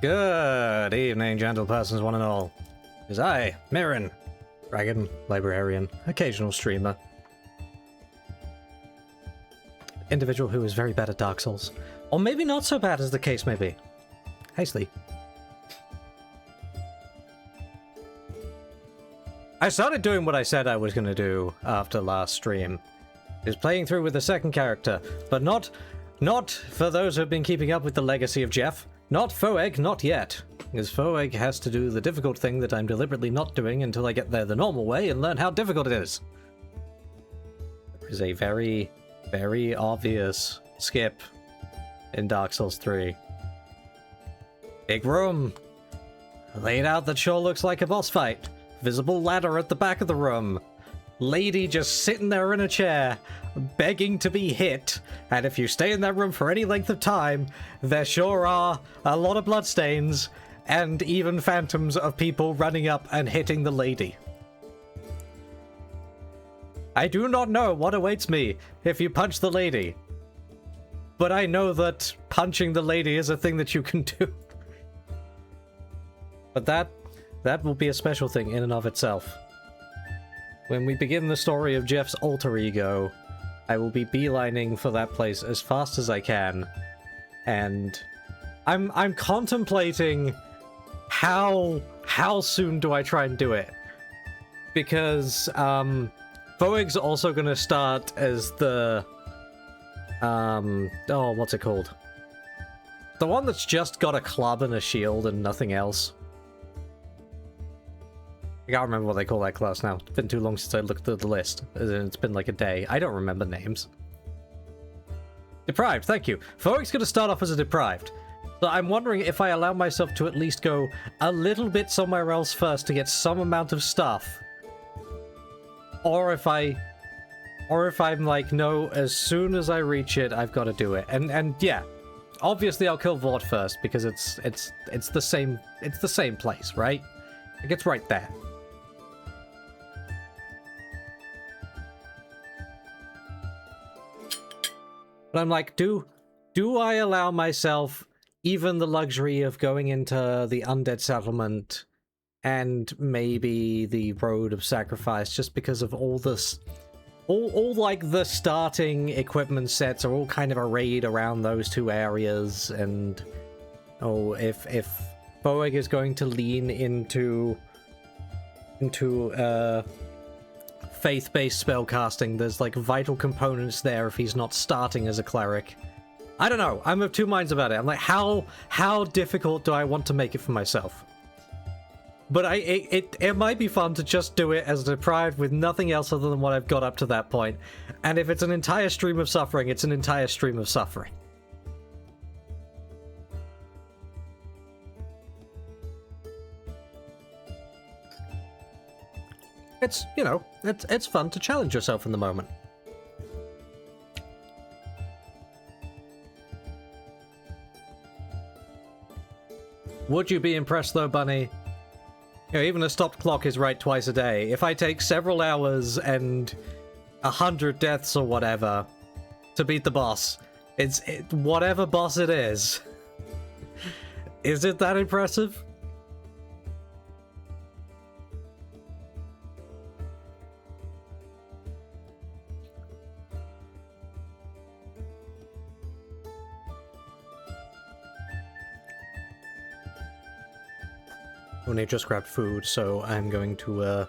Good evening, gentle persons, one and all. It is I, Mirren, dragon, librarian, occasional streamer. Individual who is very bad at Dark Souls. Or maybe not so bad as the case may be. Hey, Slee. I started doing what I said I was going to do after last stream. Is playing through with the second character, but not for those who have been keeping up with the legacy of Jeff. Not Foeg, not yet. Because Foeg has to do the difficult thing that I'm deliberately not doing until I get there the normal way and learn how difficult it is. There is a very, very obvious skip in Dark Souls 3. Big room. Laid out that sure looks like a boss fight. Visible ladder at the back of the room. Lady just sitting there in a chair, begging to be hit, and if you stay in that room for any length of time, there sure are a lot of bloodstains, and even phantoms of people running up and hitting the lady. I do not know what awaits me if you punch the lady, but I know that punching the lady is a thing that you can do. But that will be a special thing in and of itself. When we begin the story of Jeff's alter ego, I will be beelining for that place as fast as I can. And I'm contemplating how soon do I try and do it? Because Foeg's also gonna start as the what's it called? The one that's just got a club and a shield and nothing else. I can't remember what they call that class now. It's been too long since I looked at the list. It's been like a day. I don't remember names. Deprived, thank you. Foeg's going to start off as a deprived. So I'm wondering if I allow myself to at least go a little bit somewhere else first to get some amount of stuff. Or if I'm like, no, as soon as I reach it, I've got to do it. And yeah, obviously I'll kill Vought first because it's the same place, right? Like, it's right there. But I'm like, do I allow myself even the luxury of going into the undead settlement and maybe the road of sacrifice just because of all this, all like the starting equipment sets are all kind of arrayed around those two areas, and if Foeg is going to lean into faith-based spellcasting, there's like vital components there if he's not starting as a cleric. I don't know. I'm of two minds about it. I'm like, how difficult do I want to make it for myself? But it might be fun to just do it as deprived with nothing else other than what I've got up to that point. And if it's an entire stream of suffering, it's an entire stream of suffering. It's, you know, it's fun to challenge yourself in the moment. Would you be impressed though, Bunny? You know, even a stopped clock is right twice a day. If I take several hours and 100 deaths or whatever to beat the boss, whatever boss it is it that impressive? Only just grabbed food, so I'm going to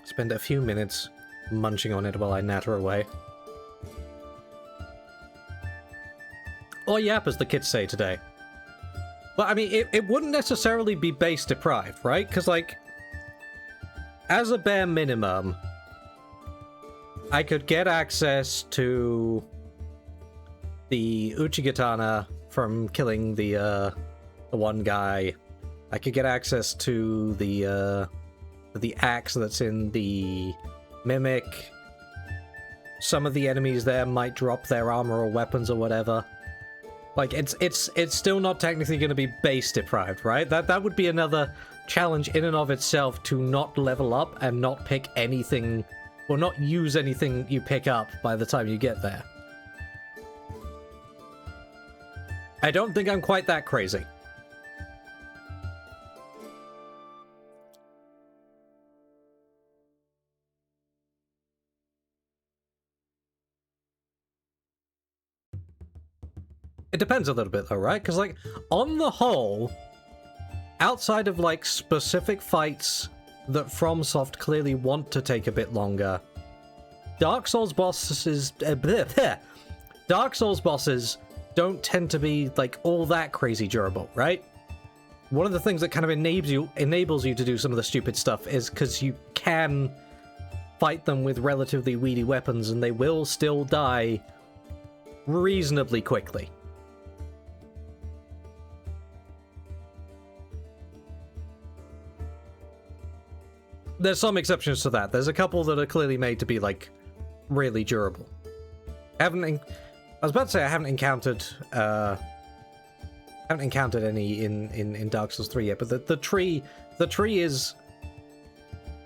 spend a few minutes munching on it while I natter away. Or yap, as the kids say today. Well, I mean, it wouldn't necessarily be base deprived, right? Because, like, as a bare minimum, I could get access to the Uchigatana from killing the one guy. I could get access to the axe that's in the Mimic. Some of the enemies there might drop their armor or weapons or whatever. Like, it's still not technically going to be base deprived, right? That would be another challenge in and of itself, to not level up and not pick anything, or not use anything you pick up by the time you get there. I don't think I'm quite that crazy. It depends a little bit though, right? Because, like, on the whole, outside of, like, specific fights that FromSoft clearly want to take a bit longer, Dark Souls bosses... Dark Souls bosses don't tend to be, like, all that crazy durable, right? One of the things that kind of enables you to do some of the stupid stuff is because you can fight them with relatively weedy weapons and they will still die reasonably quickly. There's some exceptions to that. There's a couple that are clearly made to be, like, really durable. I was about to say I haven't encountered any in Dark Souls 3 yet, but the tree is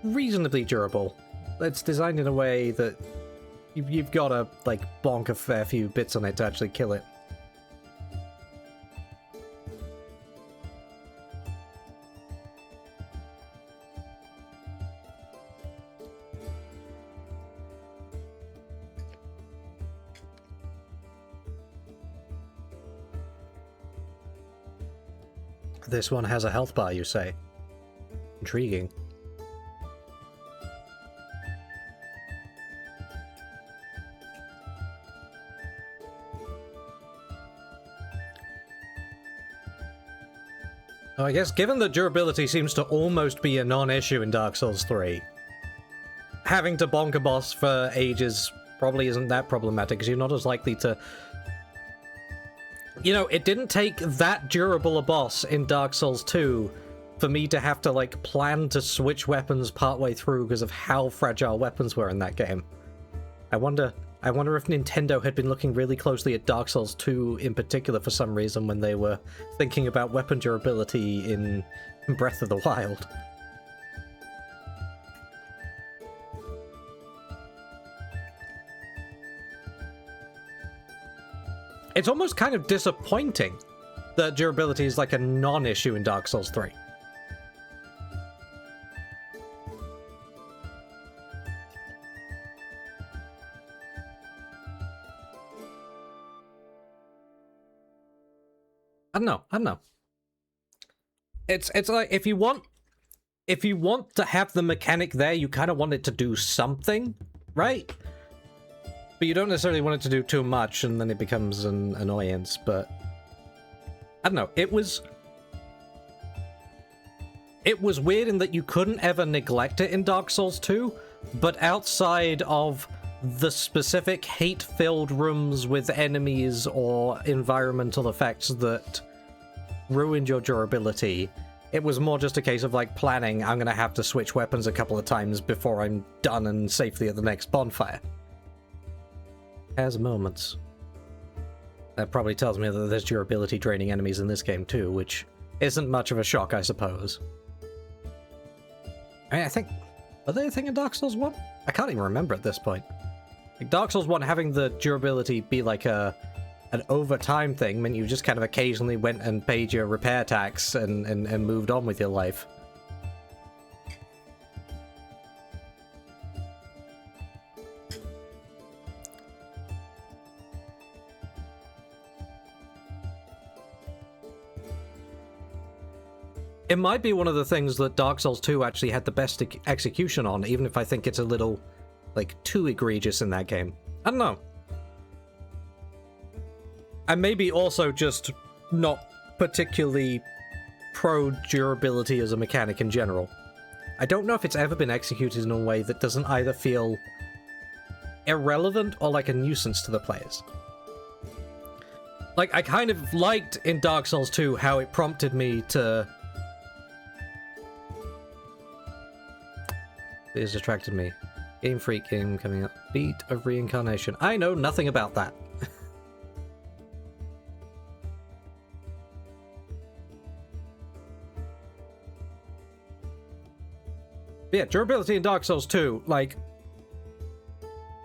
reasonably durable. It's designed in a way that you've got to, like, bonk a fair few bits on it to actually kill it. This one has a health bar, you say? Intriguing. I guess given that durability seems to almost be a non-issue in Dark Souls 3, having to bonk a boss for ages probably isn't that problematic, because you're not as likely to... You know, it didn't take that durable a boss in Dark Souls 2 for me to have to, like, plan to switch weapons partway through because of how fragile weapons were in that game. I wonder if Nintendo had been looking really closely at Dark Souls 2 in particular for some reason when they were thinking about weapon durability in Breath of the Wild. It's almost kind of disappointing that durability is like a non-issue in Dark Souls 3. I don't know. It's like if you want to have the mechanic there, you kind of want it to do something, right? But you don't necessarily want it to do too much, and then it becomes an annoyance, but... I don't know, it was weird in that you couldn't ever neglect it in Dark Souls 2, but outside of the specific hate-filled rooms with enemies or environmental effects that ruined your durability, it was more just a case of, like, planning, I'm gonna have to switch weapons a couple of times before I'm done and safely at the next bonfire. Has moments. That probably tells me that there's durability draining enemies in this game too, which isn't much of a shock, I suppose. I think... Are they a thing in Dark Souls 1? I can't even remember at this point. Like, Dark Souls 1 having the durability be like an overtime thing meant you just kind of occasionally went and paid your repair tax and moved on with your life. It might be one of the things that Dark Souls 2 actually had the best execution on, even if I think it's a little, like, too egregious in that game. I don't know. I may be also just not particularly pro-durability as a mechanic in general. I don't know if it's ever been executed in a way that doesn't either feel irrelevant or like a nuisance to the players. Like, I kind of liked in Dark Souls 2 how it prompted me to... It has attracted me. Game Freak game coming up. Beat of Reincarnation. I know nothing about that. Yeah, durability in Dark Souls 2, like...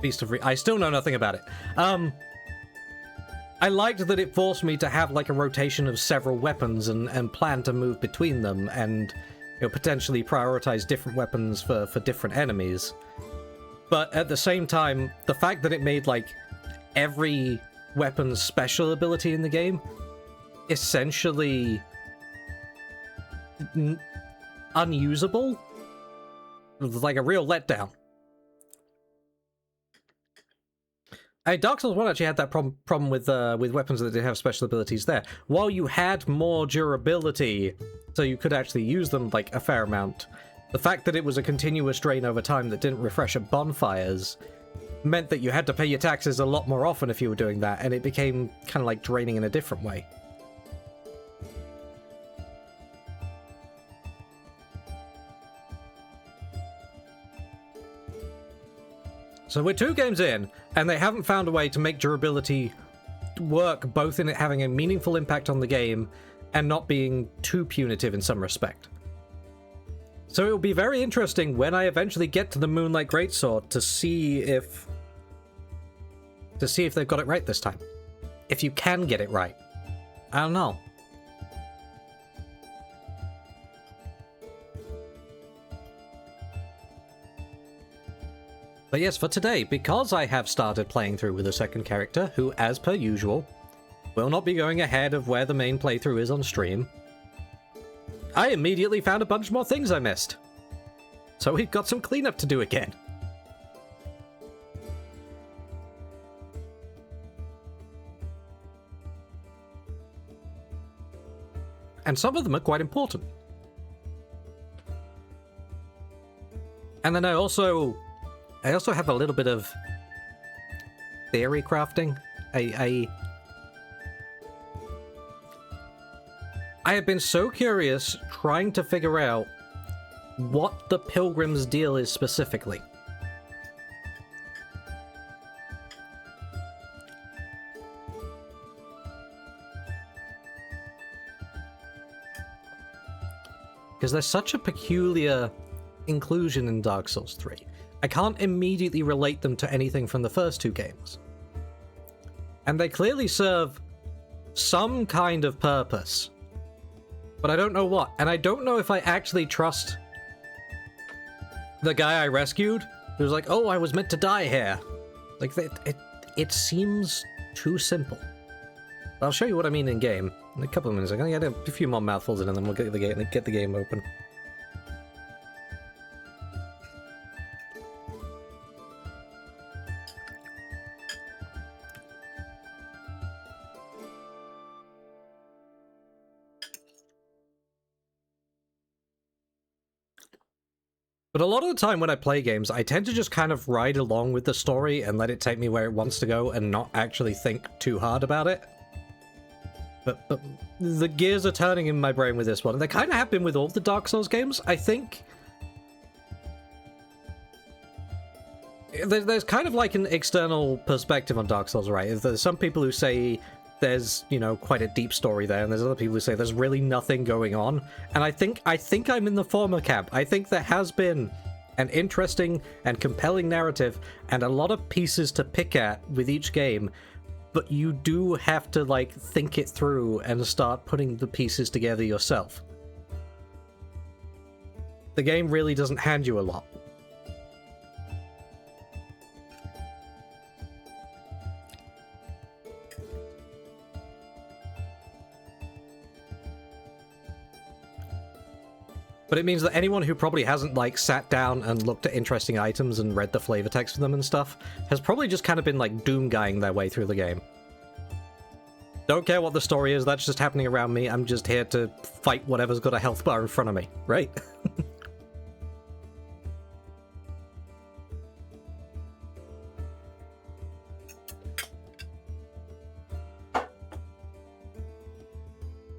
Beast of I still know nothing about it. I liked that it forced me to have like a rotation of several weapons and plan to move between them and, you know, potentially prioritize different weapons for different enemies. But at the same time, the fact that it made like every weapon's special ability in the game essentially unusable was like a real letdown. Dark Souls 1 actually had that problem with weapons that did have special abilities there. While you had more durability, so you could actually use them like a fair amount, the fact that it was a continuous drain over time that didn't refresh at bonfires meant that you had to pay your taxes a lot more often if you were doing that, and it became kind of like draining in a different way. So we're 2 games in, and they haven't found a way to make durability work, both in it having a meaningful impact on the game and not being too punitive in some respect. So it will be very interesting when I eventually get to the Moonlight Greatsword to see if they've got it right this time. If you can get it right. I don't know. But yes, for today, because I have started playing through with a second character, who, as per usual, will not be going ahead of where the main playthrough is on stream, I immediately found a bunch more things I missed. So we've got some cleanup to do again. And some of them are quite important. And then I also have a little bit of theory crafting. I have been so curious trying to figure out what the Pilgrim's deal is specifically. Because there's such a peculiar inclusion in Dark Souls 3. I can't immediately relate them to anything from the first 2 games. And they clearly serve some kind of purpose. But I don't know what. And I don't know if I actually trust the guy I rescued, who's like, oh, I was meant to die here. Like, it seems too simple. I'll show you what I mean in-game in a couple of minutes. I'm gonna get a few more mouthfuls in and then we'll get the game open. But a lot of the time when I play games, I tend to just kind of ride along with the story and let it take me where it wants to go and not actually think too hard about it. But the gears are turning in my brain with this one. And they kind of have been with all the Dark Souls games. I think there's kind of like an external perspective on Dark Souls, right? There's some people who say there's, you know, quite a deep story there, and there's other people who say there's really nothing going on. And I think I'm in the former camp. I think there has been an interesting and compelling narrative and a lot of pieces to pick at with each game, but you do have to, like, think it through and start putting the pieces together yourself. The game really doesn't hand you a lot. But it means that anyone who probably hasn't, like, sat down and looked at interesting items and read the flavor text for them and stuff has probably just kind of been, like, doom-guying their way through the game. Don't care what the story is, that's just happening around me. I'm just here to fight whatever's got a health bar in front of me, right?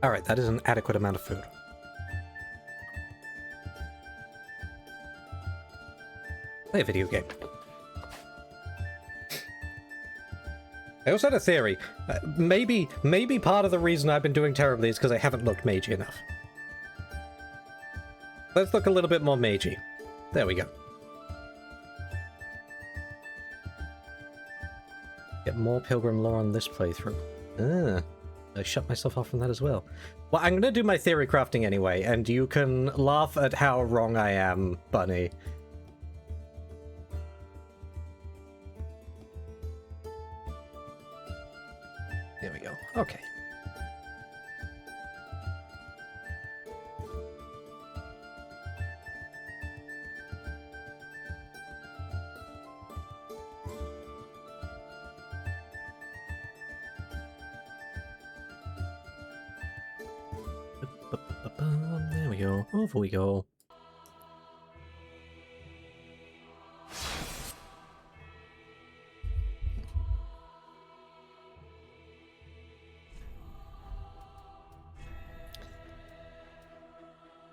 Alright, that is an adequate amount of food. Play a video game. I also had a theory. Maybe part of the reason I've been doing terribly is because I haven't looked magey enough. Let's look a little bit more magey. There we go. Get more Pilgrim lore on this playthrough. I shut myself off from that as well. Well, I'm gonna do my theory crafting anyway, and you can laugh at how wrong I am, Bunny. There we go. Okay. There we go. Over we go.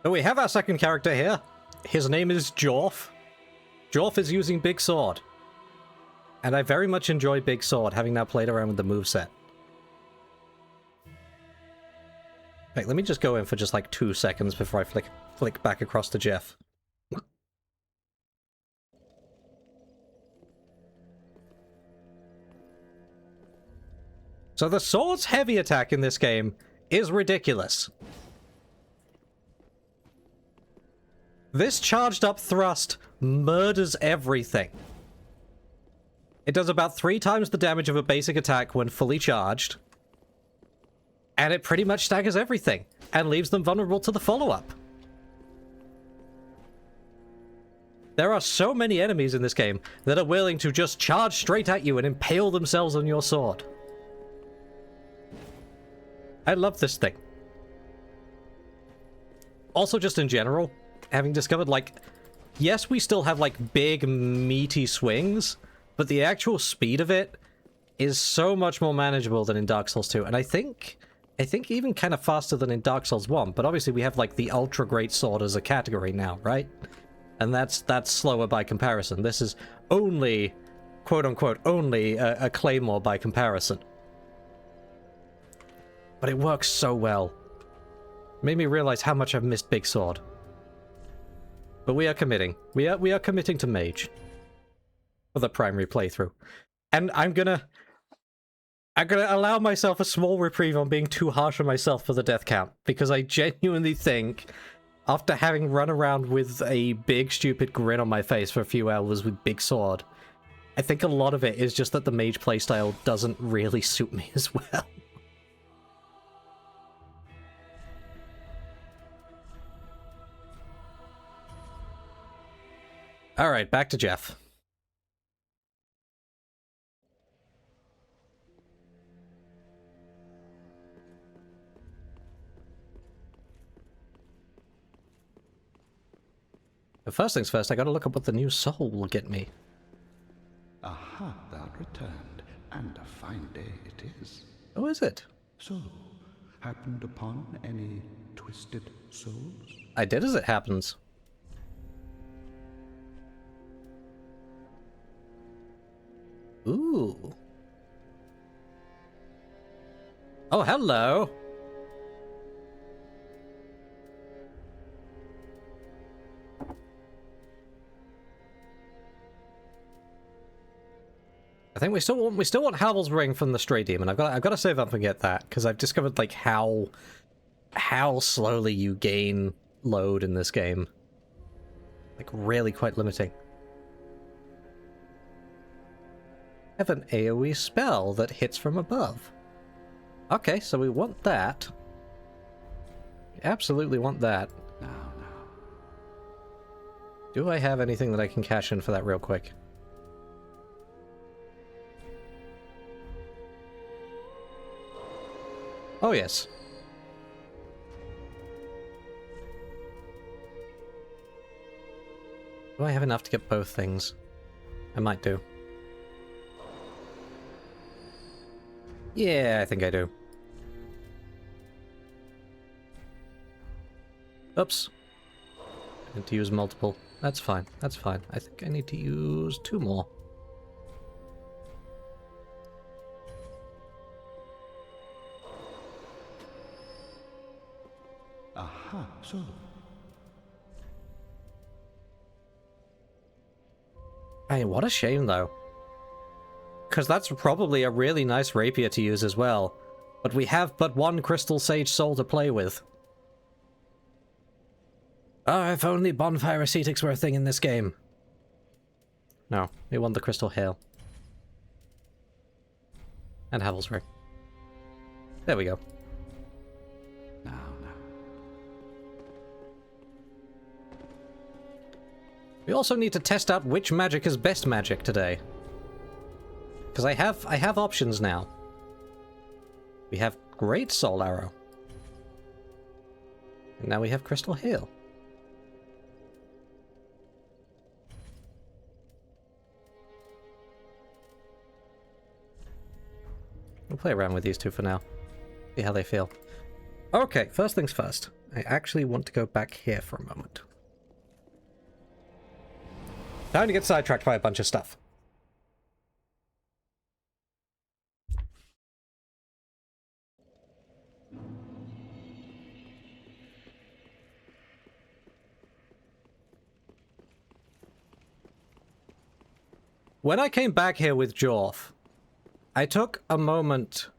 So we have our second character here. His name is Jorf. Jorf is using Big Sword. And I very much enjoy Big Sword, having now played around with the moveset. Wait, let me just go in for just like 2 seconds before I flick back across to Jeff. So the sword's heavy attack in this game is ridiculous. This charged up thrust murders everything. It does about 3 times the damage of a basic attack when fully charged. And it pretty much staggers everything, and leaves them vulnerable to the follow-up. There are so many enemies in this game that are willing to just charge straight at you and impale themselves on your sword. I love this thing. Also, just in general, having discovered, like, yes, we still have, like, big, meaty swings, but the actual speed of it is so much more manageable than in Dark Souls 2, and I think even kind of faster than in Dark Souls 1, but obviously we have, like, the Ultra Great Sword as a category now, right? And that's slower by comparison. This is only, quote-unquote, only a Claymore by comparison. But it works so well. Made me realize how much I've missed Big Sword. But we are committing. We are committing to Mage for the primary playthrough, and I'm gonna allow myself a small reprieve on being too harsh on myself for the death count, because I genuinely think, after having run around with a big stupid grin on my face for a few hours with Big Sword, I think a lot of it is just that the Mage playstyle doesn't really suit me as well. Alright, back to Jeff. But first things first, I gotta look up what the new soul will get me. Aha, thou returned, and a fine day it is. Oh, is it? So, happened upon any twisted souls? I did as it happens. Ooh. Oh, hello. I think we still want Havel's ring from the Stray Demon. I've got to save up and get that, because I've discovered like how slowly you gain load in this game. Like really quite limiting. Have an AoE spell that hits from above. Okay, so we want that. We absolutely want that. Now. Do I have anything that I can cash in for that real quick? Oh, yes. Do I have enough to get both things? I might do. Yeah, I think I do. Oops. I need to use multiple. That's fine. That's fine. I think I need to use 2 more. Aha, so. Hey, what a shame, though. Because that's probably a really nice rapier to use as well. But we have but one Crystal Sage soul to play with. Oh, if only bonfire ascetics were a thing in this game. No, we want the Crystal Hail. And Havel's Ring. There we go. Now. We also need to test out which magic is best magic today. Because I have options now. We have Great Soul Arrow. And now we have Crystal Hail. We'll play around with these two for now. See how they feel. Okay, first things first. I actually want to go back here for a moment. Time to get sidetracked by a bunch of stuff. When I came back here with Jorf, I took a moment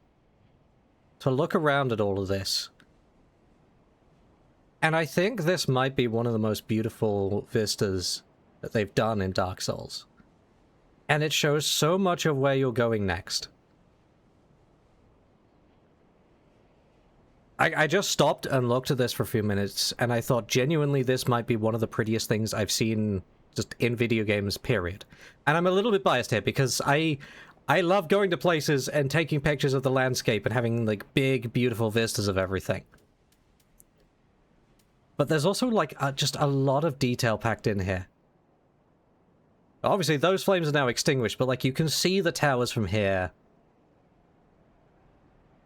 to look around at all of this. And I think this might be one of the most beautiful vistas that they've done in Dark Souls. And it shows so much of where you're going next. I just stopped and looked at this for a few minutes, and I thought genuinely this might be one of the prettiest things I've seen just in video games, period. And I'm a little bit biased here because I love going to places and taking pictures of the landscape and having like big, beautiful vistas of everything. But there's also like just a lot of detail packed in here. Obviously, those flames are now extinguished, but like you can see the towers from here.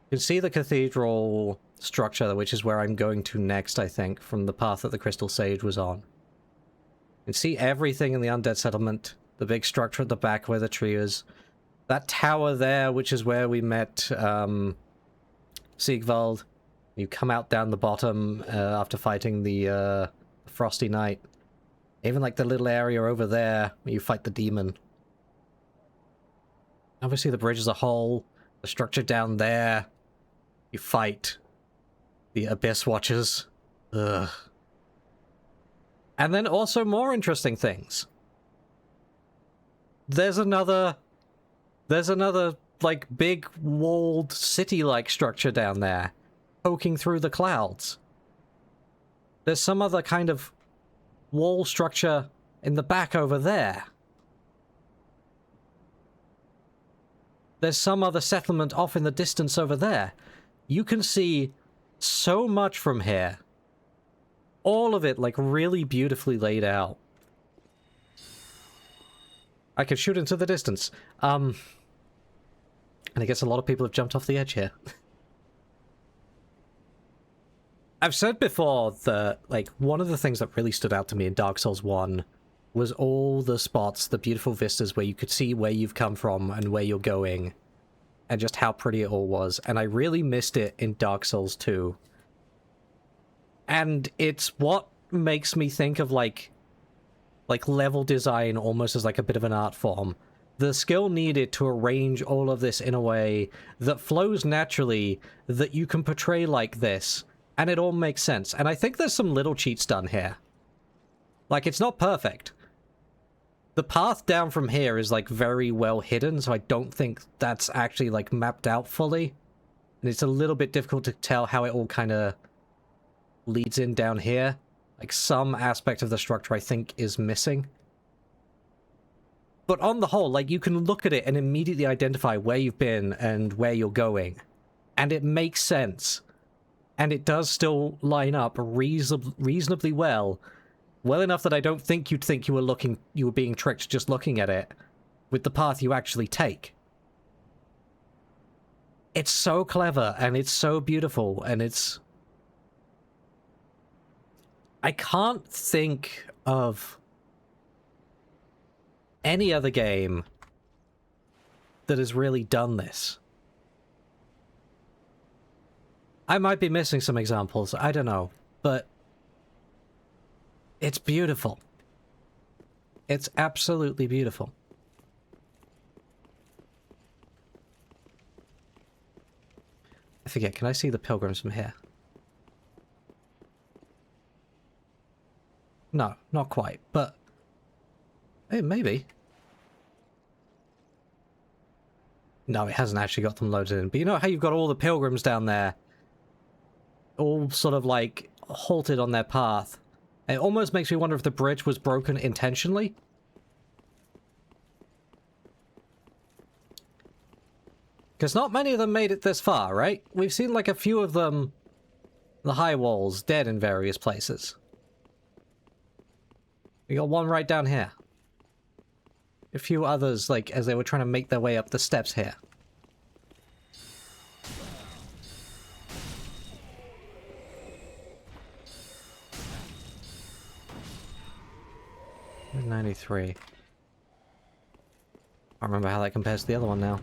You can see the cathedral structure, which is where I'm going to next, I think, from the path that the Crystal Sage was on. You can see everything in the Undead Settlement. The big structure at the back where the tree is. That tower there, which is where we met Siegwald. You come out down the bottom after fighting the Frosty Knight. Even like the little area over there where you fight the demon. Obviously the bridge as a whole. The structure down there. You fight the Abyss Watchers. Ugh. And then also more interesting things. There's another like big walled city-like structure down there, poking through the clouds. There's some other kind of wall structure in the back over there. There's some other settlement off in the distance over there. You can see so much from here. All of it, like, really beautifully laid out. I could shoot into the distance. And I guess a lot of people have jumped off the edge here. I've said before that, like, one of the things that really stood out to me in Dark Souls 1 was all the spots, the beautiful vistas where you could see where you've come from and where you're going, and just how pretty it all was. And I really missed it in Dark Souls 2. And it's what makes me think of, like level design almost as like a bit of an art form. The skill needed to arrange all of this in a way that flows naturally, that you can portray like this, and it all makes sense. And I think there's some little cheats done here. Like, it's not perfect. The path down from here is, like, very well hidden, so I don't think that's actually, like, mapped out fully. And it's a little bit difficult to tell how it all kind of leads in down here. Like, some aspect of the structure I think is missing. But on the whole, like, you can look at it and immediately identify where you've been and where you're going. And it makes sense. And it does still line up reasonably well. Well enough that I don't think you'd think you were being tricked just looking at it with the path you actually take. It's so clever, and it's so beautiful, and it's... I can't think of any other game that has really done this. I might be missing some examples, I don't know, but it's beautiful. It's absolutely beautiful. I forget, can I see the pilgrims from here? No, not quite, but... Hey, maybe. No, it hasn't actually got them loaded in. But you know how you've got all the pilgrims down there? All sort of, like, halted on their path. It almost makes me wonder if the bridge was broken intentionally. Because not many of them made it this far, right? We've seen, like, a few of them, the high walls, dead in various places. We got one right down here. A few others, like, as they were trying to make their way up the steps here. Where's 93? I remember how that compares to the other one now.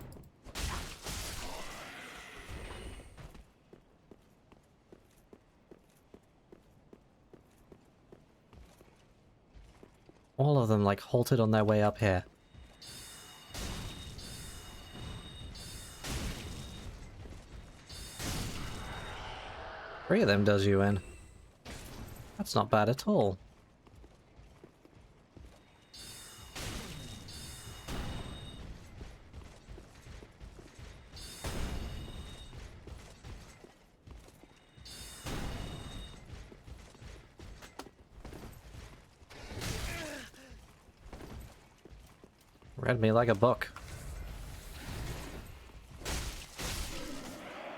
All of them, like, halted on their way up here. Three of them does you in. That's not bad at all. Read me like a book.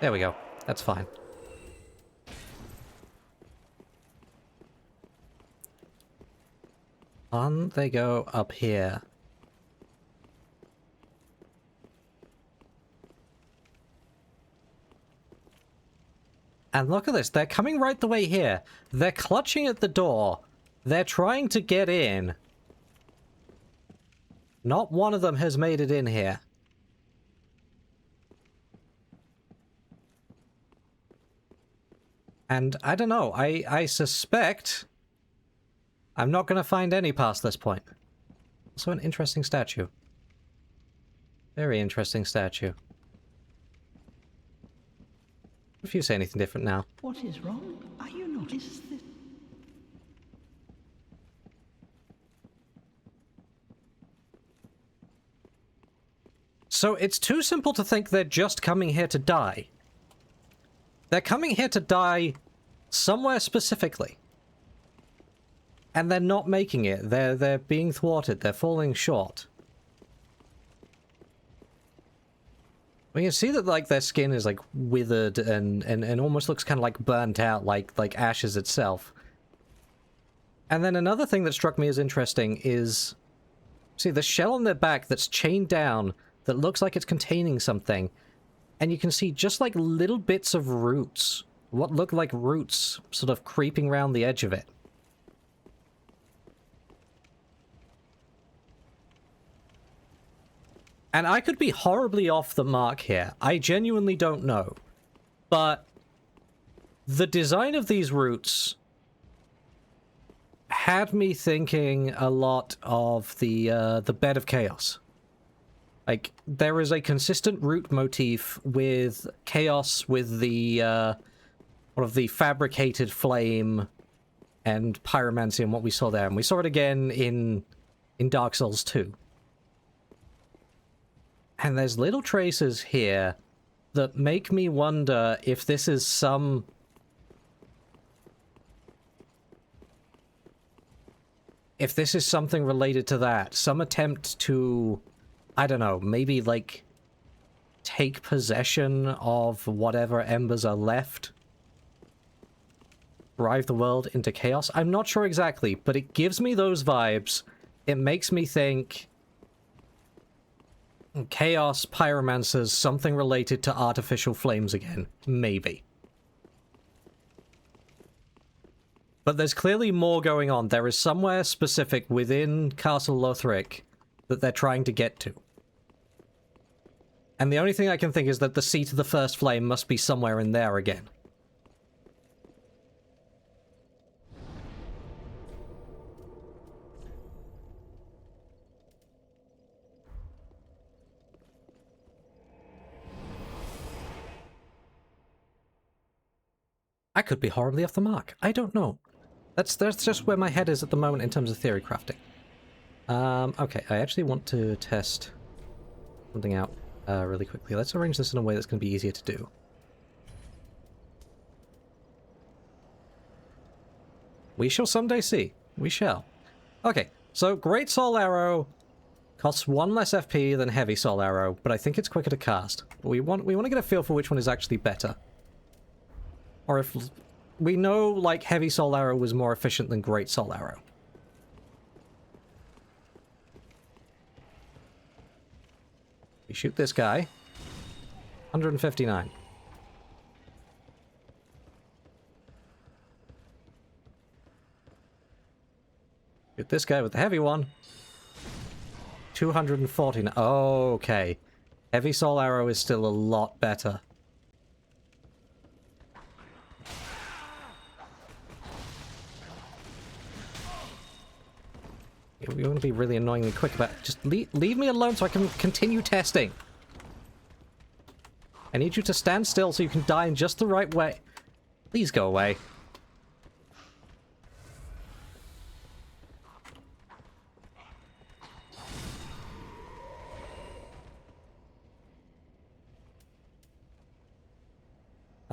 There we go. That's fine. On they go up here. And look at this. They're coming right the way here. They're clutching at the door. They're trying to get in. Not one of them has made it in here. And I don't know. I suspect I'm not going to find any past this point. Also an interesting statue. Very interesting statue. If you say anything different now. What is wrong? Are you not? Is this... So it's too simple to think they're just coming here to die. They're coming here to die somewhere specifically. And they're not making it. They're being thwarted. They're falling short. We can see that, like, their skin is, like, withered and almost looks kind of, like, burnt out, like ashes itself. And then another thing that struck me as interesting is... See, the shell on their back that's chained down that looks like it's containing something. And you can see just, like, little bits of roots. What look like roots sort of creeping around the edge of it. And I could be horribly off the mark here. I genuinely don't know. But the design of these roots had me thinking a lot of the Bed of Chaos. Like, there is a consistent root motif with Chaos, with the one of the fabricated flame and pyromancy and what we saw there. And we saw it again in Dark Souls 2. And there's little traces here that make me wonder if this is some... If this is something related to that. Some attempt to, I don't know, maybe, like, take possession of whatever embers are left. Drive the world into chaos. I'm not sure exactly, but it gives me those vibes. It makes me think... Chaos, pyromancers, something related to artificial flames again. Maybe. But there's clearly more going on. There is somewhere specific within Castle Lothric that they're trying to get to. And the only thing I can think is that the seat of the first flame must be somewhere in there again. I could be horribly off the mark. I don't know. That's just where my head is at the moment in terms of theory crafting. Okay, I actually want to test something out really quickly. Let's arrange this in a way that's going to be easier to do. We shall someday see. We shall. Okay, so Great Soul Arrow costs 1 less FP than Heavy Soul Arrow, but I think it's quicker to cast. We want to get a feel for which one is actually better. Or if we know, like, Heavy Soul Arrow was more efficient than Great Soul Arrow. We shoot this guy. 159. Shoot this guy with the heavy one. 249. Oh, okay. Heavy Soul Arrow is still a lot better. You're going to be really annoyingly quick about it. Just leave me alone so I can continue testing. I need you to stand still so you can die in just the right way. Please go away.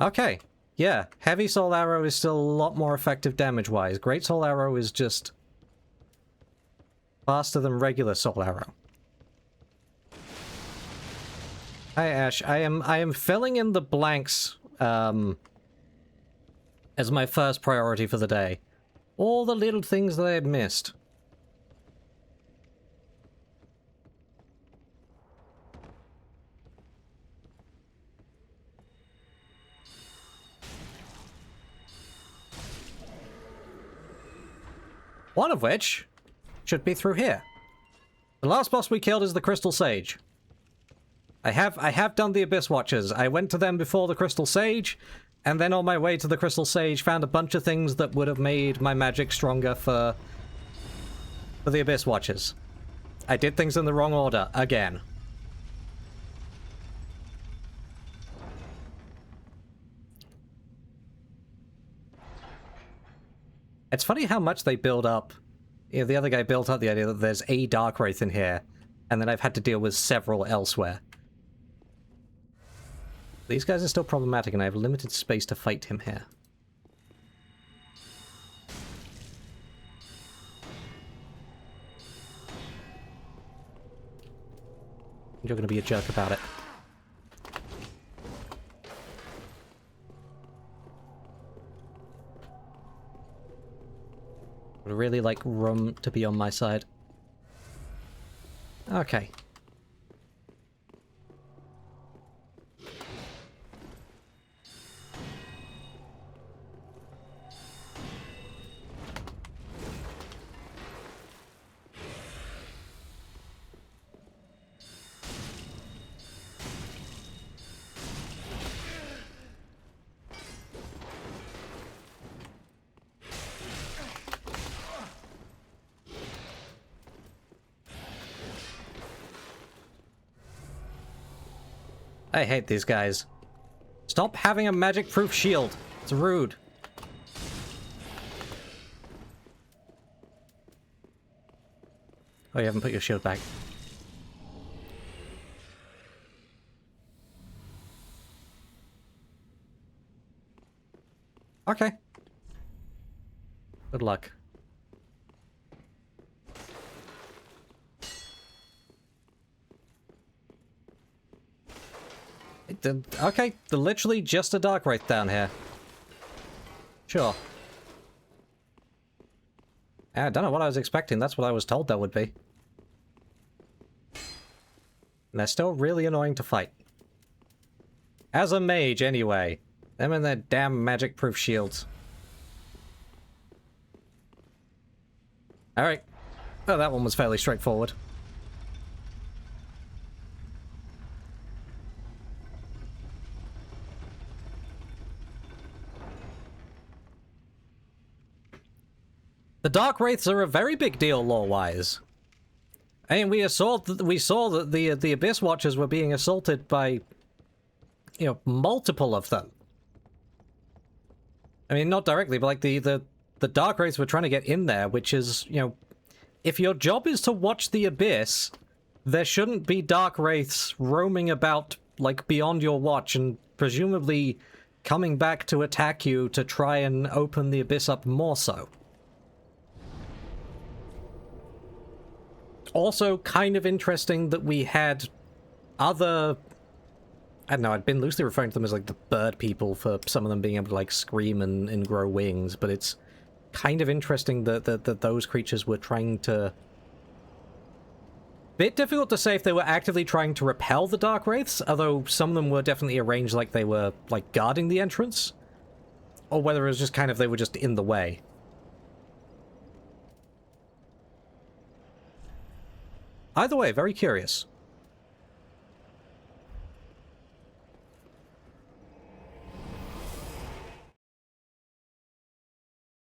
Okay. Yeah, Heavy Soul Arrow is still a lot more effective damage-wise. Great Soul Arrow is just faster than regular Soul Arrow. Hi, Ash. I am filling in the blanks as my first priority for the day. All the little things that I had missed. One of which should be through here. The last boss we killed is the Crystal Sage. I have done the Abyss Watchers. I went to them before the Crystal Sage, and then on my way to the Crystal Sage found a bunch of things that would have made my magic stronger for the Abyss Watchers. I did things in the wrong order, again. It's funny how much they build up. You know, the other guy built up the idea that there's a Dark Wraith in here, and then I've had to deal with several elsewhere. These guys are still problematic, and I have limited space to fight him here. You're going to be a jerk about it. I really like Rum to be on my side. Okay. I hate these guys. Stop having a magic-proof shield. It's rude. Oh, you haven't put your shield back. Okay. Good luck. Okay, literally just a Dark Wraith down here. Sure. I don't know what I was expecting. That's what I was told there would be. And they're still really annoying to fight. As a mage, anyway. Them and their damn magic-proof shields. Alright. Oh, that one was fairly straightforward. The Dark Wraiths are a very big deal lore-wise. I mean, we saw that the Abyss Watchers were being assaulted by, you know, multiple of them. I mean, not directly, but like the Dark Wraiths were trying to get in there, which is, you know, if your job is to watch the Abyss, there shouldn't be Dark Wraiths roaming about, like, beyond your watch and presumably coming back to attack you to try and open the Abyss up more so. Also, kind of interesting that we had other... I don't know, I'd been loosely referring to them as, like, the bird people for some of them being able to, like, scream and grow wings, but it's kind of interesting that those creatures were trying to... Bit difficult to say if they were actively trying to repel the Dark Wraiths, although some of them were definitely arranged like they were, like, guarding the entrance, or whether it was just kind of they were just in the way. Either way, very curious.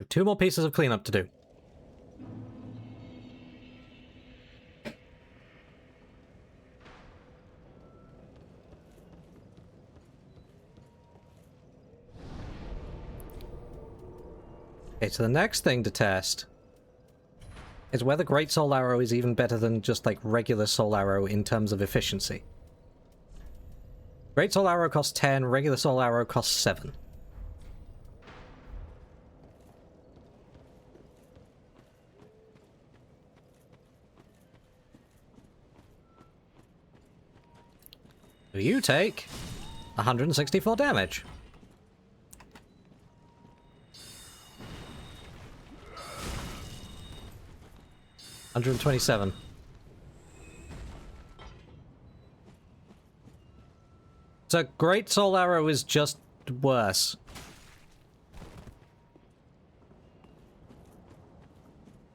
Two more pieces of cleanup to do. Okay, so the next thing to test is whether Great Soul Arrow is even better than just, like, regular Soul Arrow in terms of efficiency. Great Soul Arrow costs 10, regular Soul Arrow costs 7. So you take 164 damage. $127. So Great Soul Arrow is just worse.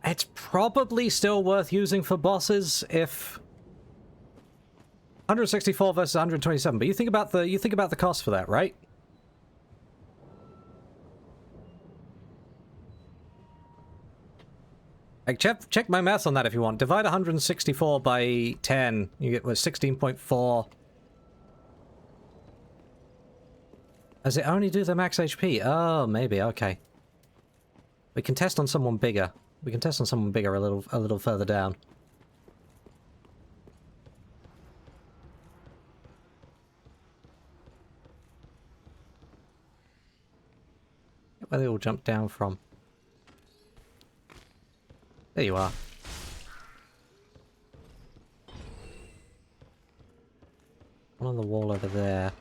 It's probably still worth using for bosses if 164 versus 127, but you think about the cost for that, right? Like, check my math on that if you want. Divide 164 by 10, you get, what, 16.4. Does it only do the max HP? Oh, maybe, okay. We can test on someone bigger. We can test on someone bigger a little further down. Where they all jump down from. There you are. One on the wall over there.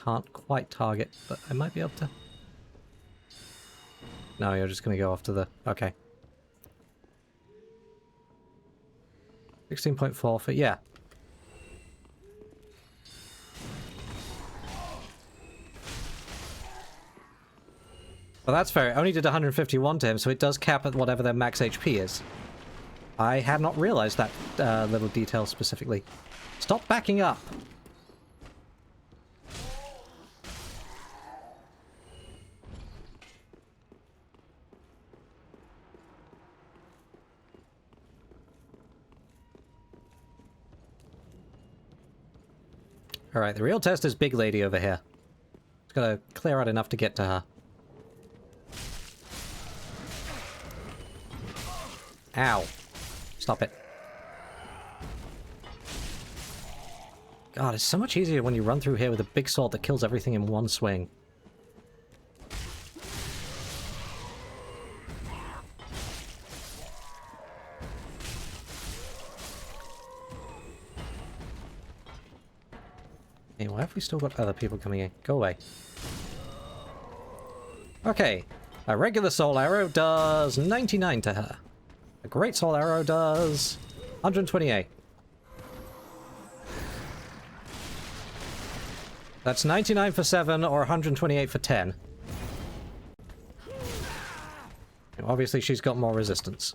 Can't quite target, but I might be able to. No, you're just gonna go off to the... Okay. 16.4 for... Yeah. Well, that's fair. It only did 151 to him, so it does cap at whatever their max HP is. I had not realized that little detail specifically. Stop backing up! Alright, the real test is Big Lady over here. Just gotta clear out enough to get to her. Ow. Stop it. God, it's so much easier when you run through here with a big sword that kills everything in one swing. Hey, why have we still got other people coming in? Go away. Okay. A regular soul arrow does 99 to her. A great soul arrow does 128. That's 99 for 7 or 128 for 10. Obviously she's got more resistance.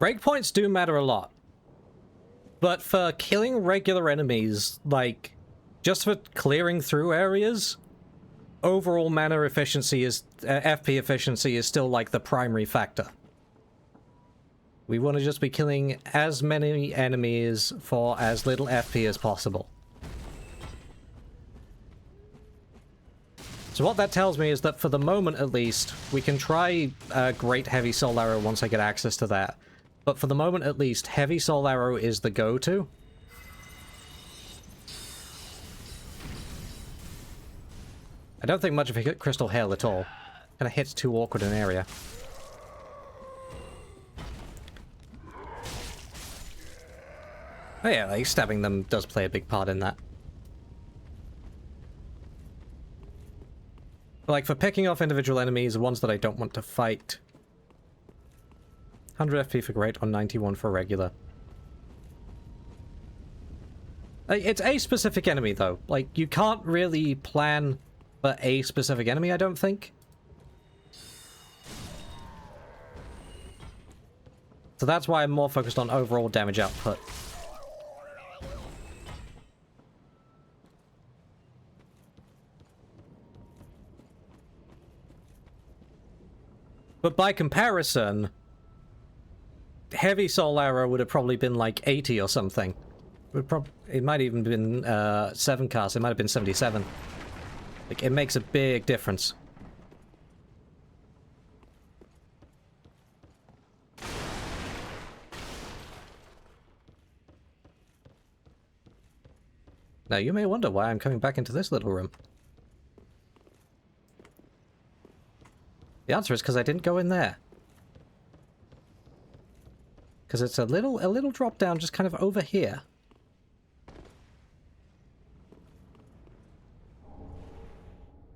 Breakpoints do matter a lot. But for killing regular enemies, like, just for clearing through areas, overall mana efficiency is, FP efficiency is still, like, the primary factor. We want to just be killing as many enemies for as little FP as possible. So what that tells me is that for the moment, at least, we can try Great Heavy Soul Arrow once I get access to that. But for the moment, at least, Heavy Soul Arrow is the go-to. I don't think much of a Crystal Hail at all. Kind of hits too awkward an area. Oh yeah, like, stabbing them does play a big part in that. Like, for picking off individual enemies, the ones that I don't want to fight. 100 FP for great, on 91 for regular. It's a specific enemy, though. Like, you can't really plan for a specific enemy, I don't think. So that's why I'm more focused on overall damage output. But by comparison, Heavy Soul Arrow would have probably been like 80 or something. It might even been 7 cast, it might have been 77. Like, it makes a big difference. Now, you may wonder why I'm coming back into this little room. The answer is because I didn't go in there. Because it's a little drop down just kind of over here.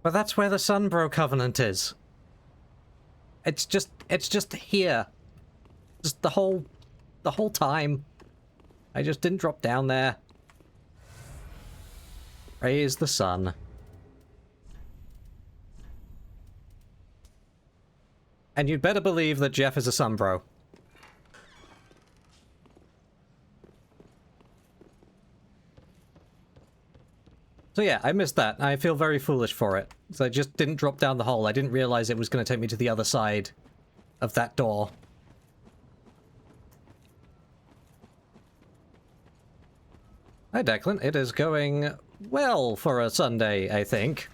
But that's where the Sunbro Covenant is. It's just here. Just the whole time. I just didn't drop down there. Praise the sun. And you'd better believe that Jeff is a Sunbro. So yeah, I missed that. I feel very foolish for it. So I just didn't drop down the hole. I didn't realize it was going to take me to the other side of that door. Hi, Declan. It is going well for a Sunday, I think.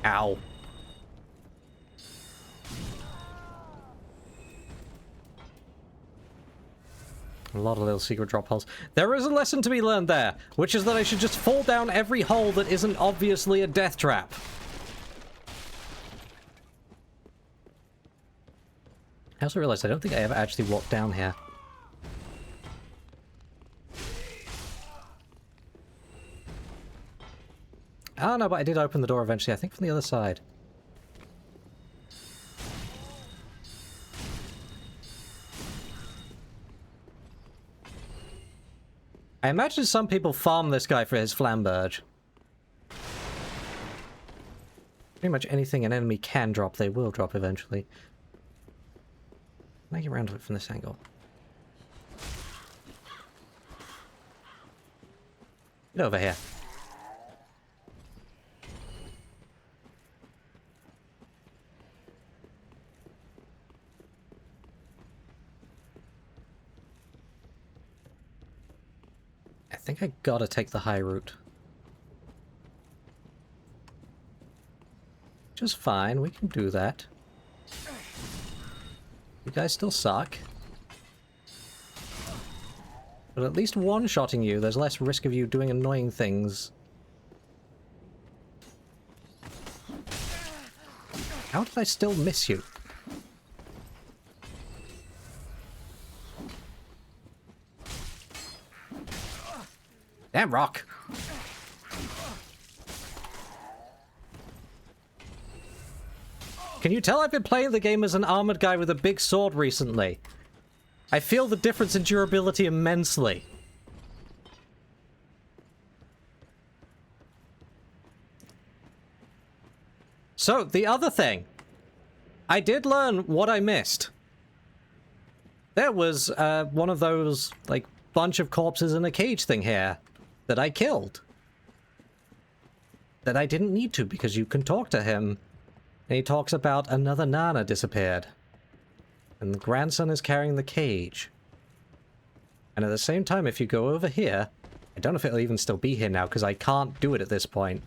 Ow. A lot of little secret drop holes. There is a lesson to be learned there, which is that I should just fall down every hole that isn't obviously a death trap. I also realized I don't think I ever actually walked down here. Oh no, but I did open the door eventually, I think from the other side. I imagine some people farm this guy for his flamberge. Pretty much anything an enemy can drop, they will drop eventually. Can I get around to it from this angle? Get over here. I think I gotta take the high route. Just fine, we can do that. You guys still suck. But at least one-shotting you, there's less risk of you doing annoying things. How did I still miss you? Damn rock! Can you tell I've been playing the game as an armored guy with a big sword recently? I feel the difference in durability immensely. So, the other thing. I did learn what I missed. There was one of those, like, bunch of corpses in a cage thing here that I killed. That I didn't need to because you can talk to him. And he talks about another Nana disappeared. And the grandson is carrying the cage. And at the same time, if you go over here, I don't know if it'll even still be here now because I can't do it at this point.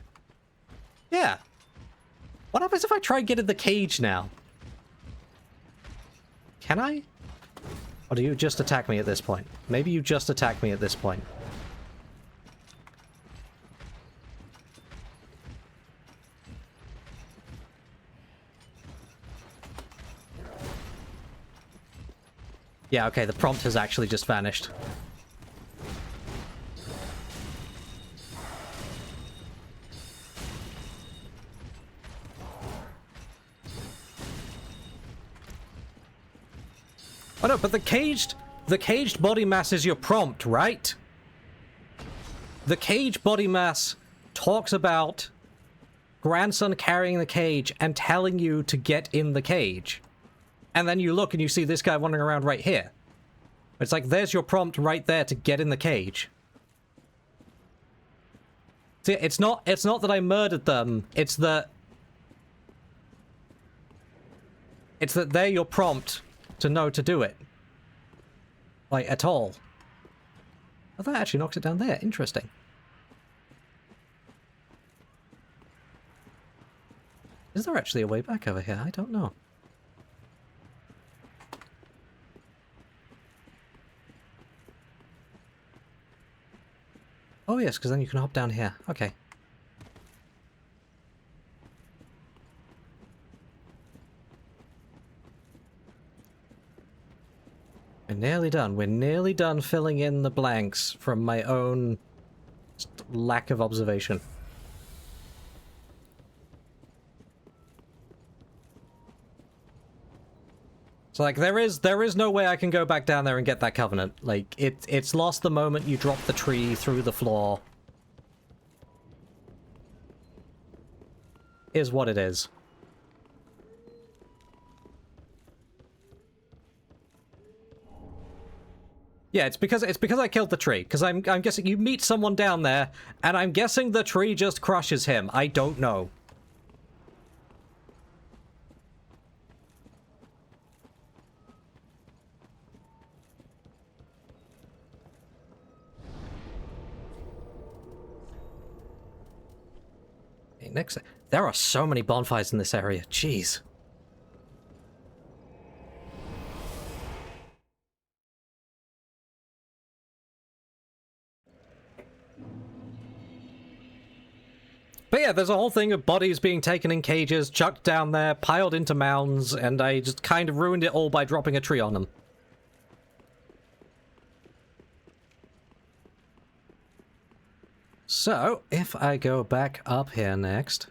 Yeah. What happens if I try and get in the cage now? Can I? Or do you just attack me at this point? Maybe you just attack me at this point. Yeah, okay, the prompt has actually just vanished. Oh no, but the caged body mass is your prompt, right? The caged body mass talks about grandson carrying the cage and telling you to get in the cage. And then you look and you see this guy wandering around right here. It's like, there's your prompt right there to get in the cage. See, it's not that I murdered them, it's that they're your prompt to know to do it. Like, at all. Oh, that actually knocks it down there. Interesting. Is there actually a way back over here? I don't know. Oh yes, because then you can hop down here. Okay. We're nearly done. We're nearly done filling in the blanks from my own lack of observation. So, like, there is no way I can go back down there and get that covenant. Like, it's lost the moment you drop the tree through the floor. Is what it is. Yeah, it's because I killed the tree. Because I'm guessing you meet someone down there, and I'm guessing the tree just crushes him. I don't know. Okay, next, there are so many bonfires in this area. Jeez. But yeah, there's a whole thing of bodies being taken in cages, chucked down there, piled into mounds, and I just kind of ruined it all by dropping a tree on them. So, if I go back up here next...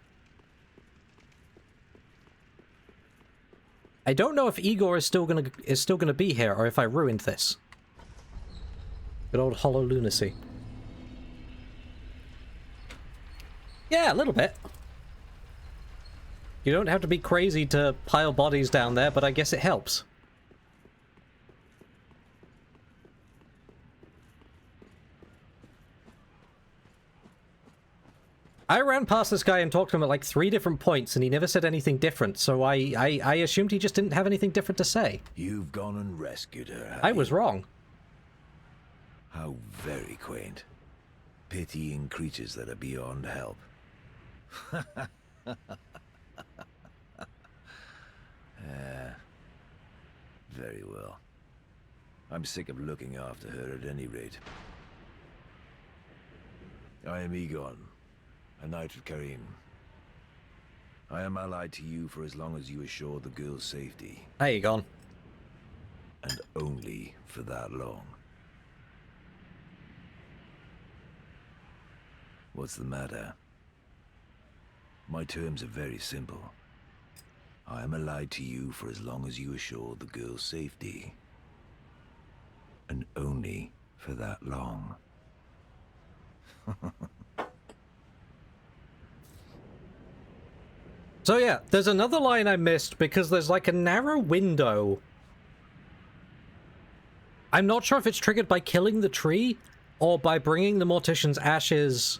I don't know if Igor is still gonna be here, or if I ruined this. Good old hollow lunacy. Yeah, a little bit. You don't have to be crazy to pile bodies down there, but I guess it helps. I ran past this guy and talked to him at like 3 different points, and he never said anything different, so I assumed he just didn't have anything different to say. You've gone and rescued her. I was wrong. How very quaint. Pitying creatures that are beyond help. Very well. I'm sick of looking after her at any rate. I am Egon, a knight of Karim. I am allied to you for as long as you assure the girl's safety. Hey, Egon. And only for that long. What's the matter? My terms are very simple. I am allied to you for as long as you assure the girl's safety. And only for that long. So yeah, there's another line I missed because there's like a narrow window. I'm not sure if it's triggered by killing the tree or by bringing the mortician's ashes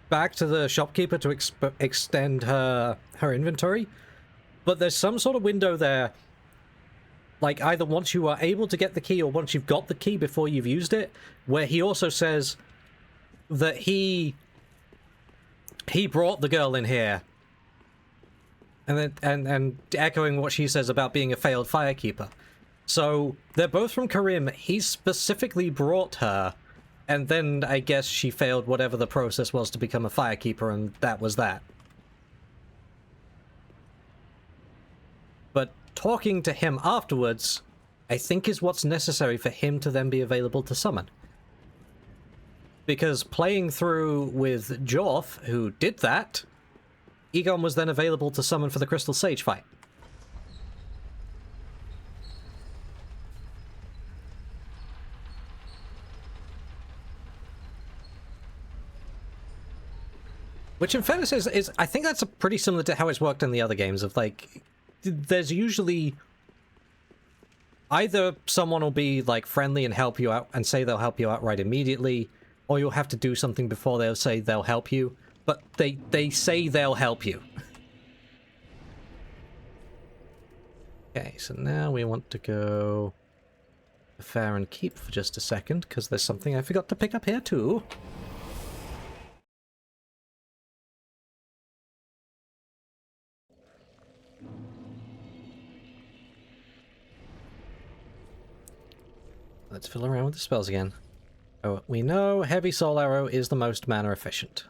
back to the shopkeeper to extend her inventory. But there's some sort of window there, like either once you are able to get the key or once you've got the key before you've used it, where he also says that he brought the girl in here. And then, and echoing what she says about being a failed firekeeper. So they're both from Karim. He specifically brought her, and then I guess she failed whatever the process was to become a firekeeper, and that was that. But talking to him afterwards, I think is what's necessary for him to then be available to summon. Because playing through with Jorf, who did that, Egon was then available to summon for the Crystal Sage fight. Which in fairness is I think that's pretty similar to how it's worked in the other games of like, there's usually either someone will be like friendly and help you out and say they'll help you out right immediately, or you'll have to do something before they'll say they'll help you. But they say they'll help you. Okay, so now we want to go to Fair and Keep for just a second, because there's something I forgot to pick up here too. Let's fill around with the spells again. Oh, we know Heavy Soul Arrow is the most mana efficient.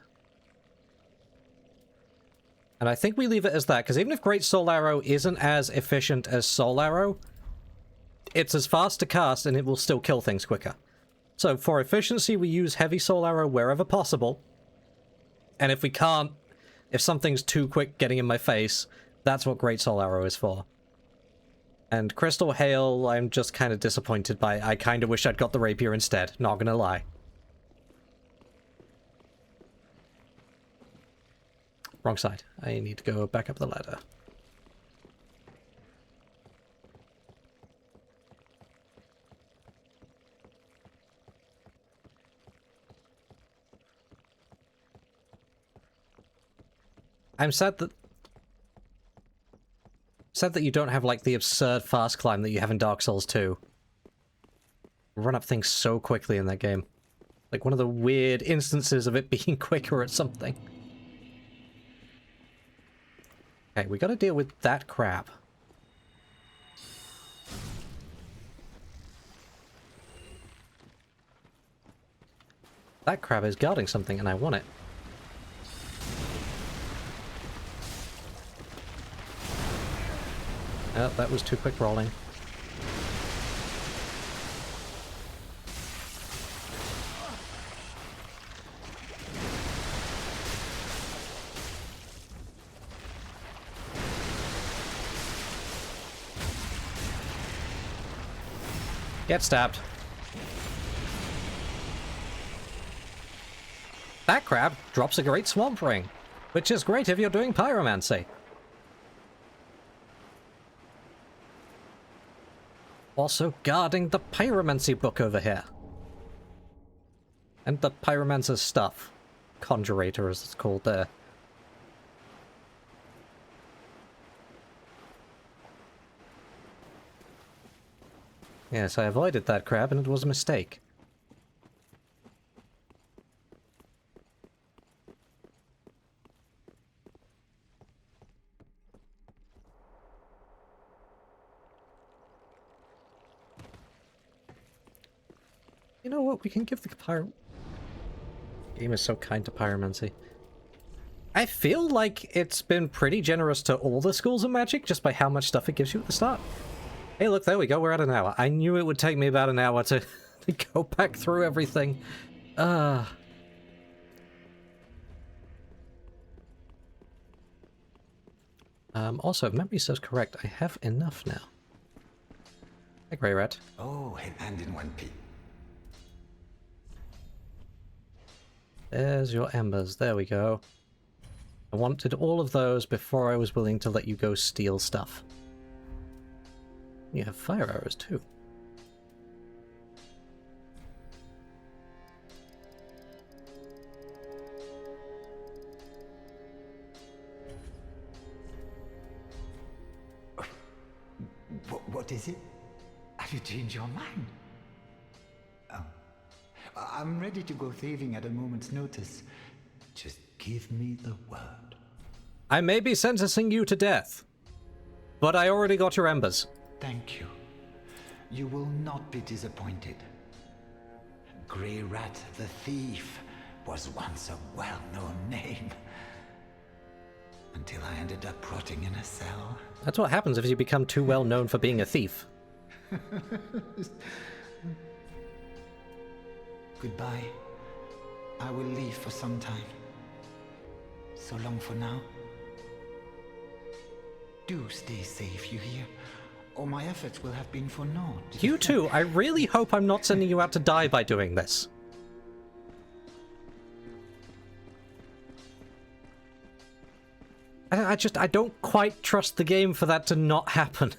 And I think we leave it as that, because even if Great Soul Arrow isn't as efficient as Soul Arrow, it's as fast to cast and it will still kill things quicker. So for efficiency, we use Heavy Soul Arrow wherever possible. And if we can't, if something's too quick getting in my face, that's what Great Soul Arrow is for. And Crystal Hail, I'm just kind of disappointed by. I kind of wish I'd got the Rapier instead, not gonna lie. Wrong side. I need to go back up the ladder. I'm sad that you don't have like the absurd fast climb that you have in Dark Souls 2. Run up things so quickly in that game. Like one of the weird instances of it being quicker at something. Okay, we gotta deal with that crab. That crab is guarding something and I want it. Oh, that was too quick rolling. Get stabbed. That crab drops a great swamp ring, which is great if you're doing pyromancy. Also guarding the pyromancy book over here. And the pyromancer's stuff. Conjurator as it's called there. Yes, I avoided that crab and it was a mistake. You know what? We can give the game is so kind to pyromancy. I feel like it's been pretty generous to all the schools of magic just by how much stuff it gives you at the start. Hey, look, there we go. We're at an hour. I knew it would take me about an hour to go back through everything. Also, if memory serves correct, I have enough now. Hey, Grey Rat. Oh, hand in one piece. There's your embers. There we go. I wanted all of those before I was willing to let you go steal stuff. You have fire arrows too. What is it? Have you changed your mind? Oh. I'm ready to go thieving at a moment's notice. Just give me the word. I may be sentencing you to death, but I already got your embers. Thank you. You will not be disappointed. Grey Rat the Thief was once a well-known name. Until I ended up rotting in a cell. That's what happens if you become too well known for being a thief. Goodbye. I will leave for some time. So long for now. Do stay safe, you hear? Or my efforts will have been for naught. You too. I really hope I'm not sending you out to die by doing this. I don't quite trust the game for that to not happen.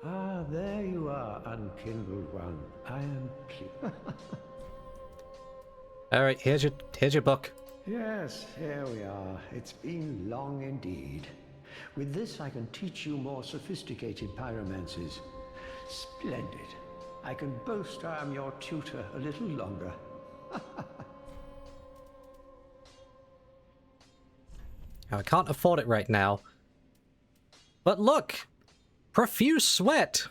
Ah, there you are, unkindled one. I am pleased. Alright, here's your book. Yes, here we are. It's been long indeed. With this, I can teach you more sophisticated pyromancies. Splendid. I can boast I am your tutor a little longer. Now, I can't afford it right now. But look! Profuse Sweat!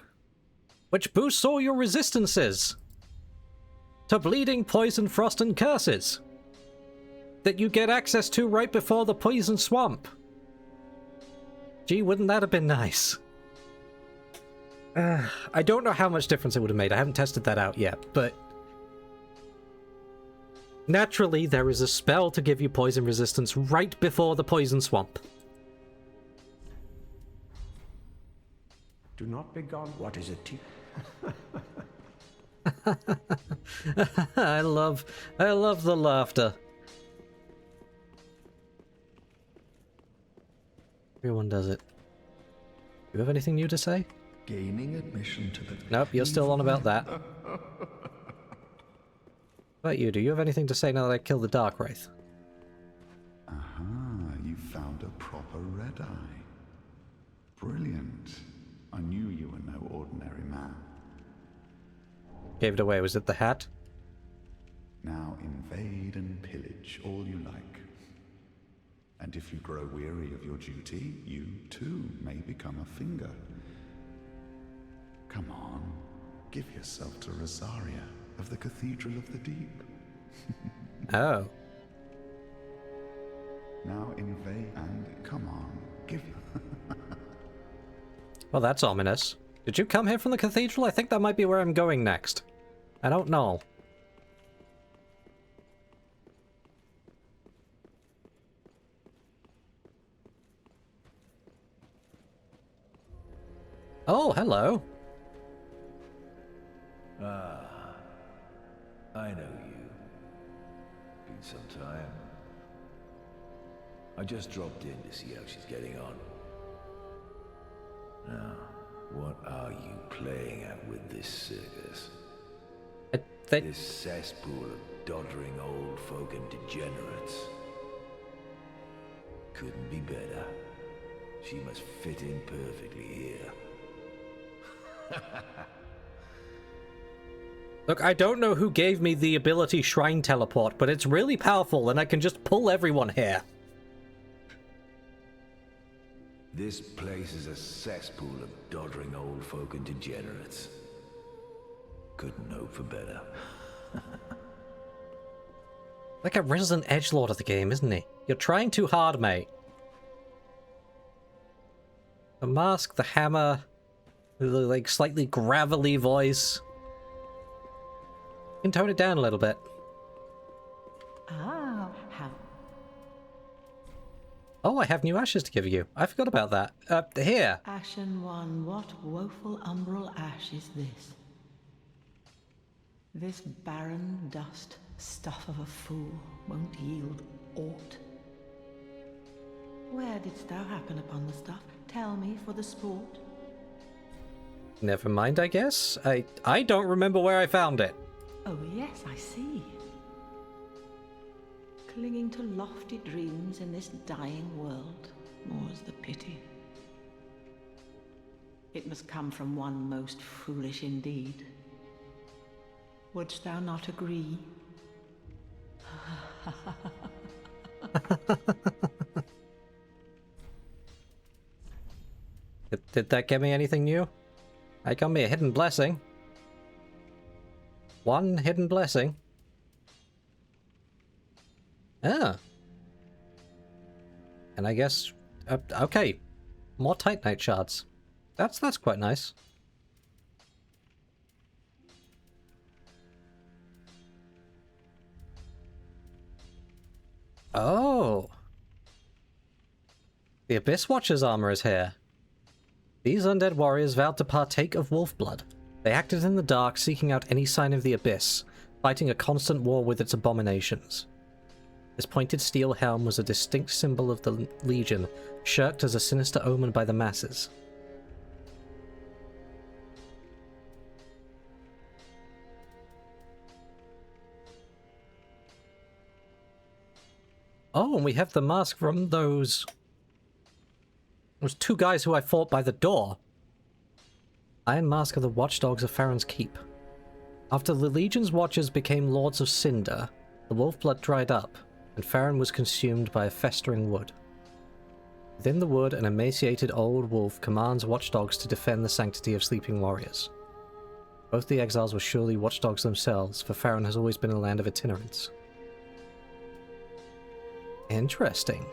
Which boosts all your resistances to bleeding, poison, frost, and curses that you get access to right before the poison swamp. Gee, wouldn't that have been nice? I don't know how much difference it would have made. I haven't tested that out yet, but naturally there is a spell to give you poison resistance right before the poison swamp. Do not be gone. What is it? I love the laughter. Everyone does it. You have anything new to say? Gaining admission to the... Nope, you're still on about that. What about you? Do you have anything to say now that I killed the Dark Wraith? Aha, you found a proper red eye. Brilliant. I knew you were no ordinary man. Gave it away. Was it the hat? Now invade and pillage all you like. And if you grow weary of your duty, you too may become a finger. Come on, give yourself to Rosaria of the Cathedral of the Deep. Oh. Now invade and come on, give Well, that's ominous. Did you come here from the cathedral? I think that might be where I'm going next. I don't know. Oh, hello. Ah, I know you. Been some time. I just dropped in to see how she's getting on. Now, what are you playing at with this circus? This cesspool of doddering old folk and degenerates. Couldn't be better. She must fit in perfectly here. Look, I don't know who gave me the ability Shrine Teleport, but it's really powerful and I can just pull everyone here. This place is a cesspool of doddering old folk and degenerates. Couldn't hope for better. Like a resident edgelord of the game, isn't he? You're trying too hard, mate. The mask, the hammer, the like slightly gravelly voice. You can tone it down a little bit. Ah, how... Oh, I have new ashes to give you. I forgot about that. Here. Ashen one, what woeful umbral ash is this? This barren dust, stuff of a fool, won't yield aught. Where didst thou happen upon the stuff? Tell me for the sport. Never mind, I guess. I don't remember where I found it. Oh, yes, I see. Clinging to lofty dreams in this dying world, more's the pity. It must come from one most foolish indeed. Wouldst thou not agree? Did that get me anything new? I got me a hidden blessing. One hidden blessing. Ah. And I guess... okay. More Titanite shards. That's quite nice. Oh. The Abyss Watcher's armor is here. These undead warriors vowed to partake of wolf blood. They acted in the dark, seeking out any sign of the Abyss, fighting a constant war with its abominations. This pointed steel helm was a distinct symbol of the Legion, shirked as a sinister omen by the masses. Oh, and we have the mask from those two guys who I fought by the door. Iron Mask of the Watchdogs of Farron's Keep. After the Legion's Watchers became Lords of Cinder, the wolf blood dried up, and Farron was consumed by a festering wood. Within the wood, an emaciated old wolf commands watchdogs to defend the sanctity of sleeping warriors. Both the exiles were surely watchdogs themselves, for Farron has always been a land of itinerants. Interesting.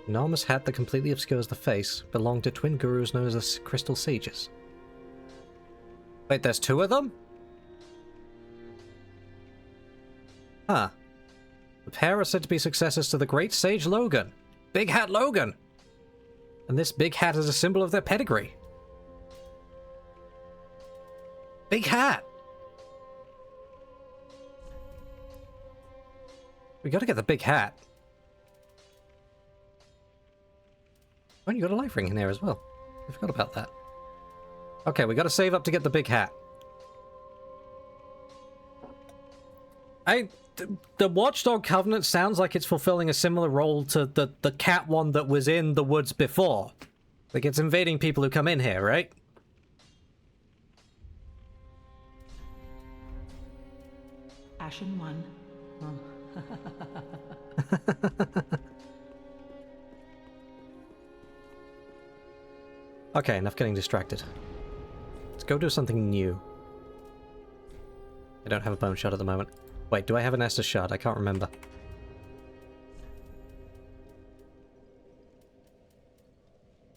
Enormous hat that completely obscures the face belonged to twin gurus known as the Crystal Sages. Wait, there's two of them? Huh. The pair are said to be successors to the Great Sage Logan. Big Hat Logan! And this big hat is a symbol of their pedigree. Big hat! We gotta get the big hat. Oh, you got a life ring in there as well. I forgot about that. Okay, we gotta save up to get the big hat. The Watchdog Covenant sounds like it's fulfilling a similar role to the cat one that was in the woods before. Like, it's invading people who come in here, right? Ashen one. Okay, enough getting distracted. Let's go do something new. I don't have a bone shot at the moment. Wait, do I have an Estus shard? I can't remember.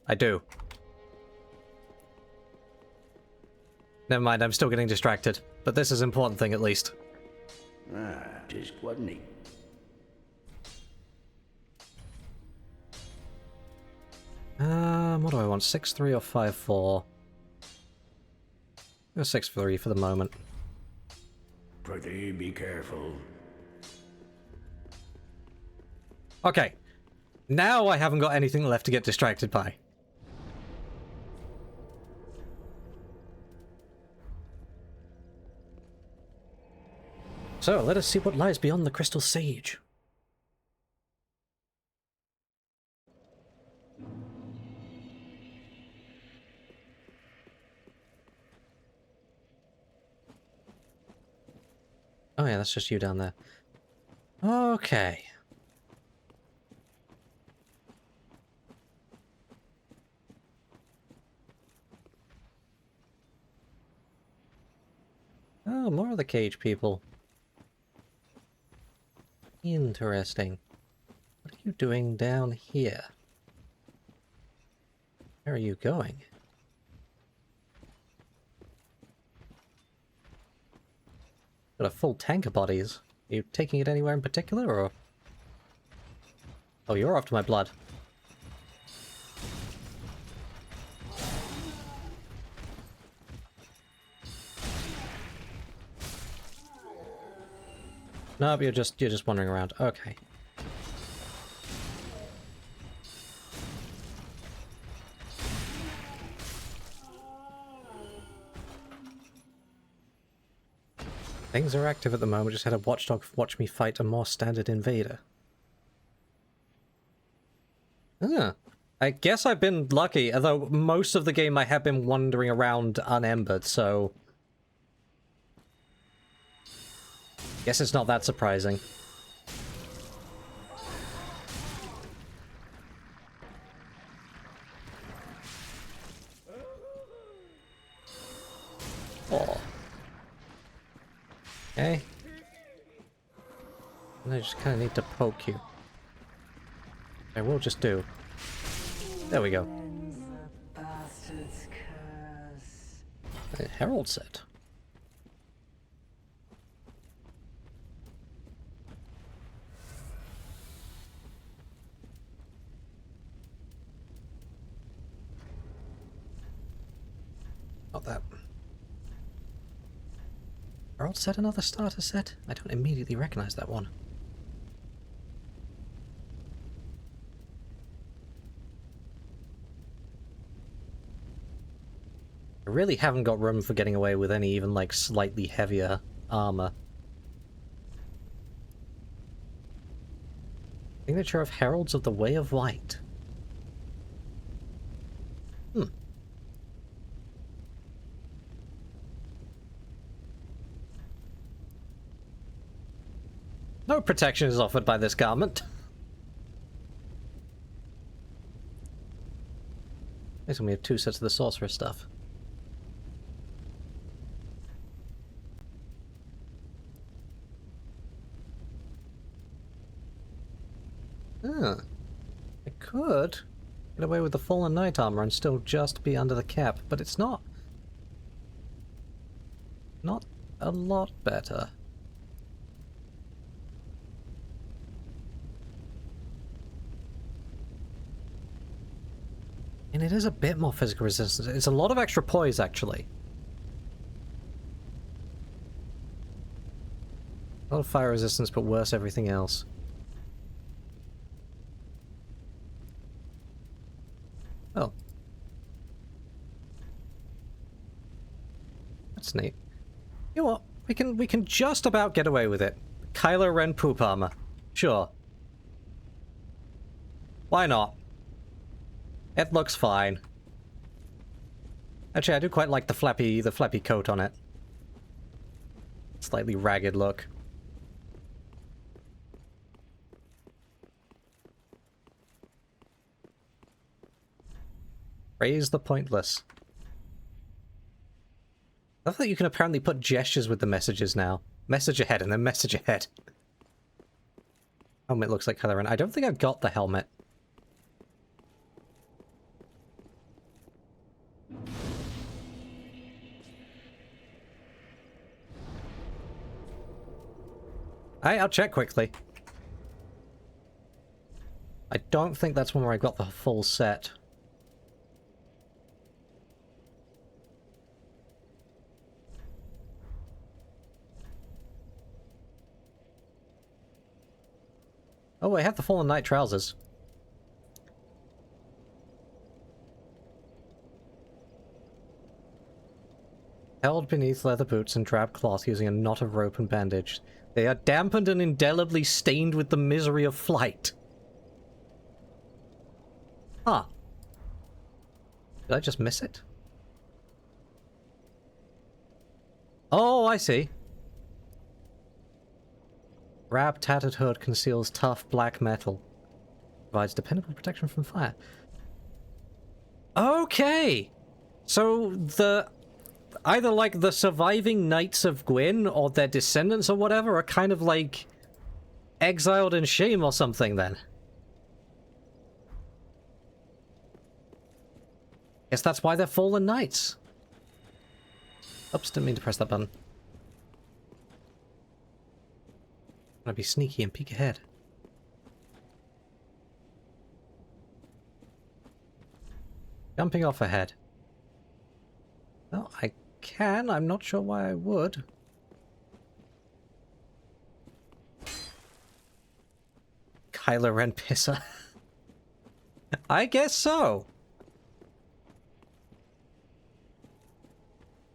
I do. Never mind, I'm still getting distracted. But this is an important thing at least. Ah, just wasn't he? What do I want? 6-3 or 5-4? Go 6-3 for the moment. Prithee, be careful. Okay. Now I haven't got anything left to get distracted by. So, let us see what lies beyond the Crystal Sage. Oh yeah, that's just you down there. Okay. Oh, more of the cage people. Interesting. What are you doing down here? Where are you going? Got a full tank of bodies. Are you taking it anywhere in particular, or...? Oh, you're after my blood. Nope, you're just wandering around. Okay. Things are active at the moment. Just had a watchdog watch me fight a more standard invader. Ah. I guess I've been lucky, although most of the game I have been wandering around unembered, so... Guess it's not that surprising. Oh. Okay. And I just kind of need to poke you. I will just do. There we go. Herald said. Not that. Herald said another starter set? I don't immediately recognize that one. I really haven't got room for getting away with any even, like, slightly heavier armor. Signature of Heralds of the Way of Light. No protection is offered by this garment. At least we have 2 sets of the sorcerer stuff. I could get away with the Fallen Knight armor and still just be under the cap, but it's not a lot better. And it is a bit more physical resistance. It's a lot of extra poise, actually. A lot of fire resistance, but worse everything else. Oh. That's neat. You know what? We can just about get away with it. Kylo Ren poop armor. Sure. Why not? It looks fine. Actually, I do quite like the flappy coat on it. Slightly ragged look. Raise the pointless. I love that you can apparently put gestures with the messages now. Message ahead and then message ahead. Helmet looks like Kylo Ren. I don't think I've got the helmet. I'll check quickly. I don't think that's one where I got the full set. Oh, I have the Fallen Knight trousers. Held beneath leather boots and drab cloth using a knot of rope and bandage. They are dampened and indelibly stained with the misery of flight. Huh. Did I just miss it? Oh, I see. Drab tattered hood conceals tough black metal. Provides dependable protection from fire. Okay! So the... either like the surviving Knights of Gwyn or their descendants or whatever are kind of like exiled in shame or something then. Guess that's why they're fallen knights. Oops, didn't mean to press that button. I'm gonna be sneaky and peek ahead. Jumping off ahead. Well, I can. I'm not sure why I would. Kylo Ren pisser. I guess so.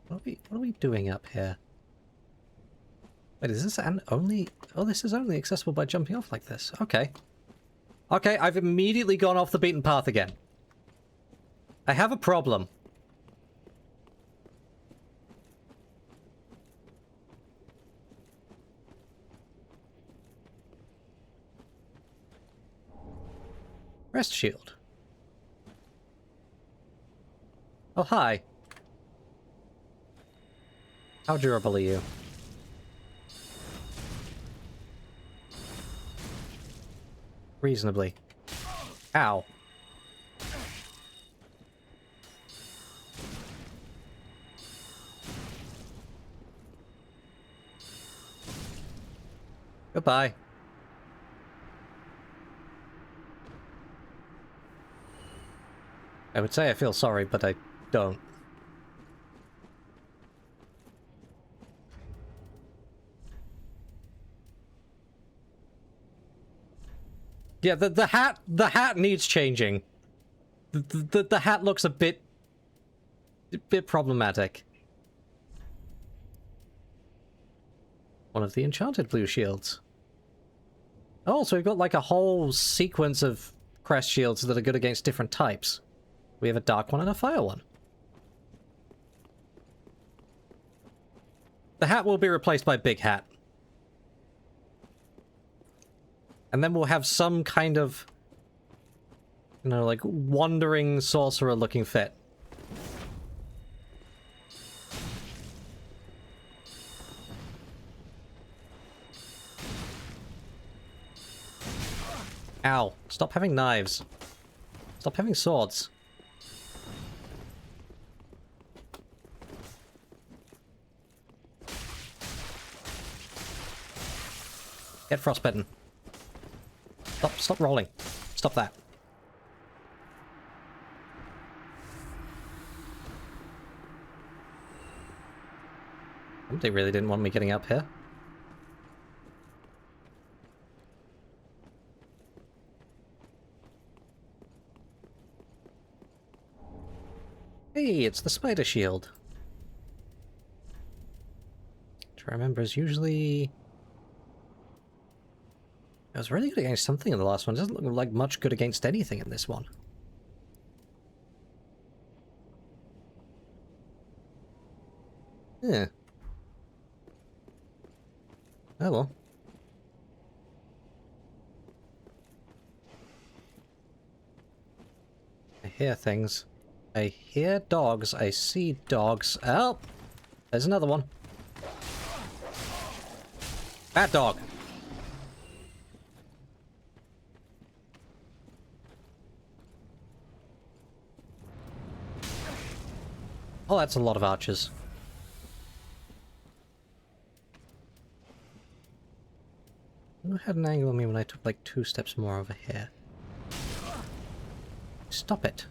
What are we doing up here? Wait, is this only... Oh, this is only accessible by jumping off like this. Okay. Okay, I've immediately gone off the beaten path again. I have a problem. Rest shield. Oh, hi. How durable are you? Reasonably. Ow. Goodbye. I would say I feel sorry, but I don't. Yeah, the hat needs changing. The hat looks a bit problematic. One of the enchanted blue shields. Oh, so we've got like a whole sequence of crest shields that are good against different types. We have a dark one and a fire one. The hat will be replaced by Big Hat. And then we'll have some kind of, you know, like, wandering sorcerer looking fit. Ow. Stop having knives. Stop having swords. Get frostbitten. Stop rolling. Stop that. They really didn't want me getting up here. Hey, it's the spider shield. Which I remember is usually... I was really good against something in the last one. It doesn't look like much good against anything in this one. Yeah. Oh well. I hear things. I hear dogs. I see dogs. Oh! There's another one. Bad dog! Oh, that's a lot of archers. Who had an angle on me when I took like 2 steps more over here? Stop it.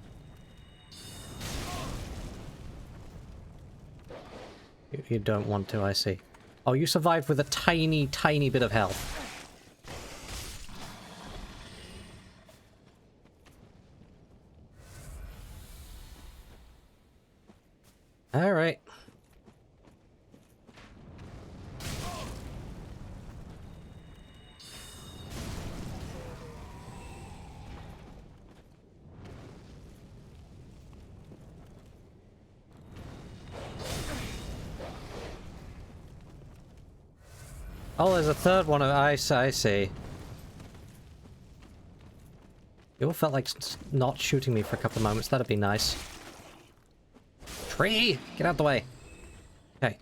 You don't want to, I see. Oh, you survived with a tiny, tiny bit of health. Alright. Oh, there's a third one. I see. You all felt like not shooting me for a couple of moments. That'd be nice. Tree! Get out the way. Okay.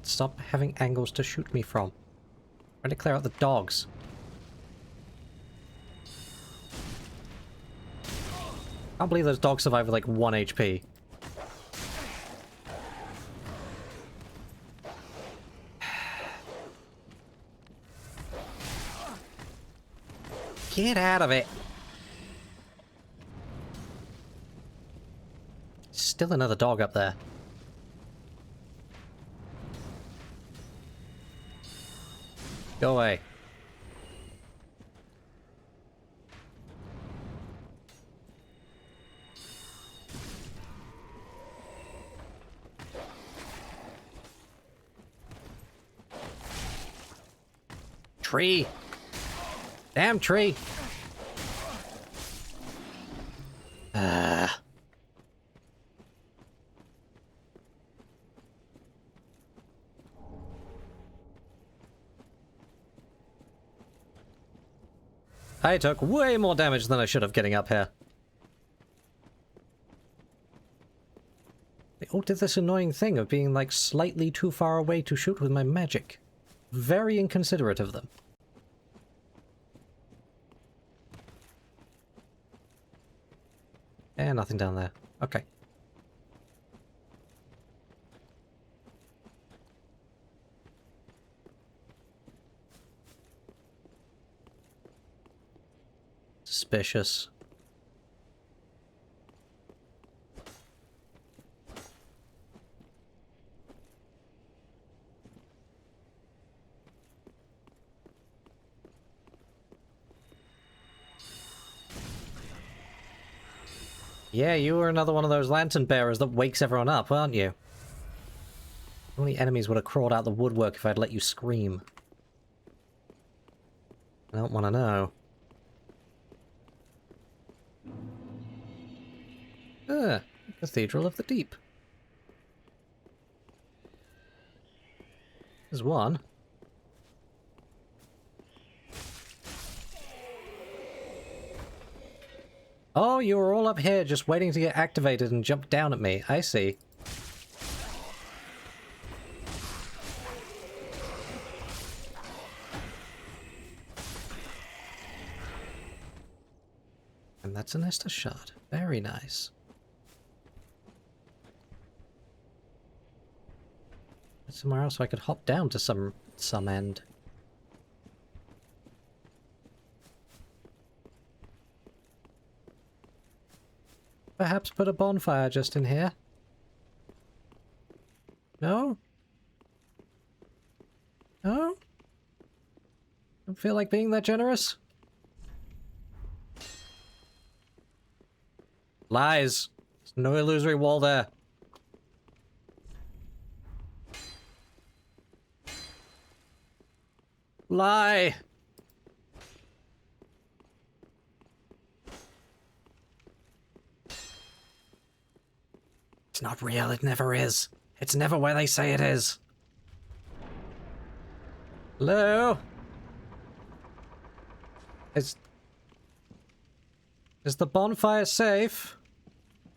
Stop having angles to shoot me from. Trying to clear out the dogs. I can't believe those dogs survive with like 1 HP. Get out of it! Still another dog up there. Go away. Tree! Damn tree! I took way more damage than I should have getting up here. They all did this annoying thing of being like slightly too far away to shoot with my magic. Very inconsiderate of them. Eh, nothing down there. Okay. Suspicious. Yeah, you were another one of those lantern bearers that wakes everyone up, aren't you? How many enemies would have crawled out the woodwork if I'd let you scream? I don't want to know. Ah, Cathedral of the Deep. There's one. Oh, you were all up here just waiting to get activated and jump down at me. I see. And that's an Estus shard. Very nice. Somewhere else so I could hop down to some end. Perhaps put a bonfire just in here? No? No? Don't feel like being that generous? Lies. There's no illusory wall there. Lie! It's not real, it never is. It's never where they say it is. Hello? Is the bonfire safe?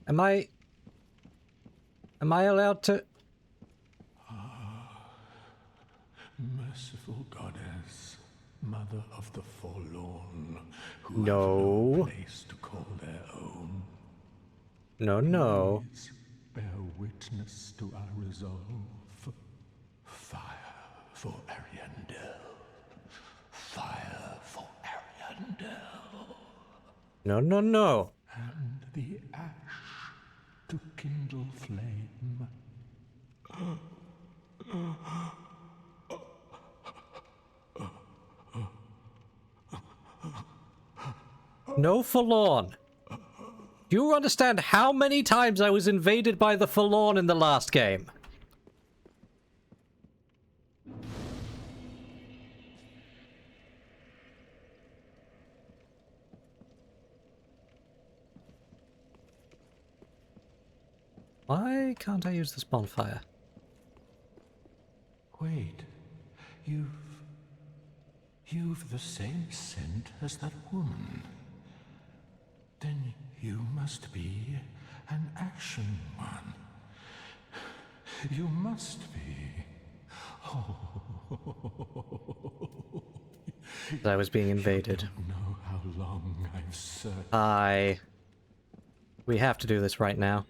Am I allowed to... Merciful goddess, mother of the forlorn, who have No. no place to call their own. No. Please bear witness to our resolve. Fire for Ariandel. Fire for Ariandel. No. And the ash to kindle flame. No forlorn. Do you understand how many times I was invaded by the forlorn in the last game? Why can't I use this bonfire? Wait, you've the same scent as that woman. Then you must be an action one. You must be. I was being invaded. I don't know how long I've searched. We have to do this right now.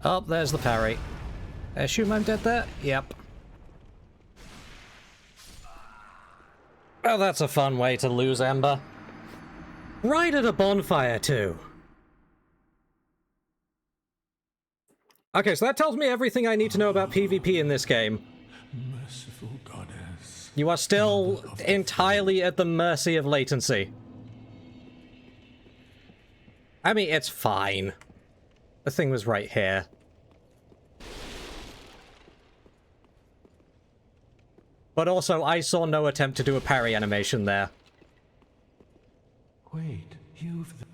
Oh, there's the parry. I assume I'm dead there? Yep. Well, that's a fun way to lose Ember. Right at a bonfire, too. Okay, so that tells me everything I need to know about PvP in this game. Merciful goddess. You are still entirely at the mercy of latency. I mean, it's fine. The thing was right here. But also, I saw no attempt to do a parry animation there. Wait,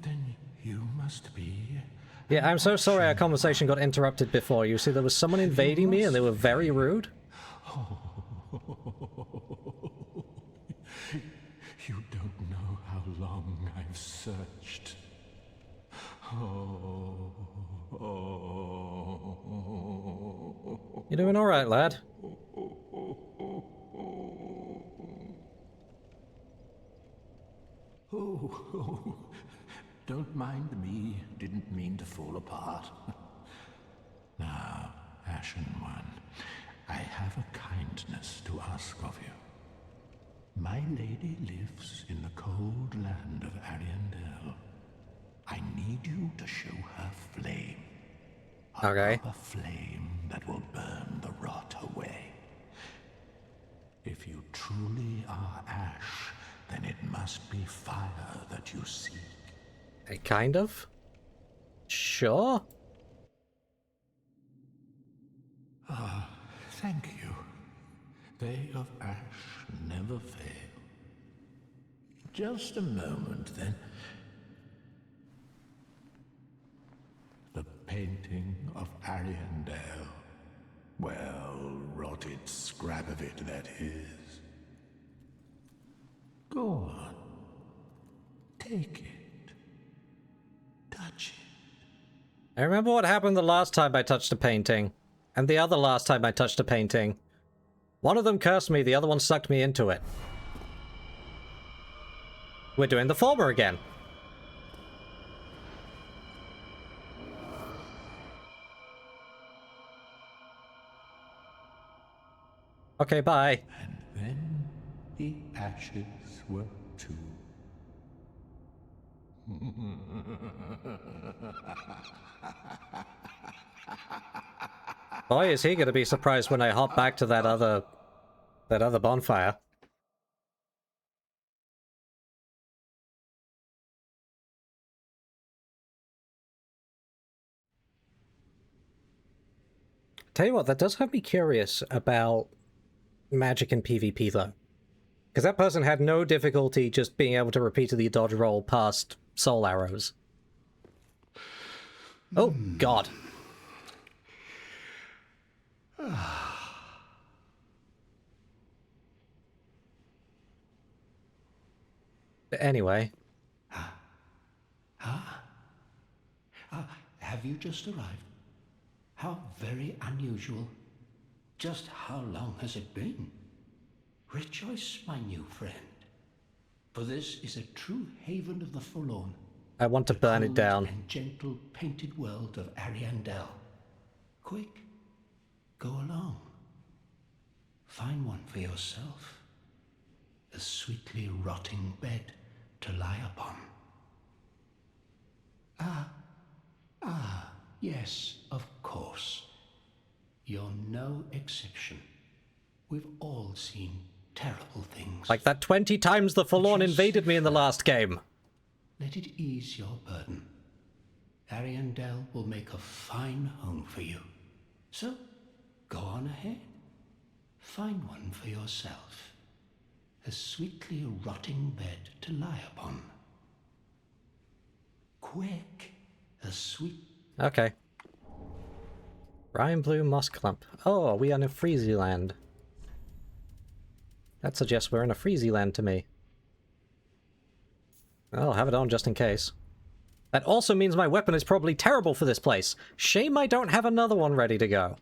then you must be... Yeah, I'm so sorry our conversation got interrupted before. You see, there was someone invading me and they were very rude. You don't know how long I've searched. You're doing alright, lad. Oh, don't mind me. Didn't mean to fall apart. Now, Ashen One, I have a kindness to ask of you. My lady lives in the cold land of Ariandel. I need you to show her flame. Okay. A flame that will burn the rot away. If you truly are ash, then it must be fire that you seek. Kind of? Sure. Thank you. They of ash never fail. Just a moment, then. The painting of Ariandel. Well, rotted scrap of it, that is. Go on. Take it. Touch it. I remember what happened the last time I touched a painting. And the other last time I touched a painting. One of them cursed me, the other one sucked me into it. We're doing the former again. Okay, bye. And then the ashes were too. Boy, is he gonna be surprised when I hop back to that other bonfire. Tell you what, that does have me curious about magic and PvP, though. Because that person had no difficulty just being able to repeatedly dodge roll past soul arrows. Oh, God. But anyway. Have you just arrived? How very unusual. Just how long has it been? Rejoice, my new friend. For this is a true haven of the forlorn. I want to burn it down. And gentle painted world of Ariandel. Quick, go along. Find one for yourself. A sweetly rotting bed to lie upon. Yes, of course. You're no exception. We've all seen terrible things. Like that 20 times the Forlorn invaded me in the last game. Let it ease your burden. Ariandel will make a fine home for you. So, go on ahead. Find one for yourself. A sweetly rotting bed to lie upon. Quick, a sweet... Okay. Ryan Blue Moss Clump. Oh, we are in a Freezy land. That suggests we're in a Freezy land to me. I'll have it on just in case. That also means my weapon is probably terrible for this place. Shame I don't have another one ready to go.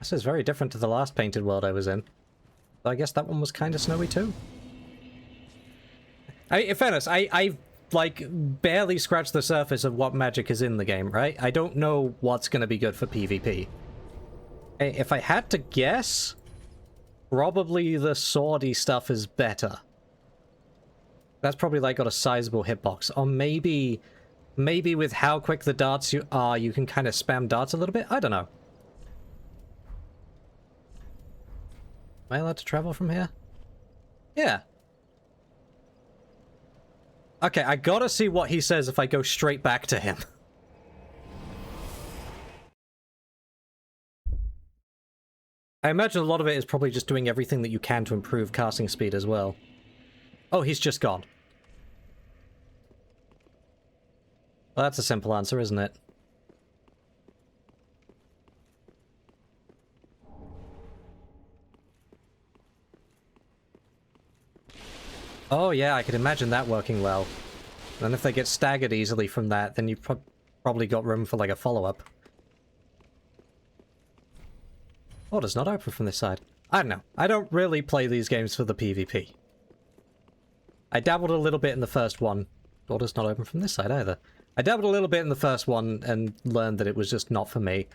This is very different to the last painted world I was in. So I guess that one was kind of snowy too. In fairness, I like barely scratched the surface of what magic is in the game, right? I don't know what's going to be good for PvP. If I had to guess, probably the swordy stuff is better. That's probably like got a sizable hitbox. Or maybe with how quick the darts you are, you can kind of spam darts a little bit? I don't know. Am I allowed to travel from here? Yeah. Okay, I gotta see what he says if I go straight back to him. I imagine a lot of it is probably just doing everything that you can to improve casting speed as well. Oh, he's just gone. Well, that's a simple answer, isn't it? Oh yeah, I could imagine that working well. And if they get staggered easily from that, then you've probably got room for like a follow-up. Oh, does not open from this side. I don't know. I don't really play these games for the PvP. I dabbled a little bit in the first one. Door does not open from this side either. I dabbled a little bit in the first one and learned that it was just not for me.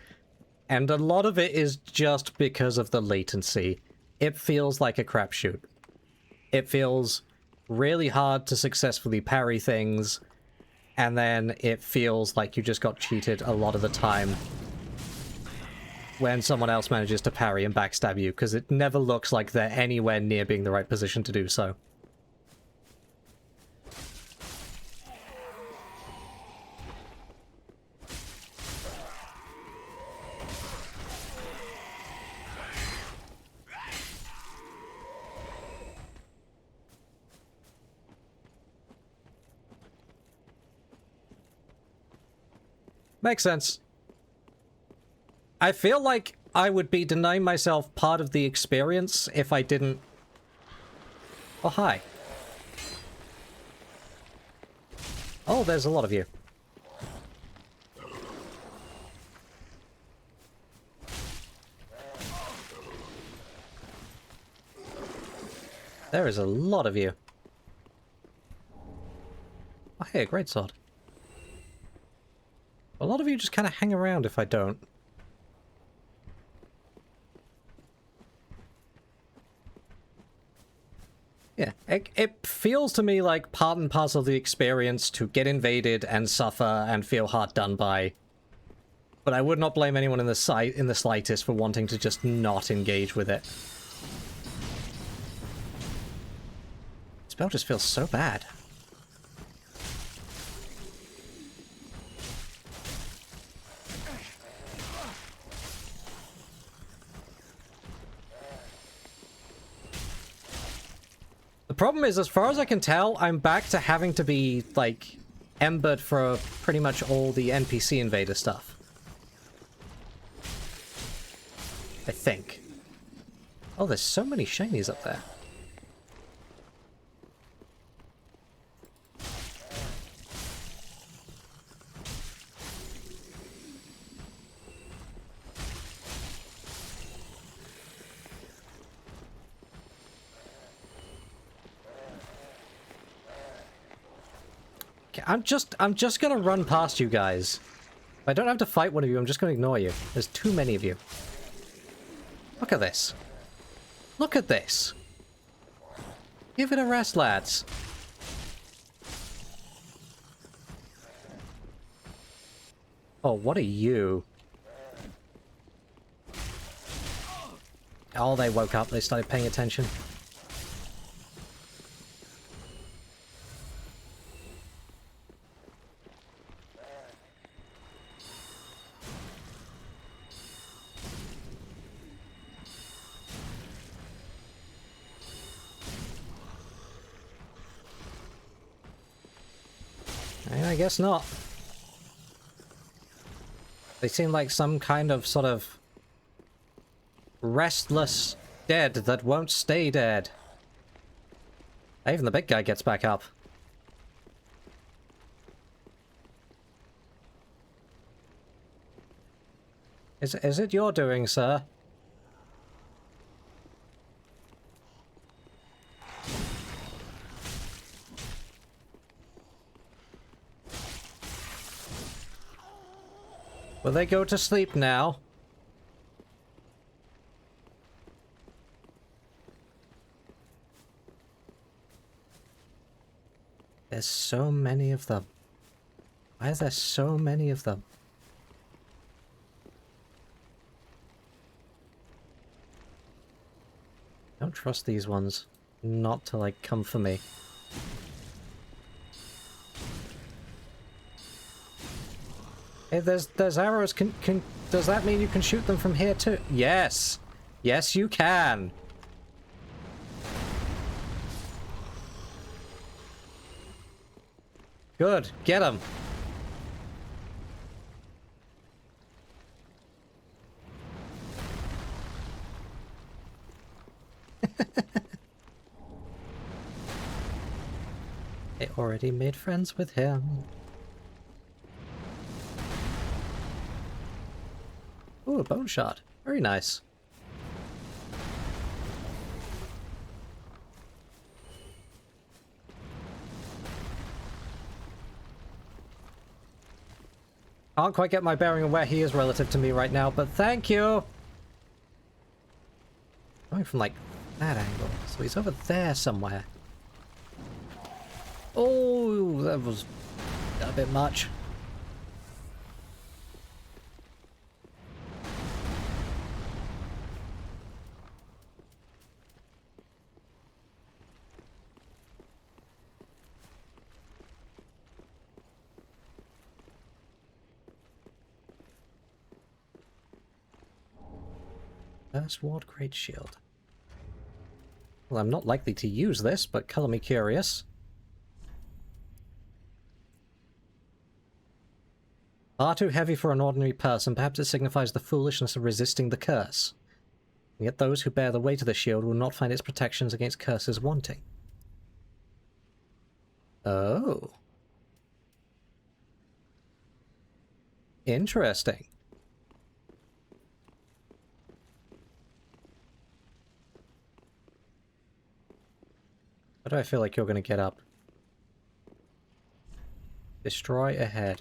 And a lot of it is just because of the latency. It feels like a crapshoot. It feels really hard to successfully parry things, and then it feels like you just got cheated a lot of the time when someone else manages to parry and backstab you, because it never looks like they're anywhere near being the right position to do so. Makes sense. I feel like I would be denying myself part of the experience if I didn't... Oh, hi. Oh, there's a lot of you. There is a lot of you. Oh, hey, a greatsword. A lot of you just kind of hang around if I don't. Yeah, it feels to me like part and parcel of the experience to get invaded and suffer and feel hard done by. But I would not blame anyone in the slightest for wanting to just not engage with it. Spell just feels so bad. The problem is, as far as I can tell, I'm back to having to be, like, embered for pretty much all the NPC invader stuff. I think. Oh, there's so many shinies up there. I'm just gonna run past you guys. If I don't have to fight one of you, I'm just gonna ignore you. There's too many of you. Look at this. Look at this. Give it a rest, lads. Oh, what are you? Oh, they woke up. They started paying attention. I guess not. They seem like some kind of sort of restless dead that won't stay dead. Even the big guy gets back up. Is it your doing, sir? Will they go to sleep now? There's so many of them. Why is there so many of them? Don't trust these ones not to, like, come for me. Hey, there's arrows. Does that mean you can shoot them from here too? Yes! Yes, you can! Good. Get him. They already made friends with him. Ooh, a bone shot. Very nice. Can't quite get my bearing on where he is relative to me right now, but thank you! Going from, like, that angle. So he's over there somewhere. Oh, that was a bit much. First Ward Great Shield. Well, I'm not likely to use this, but color me curious. Far too heavy for an ordinary person, perhaps it signifies the foolishness of resisting the curse. And yet those who bear the weight of the shield will not find its protections against curses wanting. Oh. Interesting. How do I feel like you're going to get up? Destroy ahead.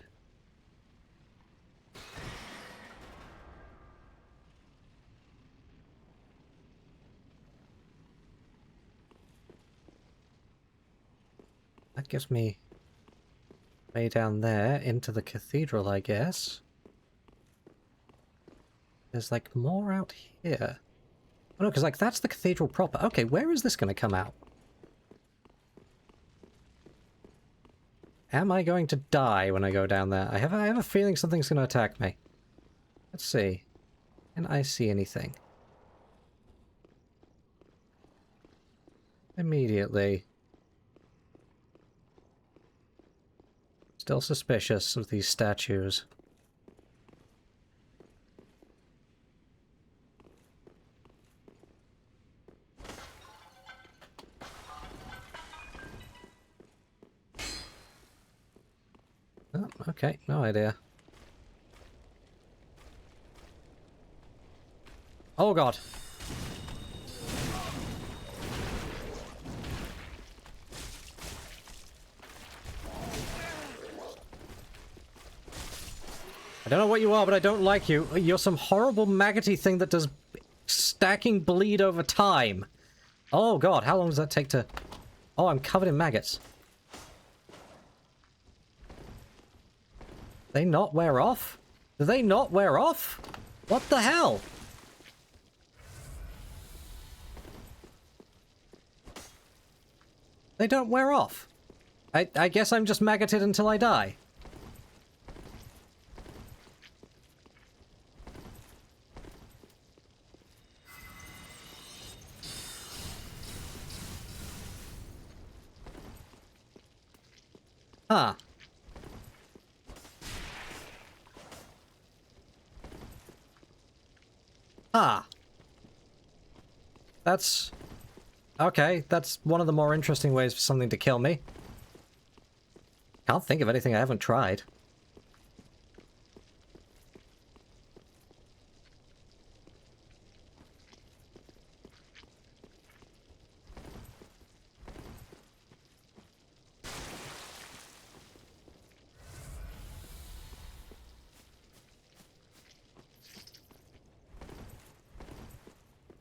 That gives me way down there into the cathedral, I guess. There's like more out here. Oh no, because like that's the cathedral proper. Okay, where is this going to come out? Am I going to die when I go down there? I have a feeling something's going to attack me. Let's see. Can I see anything? Immediately. Still suspicious of these statues. Oh, okay, no idea. Oh god. I don't know what you are, but I don't like you. You're some horrible maggoty thing that does stacking bleed over time. Oh god, how long does that take to... Oh, I'm covered in maggots. They not wear off? Do they not wear off? What the hell? They don't wear off. I guess I'm just maggoted until I die. Huh. Ah. That's... Okay, that's one of the more interesting ways for something to kill me. Can't think of anything I haven't tried.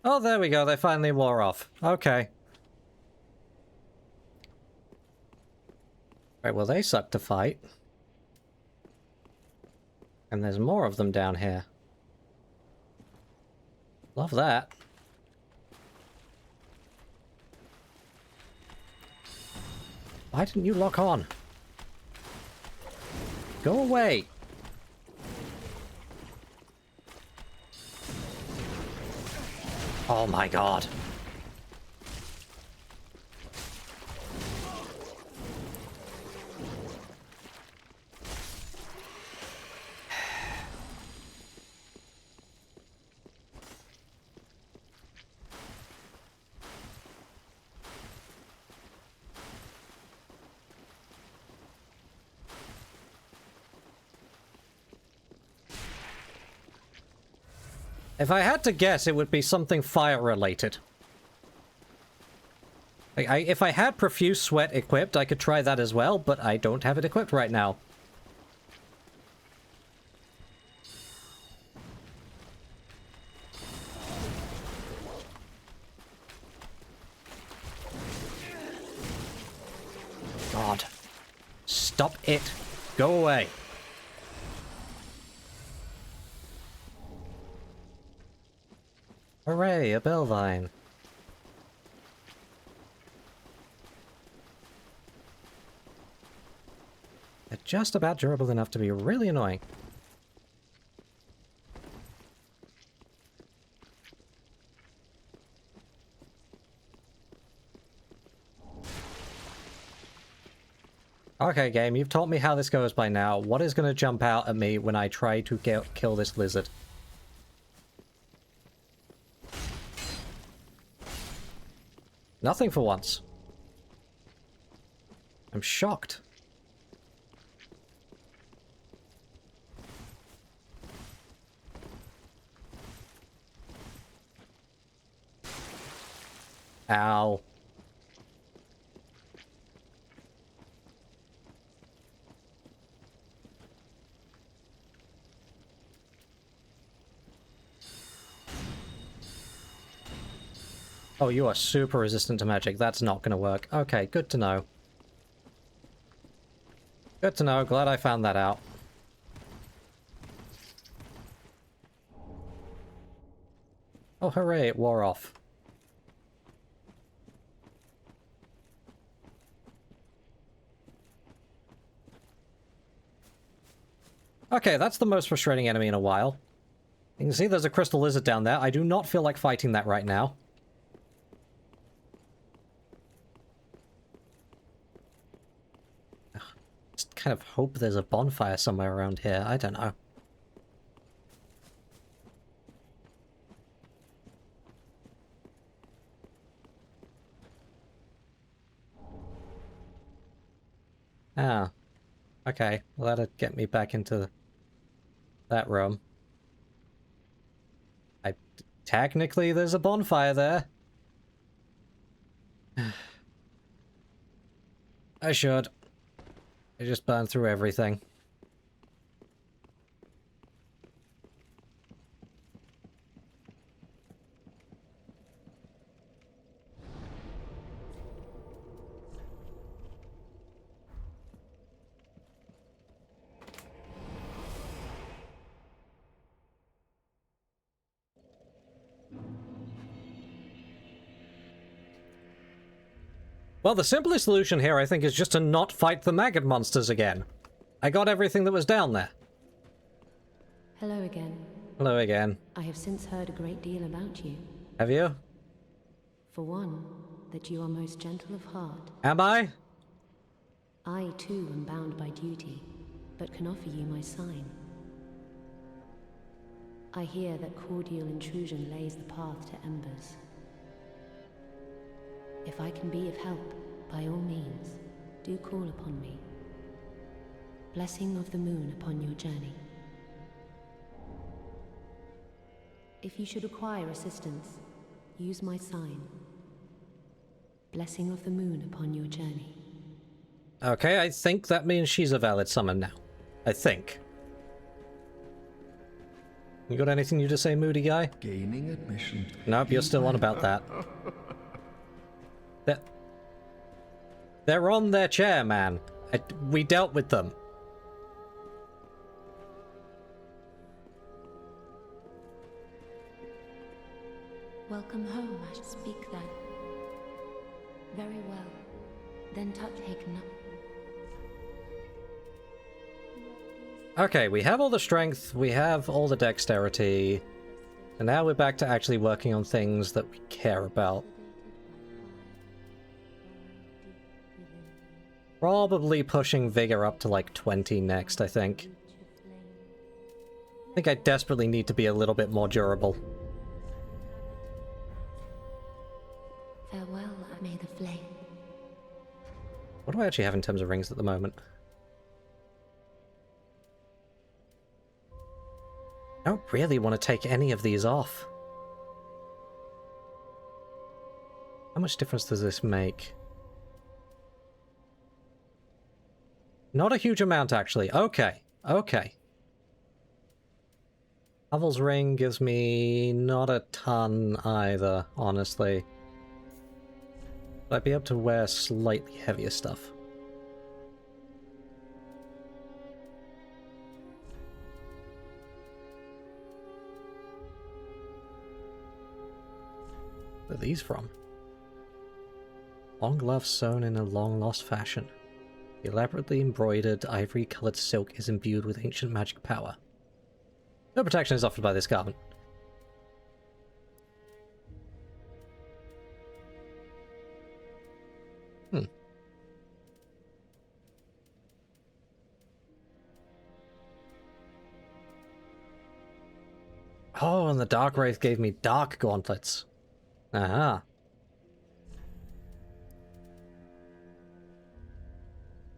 Oh, there we go. They finally wore off. Okay. Right, well, they suck to fight. And there's more of them down here. Love that. Why didn't you lock on? Go away. Oh my god. If I had to guess, it would be something fire-related. If I had Profuse Sweat equipped, I could try that as well, but I don't have it equipped right now. God. Stop it. Go away. Hooray, a Bellvine. They're just about durable enough to be really annoying. Okay, game, you've taught me how this goes by now. What is going to jump out at me when I try to kill this lizard? Nothing for once. I'm shocked. Ow. Oh, you are super resistant to magic. That's not going to work. Okay, good to know. Good to know. Glad I found that out. Oh, hooray, it wore off. Okay, that's the most frustrating enemy in a while. You can see there's a crystal lizard down there. I do not feel like fighting that right now. Just kind of hope there's a bonfire somewhere around here. I don't know. Ah. Okay, well that'll get me back into that room. Technically, there's a bonfire there. I should. I just burned through everything. Well, the simplest solution here, I think, is just to not fight the maggot monsters again. I got everything that was down there. Hello again. Hello again. I have since heard a great deal about you. Have you? For one, that you are most gentle of heart. Am I? I, too, am bound by duty, but can offer you my sign. I hear that cordial intrusion lays the path to embers. If I can be of help, by all means, do call upon me. Blessing of the moon upon your journey. If you should require assistance, use my sign. Blessing of the moon upon your journey. Okay, I think that means she's a valid summon now. I think. You got anything new to say, moody guy? Gaining admission. Nope, you're still on about that. They're on their chair, man. We dealt with them. Welcome home, I speak then. Very well. Then touch Haken. Okay, we have all the strength, we have all the dexterity, and now we're back to actually working on things that we care about. Probably pushing Vigor up to like 20 next, I think. I think I desperately need to be a little bit more durable. Farewell, may the flame. What do I actually have in terms of rings at the moment? I don't really want to take any of these off. How much difference does this make? Not a huge amount, actually. Okay, okay. Havel's ring gives me not a ton either, honestly. But I'd be able to wear slightly heavier stuff. Where are these from? Long gloves sewn in a long-lost fashion. The elaborately embroidered ivory-coloured silk is imbued with ancient magic power. No protection is offered by this garment. Oh, and the Dark Wraith gave me dark gauntlets. Aha.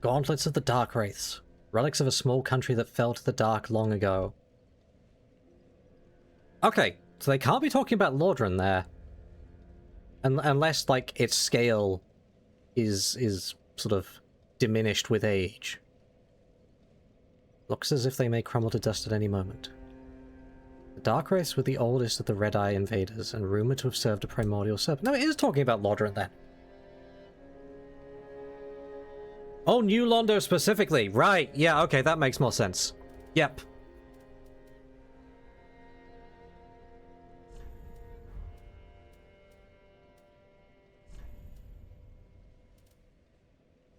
Gauntlets of the Dark Wraiths. Relics of a small country that fell to the dark long ago. Okay, so they can't be talking about Lordran there. Unless, like, its scale is sort of diminished with age. Looks as if they may crumble to dust at any moment. The Dark Wraiths were the oldest of the Red-Eye invaders, and rumored to have served a primordial serpent. No, it is talking about Lordran then. Oh, New Londo specifically. Right, yeah, okay, that makes more sense. Yep.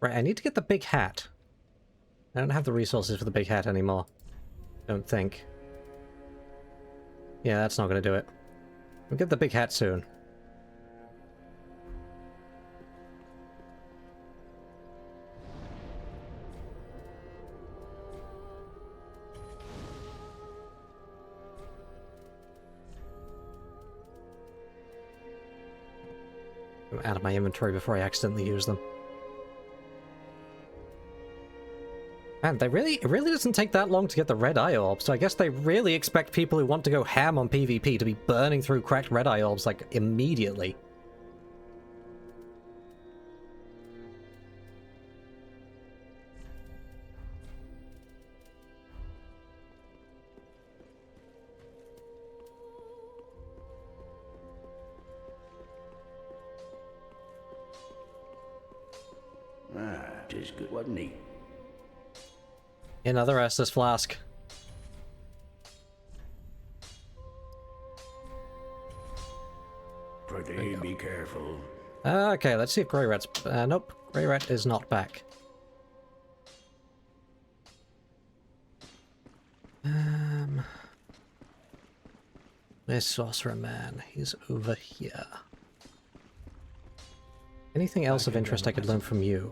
Right, I need to get the big hat. I don't have the resources for the big hat anymore. Don't think. Yeah, that's not going to do it. We'll get the big hat soon. I'm out of my inventory before I accidentally use them. Man, it really doesn't take that long to get the red eye orb, so I guess they really expect people who want to go ham on PvP to be burning through cracked red eye orbs, like, immediately. Just good, wasn't he? Another Estus flask. Pretty be careful. Okay, let's see if Grey Rat's... nope, Grey Rat is not back. Where's Sorcerer Man? He's over here. Anything else of interest I could learn from you?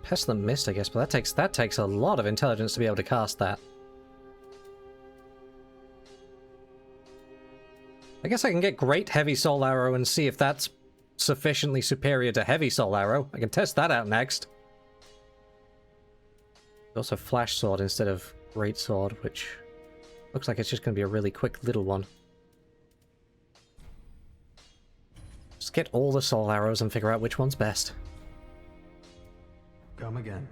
Pestilent Mist, I guess, but that takes a lot of intelligence to be able to cast that. I guess I can get Great Heavy Soul Arrow and see if that's sufficiently superior to Heavy Soul Arrow. I can test that out next. Also Flash Sword instead of Great Sword, which looks like it's just going to be a really quick little one. Just get all the soul arrows and figure out which one's best. Come again.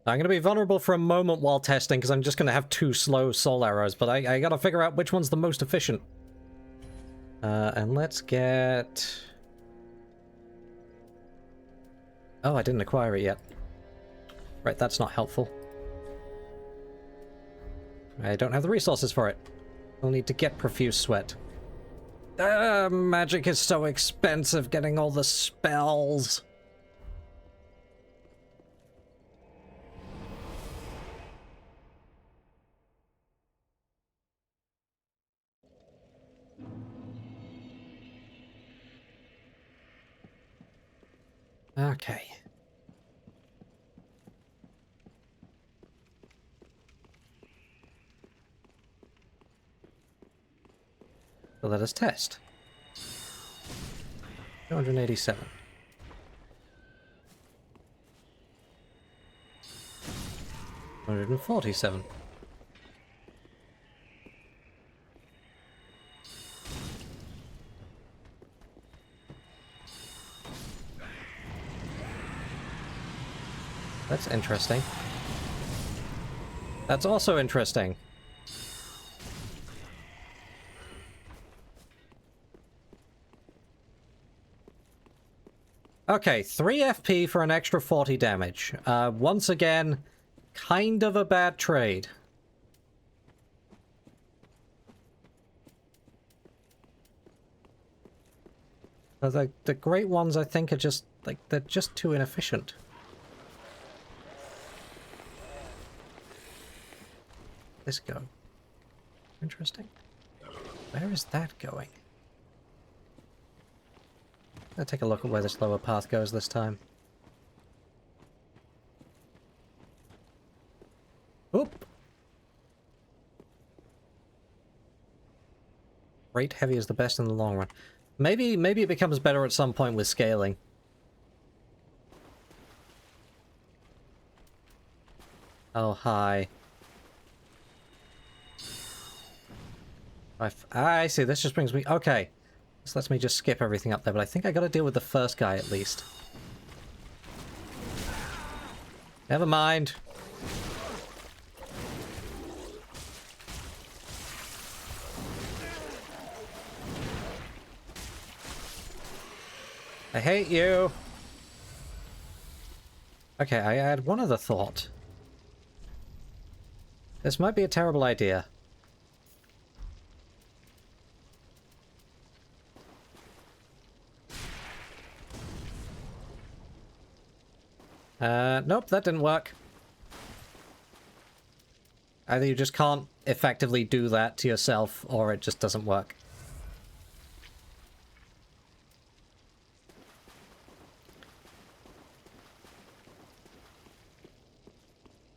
I'm going to be vulnerable for a moment while testing, because I'm just going to have 2 slow soul arrows, but I got to figure out which one's the most efficient. And let's get... Oh, I didn't acquire it yet. Right, that's not helpful. I don't have the resources for it. I'll need to get profuse sweat. Magic is so expensive, getting all the spells. Okay. So let us test. 287. 147. That's interesting. That's also interesting. Okay, 3 FP for an extra 40 damage. Once again, kind of a bad trade. The great ones, I think, are just, like, they're just too inefficient. This go? Interesting. Where is that going? I'll take a look at where this lower path goes this time. Oop! Rate heavy is the best in the long run. Maybe it becomes better at some point with scaling. Oh, hi. I see, this just brings me... Okay. This lets me just skip everything up there, but I think I gotta deal with the first guy at least. Never mind. I hate you. Okay, I had one other thought. This might be a terrible idea. Nope, that didn't work. Either you just can't effectively do that to yourself, or it just doesn't work.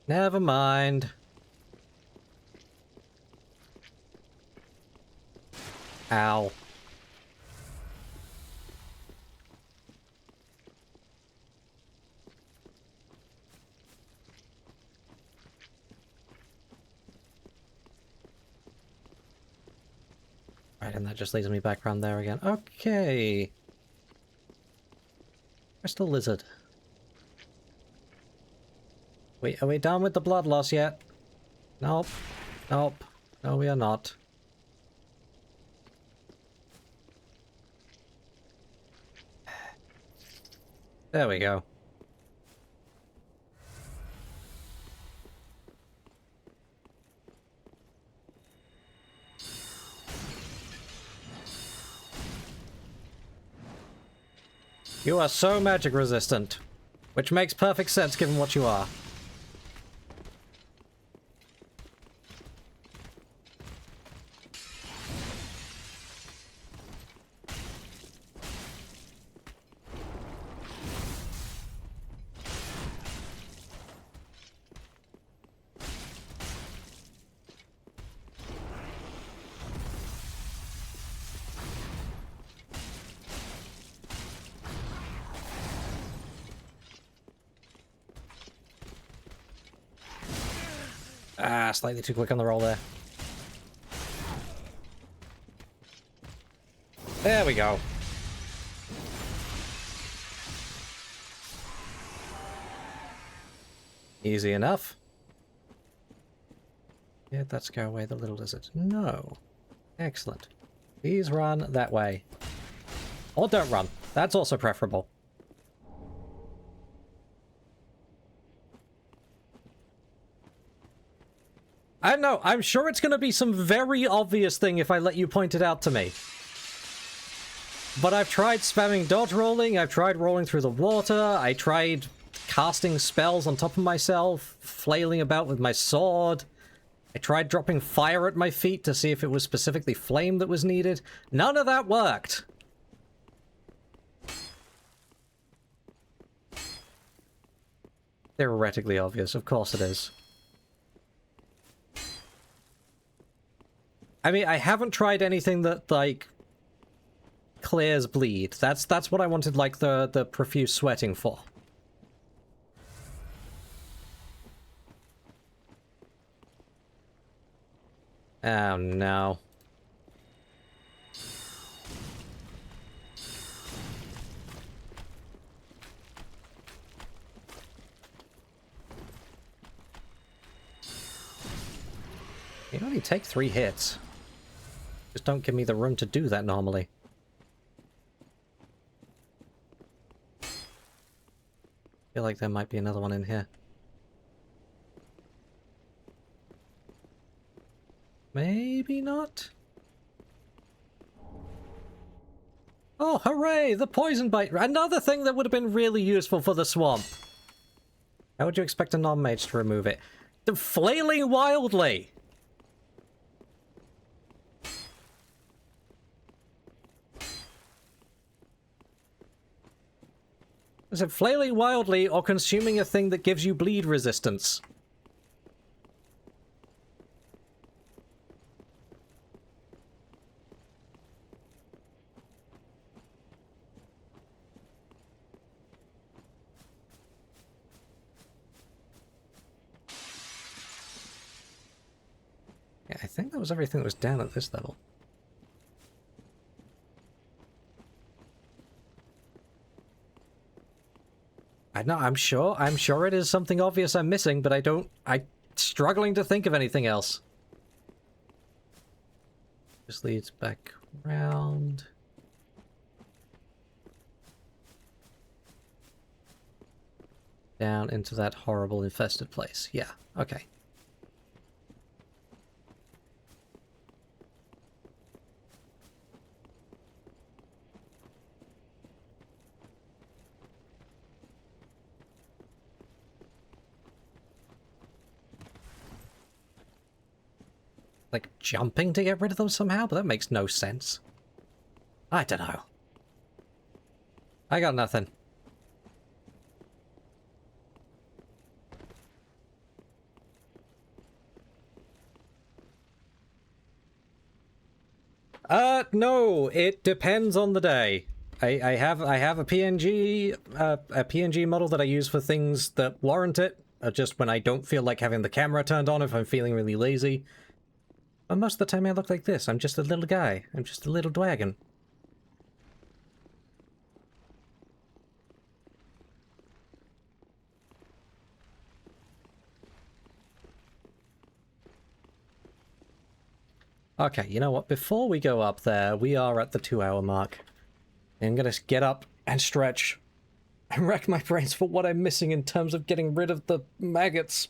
Never mind. Ow. Right, and that just leads me back around there again. Okay. Crystal Lizard. Wait, are we done with the blood loss yet? Nope. Nope. No, we are not. There we go. You are so magic resistant, which makes perfect sense given what you are. Ah, slightly too quick on the roll there. There we go. Easy enough. Did that scare away the little lizard? No. Excellent. Please run that way. Or don't run. That's also preferable. I don't know. I'm sure it's going to be some very obvious thing if I let you point it out to me. But I've tried spamming dodge rolling, I've tried rolling through the water, I tried casting spells on top of myself, flailing about with my sword. I tried dropping fire at my feet to see if it was specifically flame that was needed. None of that worked. Theoretically obvious, of course it is. I mean, I haven't tried anything that, like, clears bleed. That's what I wanted, like, the profuse sweating for. Oh, no. You only take 3 hits. Just don't give me the room to do that normally. Feel like there might be another one in here. Maybe not? Oh, hooray! The poison bite! Another thing that would have been really useful for the swamp. How would you expect a non-mage to remove it? The flailing wildly! Is it flailing wildly or consuming a thing that gives you bleed resistance? Yeah, I think that was everything that was down at this level. I know, I'm sure it is something obvious I'm missing, but I'm struggling to think of anything else. This leads back around. Down into that horrible infested place. Yeah, okay. Like, jumping to get rid of them somehow? But that makes no sense. I don't know. I got nothing. No, it depends on the day. I have a PNG model that I use for things that warrant it. Just when I don't feel like having the camera turned on, if I'm feeling really lazy. But most of the time I look like this. I'm just a little guy. I'm just a little dragon. Okay, you know what? Before we go up there, we are at the 2-hour mark. I'm gonna get up and stretch and rack my brains for what I'm missing in terms of getting rid of the maggots.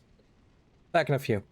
Back in a few.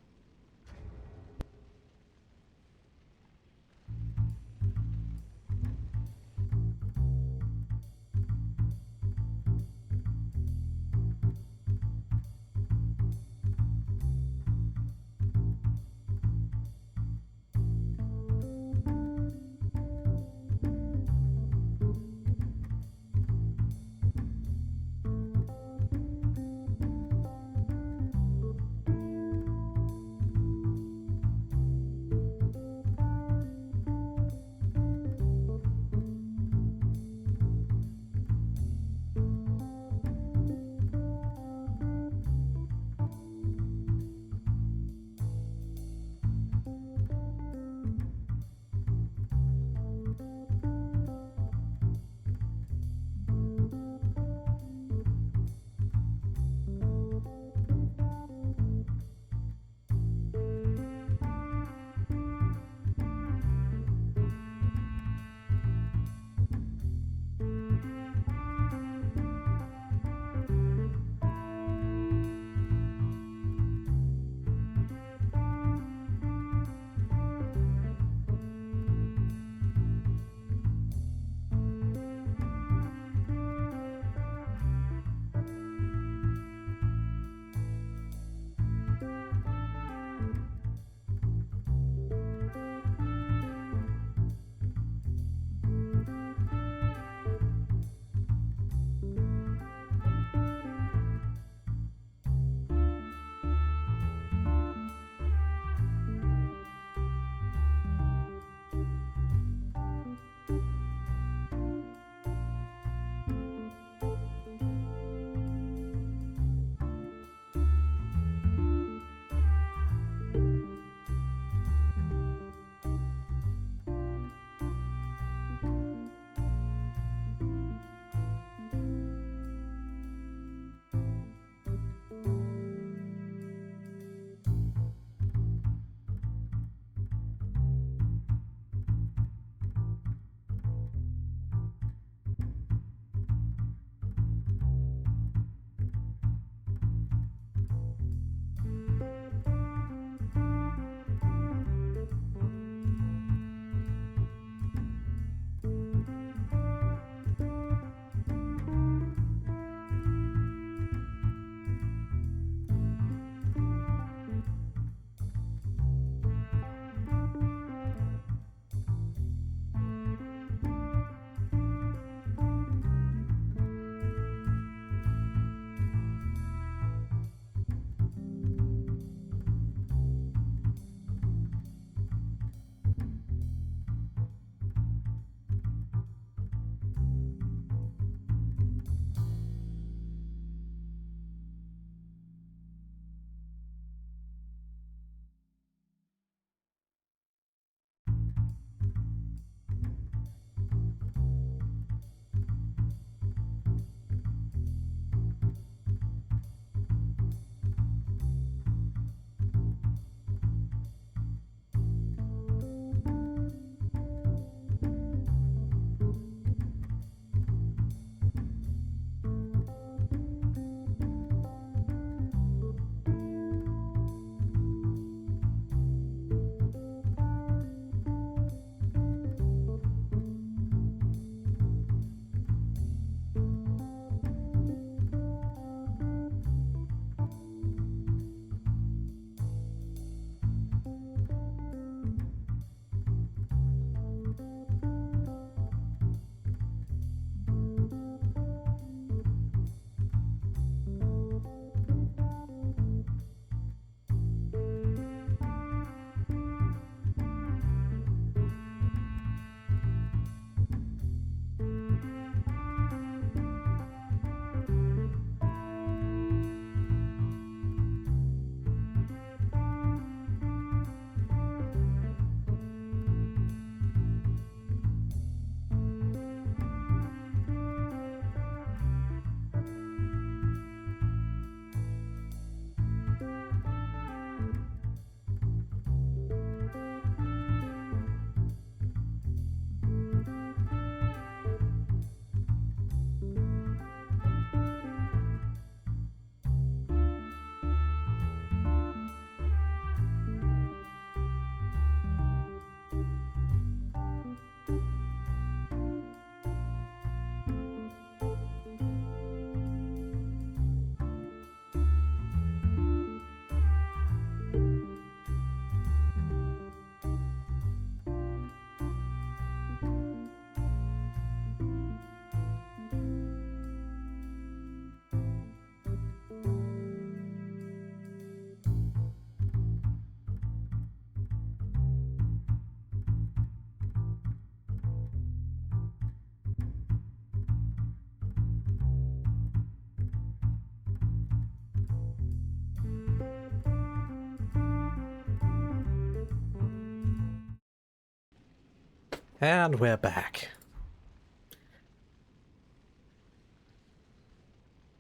And we're back.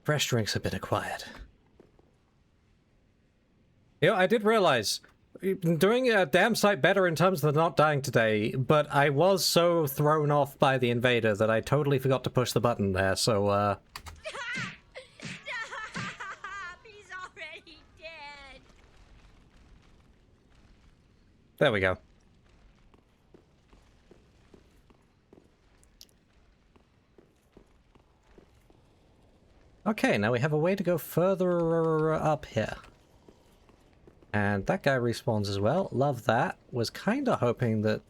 Fresh drinks a bit of quiet. You know, I did realize doing a damn sight better in terms of not dying today, but I was so thrown off by the invader that I totally forgot to push the button there, so, Stop! He's already dead. there we go. Okay, now we have a way to go further up here. And that guy respawns as well. Love that. Was kind of hoping that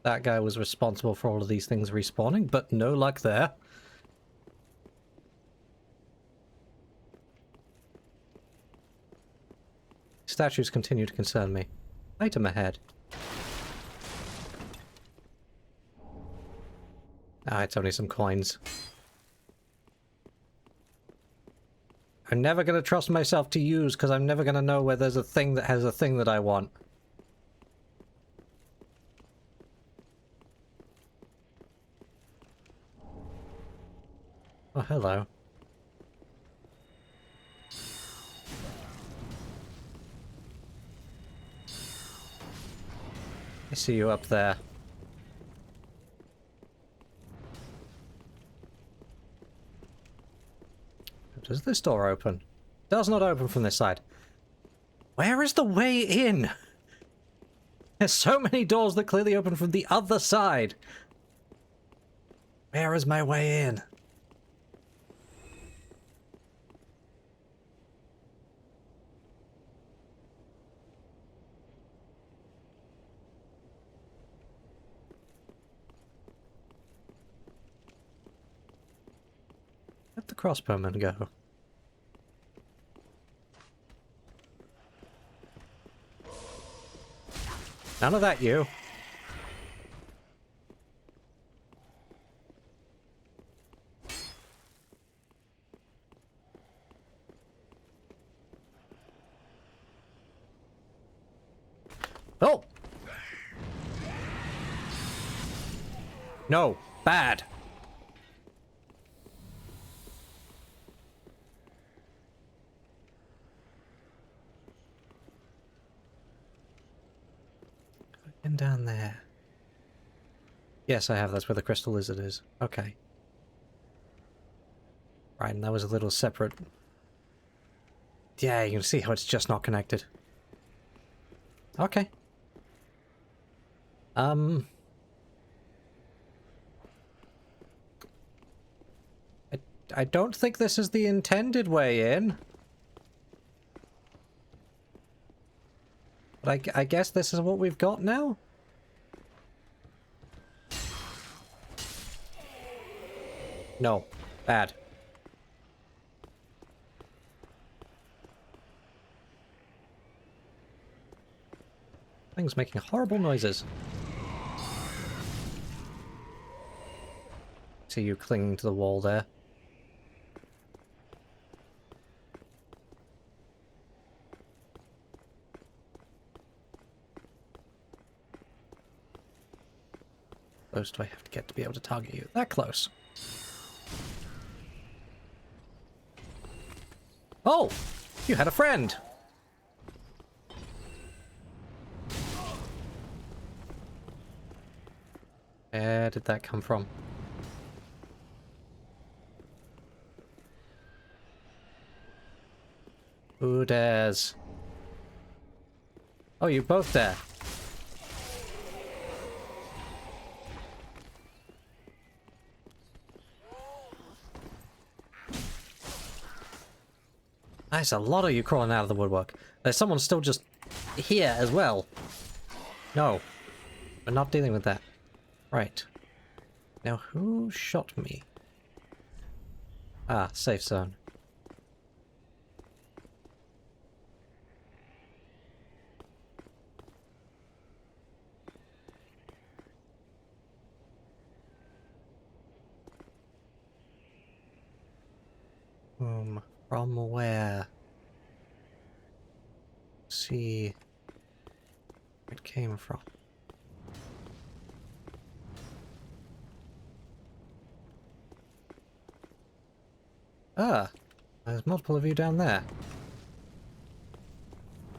that guy was responsible for all of these things respawning, but no luck there. Statues continue to concern me. Item ahead. Ah, it's only some coins. I'm never going to trust myself to use because I'm never going to know where there's a thing that has a thing that I want. Oh, hello. I see you up there. Does this door open? Does not open from this side. Where is the way in? There's so many doors that clearly open from the other side. Where is my way in? Let the crossbowman go. None of that, you. Oh! No, bad. Been down there. Yes, I have. That's where the crystal lizard is. Okay. Right, and that was a little separate. Yeah, you can see how it's just not connected. Okay. I don't think this is the intended way in. But I guess this is what we've got now? No. Bad. Thing's making horrible noises. See you clinging to the wall there. Close do I have to get to be able to target you? That close. Oh! You had a friend! Where did that come from? Who dares? Oh, you both dare. There's a lot of you crawling out of the woodwork. There's someone still just here as well. No. We're not dealing with that. Right. Now, who shot me? Ah, safe zone. From where? See where it came from. Ah, there's multiple of you down there.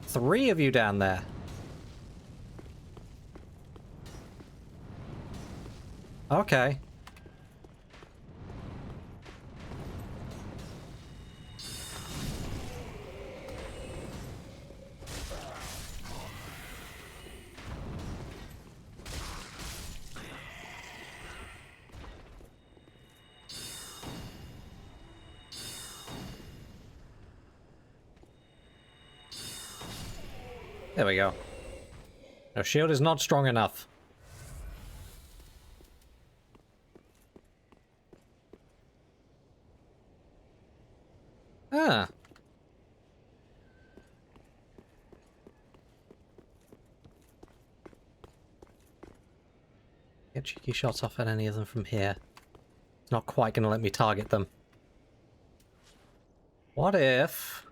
3 of you down there. Okay. There we go. Our shield is not strong enough. Ah. Get cheeky shots off at any of them from here. It's not quite going to let me target them. What if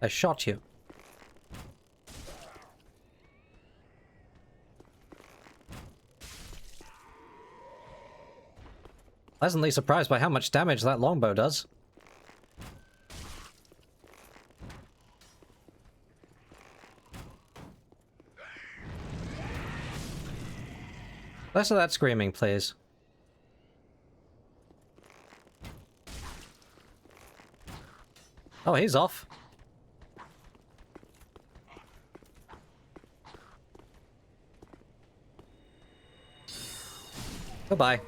I shot you? Pleasantly surprised by how much damage that longbow does. Less of that screaming, please. Oh, he's off. Goodbye.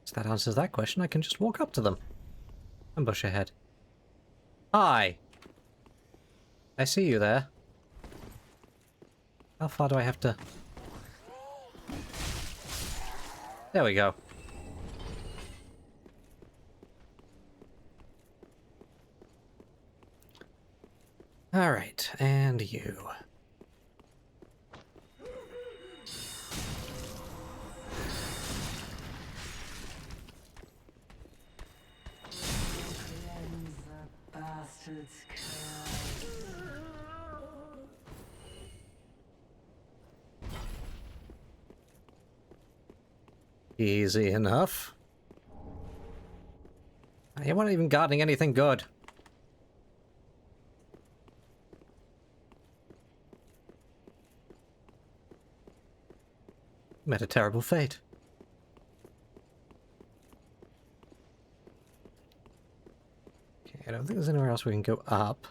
So that answers that question. I can just walk up to them. Ambush ahead. Hi. I see you there. How far do I have to... There we go. Alright, and you. Easy enough. You weren't even gardening anything good. Met a terrible fate. Okay, I don't think there's anywhere else we can go up.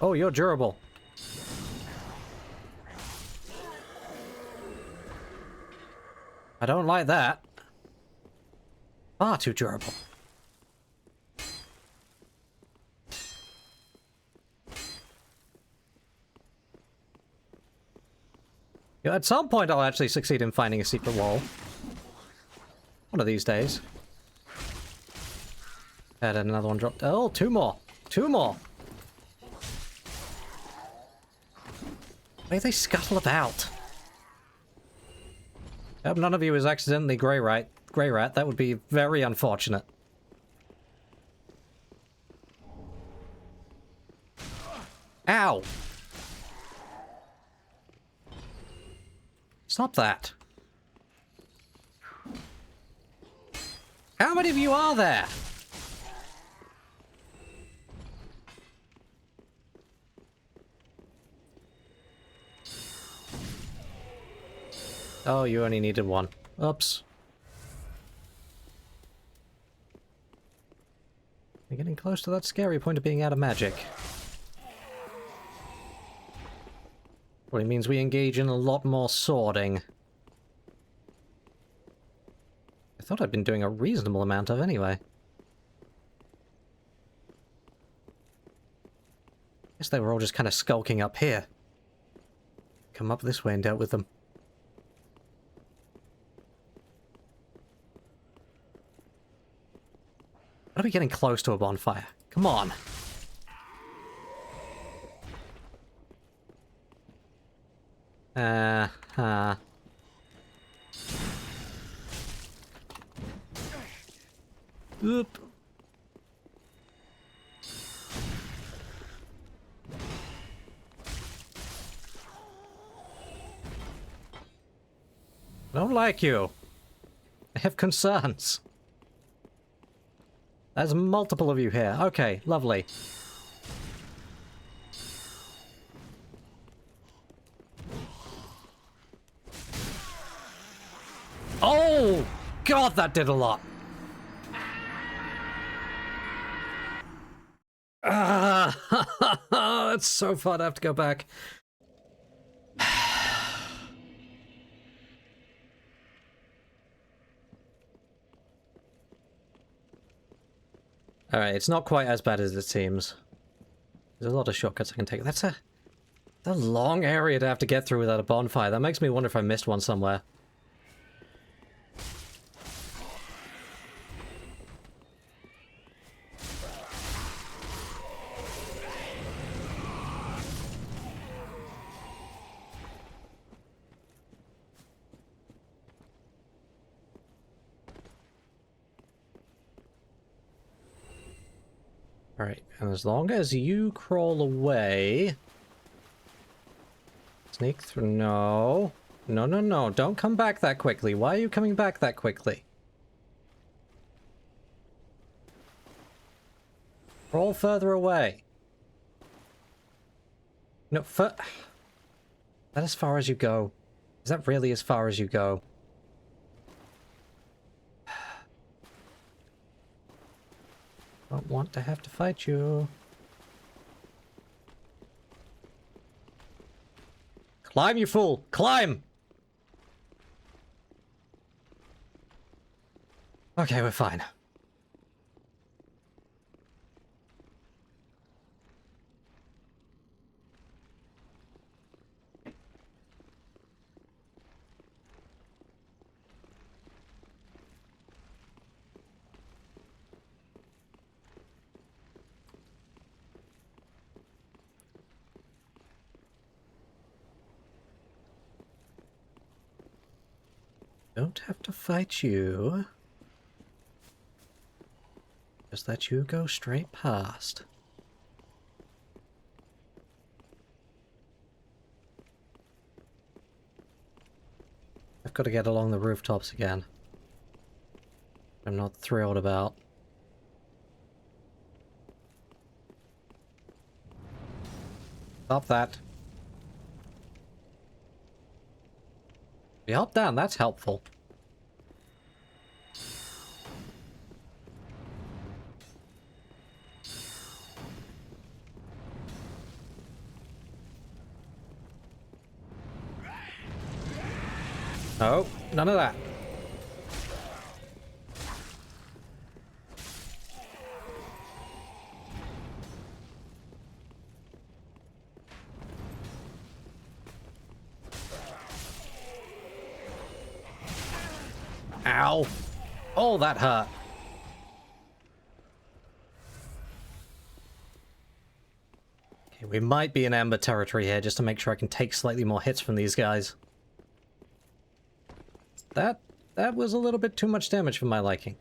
Oh, you're durable. I don't like that. Far too durable. Yeah, at some point I'll actually succeed in finding a secret wall. One of these days. Had another one dropped. Oh, 2 more. 2 more. Why do they scuttle about? I hope none of you is accidentally Grey Rat. That would be very unfortunate. Ow! Stop that. How many of you are there? Oh, you only needed 1. Oops. You're getting close to that scary point of being out of magic. Well, it means we engage in a lot more swording. I thought I'd been doing a reasonable amount of anyway. Guess they were all just kind of skulking up here. Come up this way and dealt with them. How are we getting close to a bonfire? Come on. Oop. I don't like you. I have concerns. There's multiple of you here. Okay, lovely. Oh! God, that did a lot. Ah, it's so fun to have to go back. Alright, it's not quite as bad as it seems. There's a lot of shortcuts I can take. That's a long area to have to get through without a bonfire. That makes me wonder if I missed one somewhere. Alright, and as long as you crawl away... Sneak through... No. No, no, no. Don't come back that quickly. Why are you coming back that quickly? Crawl further away. No, That as far as you go. Is that really as far as you go? Don't want to have to fight you. Climb, you fool! Climb! Okay, we're fine. Don't have to fight you. Just let you go straight past. I've got to get along the rooftops again. I'm not thrilled about. Stop that. We hop down, that's helpful. Oh, none of that. Ow. Oh, that hurt. Okay, we might be in amber territory here, just to make sure I can take slightly more hits from these guys. That was a little bit too much damage for my liking.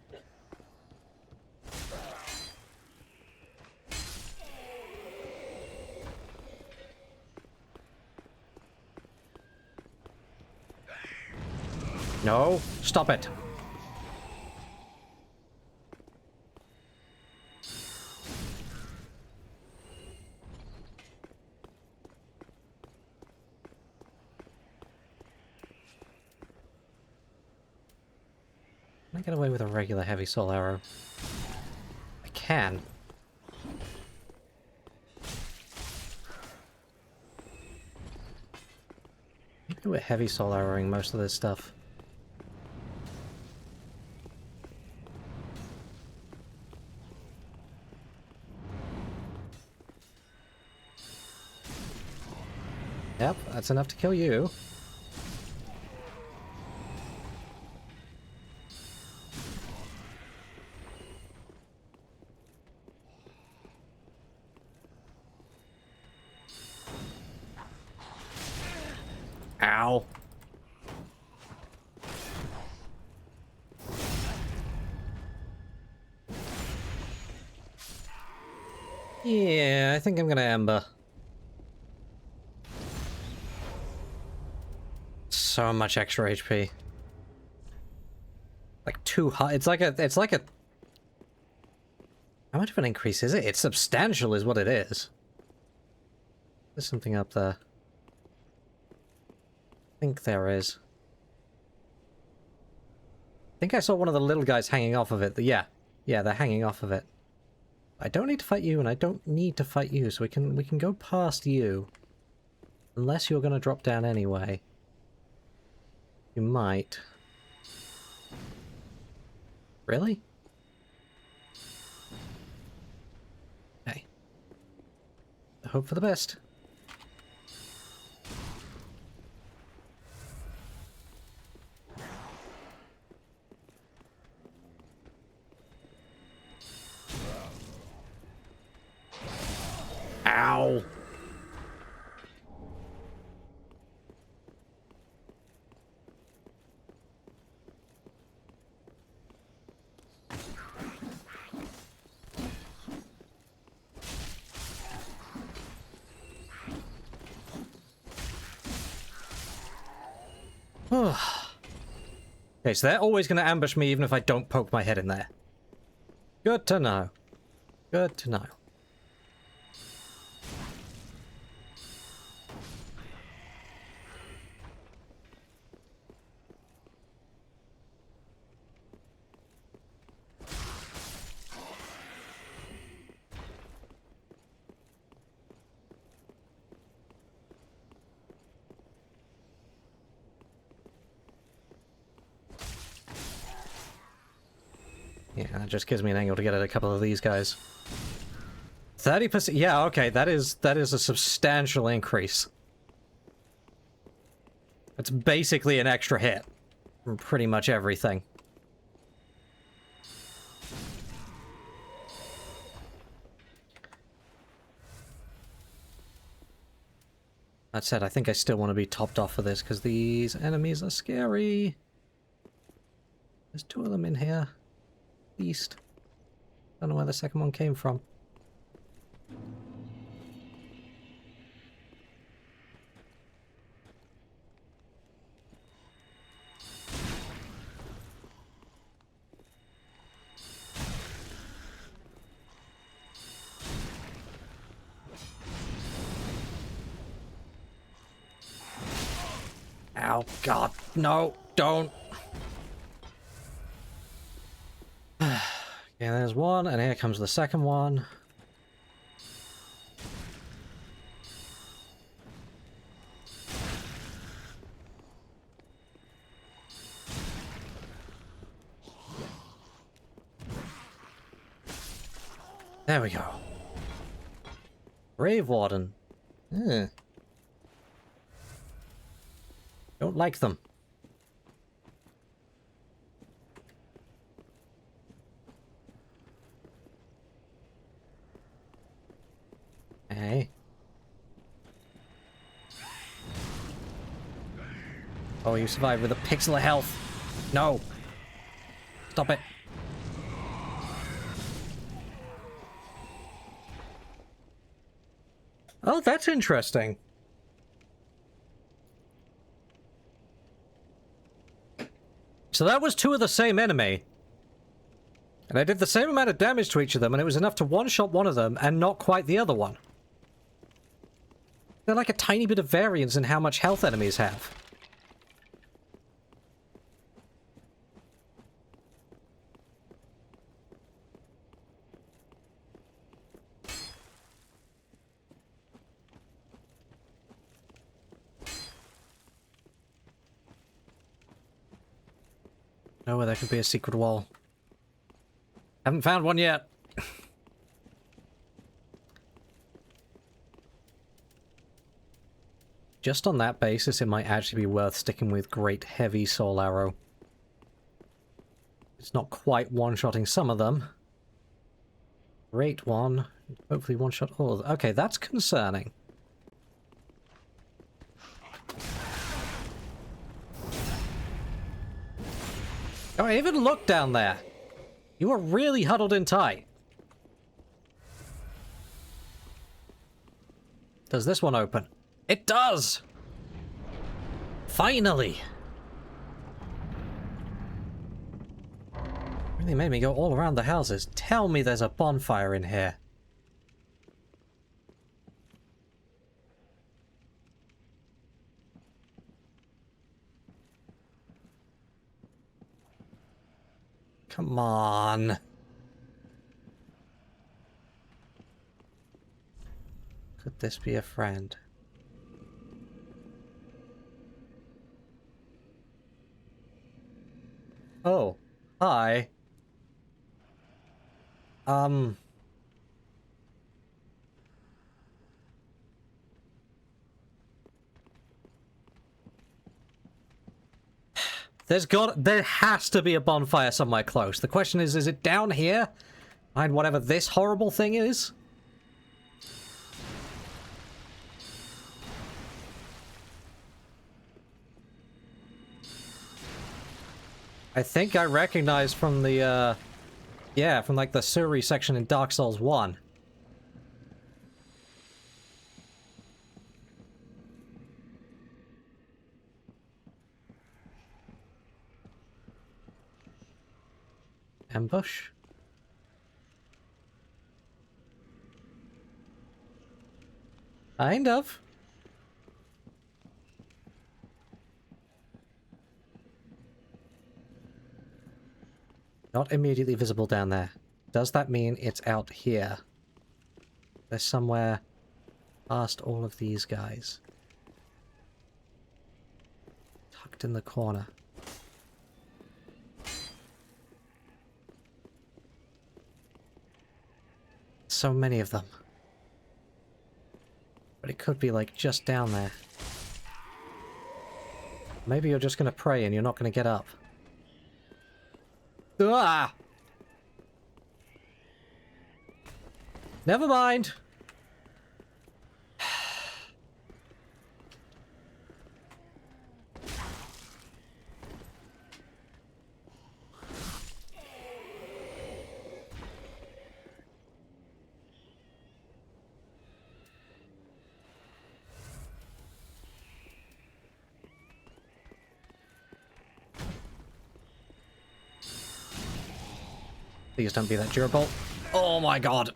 No, stop it. Can I get away with a regular heavy soul arrow? I can. Maybe we're heavy soul arrowing most of this stuff. Yep, that's enough to kill you. Ow. Yeah, I think I'm gonna Ember. So much extra HP. Like too high. It's like a... How much of an increase is it? It's substantial is what it is. There's something up there. I think there is. I think I saw one of the little guys hanging off of it. Yeah, they're hanging off of it. I don't need to fight you, and I don't need to fight you, so we can go past you. Unless you're gonna drop down anyway. You might. Really? Okay. I hope for the best. Ow! Okay, so they're always going to ambush me even if I don't poke my head in there. Good to know. Good to know. Yeah, that just gives me an angle to get at a couple of these guys. 30%. Yeah, okay, that is a substantial increase. It's basically an extra hit from pretty much everything. That said, I think I still want to be topped off for this because these enemies are scary. There's 2 of them in here. East. Don't know where the second one came from. Ow, God, no, don't. Yeah, there's one, and here comes the second one. There we go. Brave Warden. Don't like them. Hey. Oh, you survived with a pixel of health. No. Stop it. Oh, that's interesting. So that was 2 of the same enemy. And I did the same amount of damage to each of them, and it was enough to one-shot one of them and not quite the other one. They're like a tiny bit of variance in how much health enemies have. Oh, there could be a secret wall. Haven't found one yet. Just on that basis, it might actually be worth sticking with Great Heavy Soul Arrow. It's not quite one-shotting some of them. Great one. Hopefully one-shot all of them. Okay, that's concerning. Oh, I even looked down there. You are really huddled in tight. Does this one open? It does! Finally! Really made me go all around the houses. Tell me there's a bonfire in here. Come on. Could this be a friend? Oh, hi. There has to be a bonfire somewhere close. The question is it down here? Behind whatever this horrible thing is? I think I recognize from the, yeah, from like the Suri section in Dark Souls 1. Ambush? Kind of. Not immediately visible down there. Does that mean it's out here? There's somewhere past all of these guys. Tucked in the corner. So many of them. But it could be like just down there. Maybe you're just gonna pray and you're not gonna get up. Ah! Never mind. Please don't be that durable. Oh my god.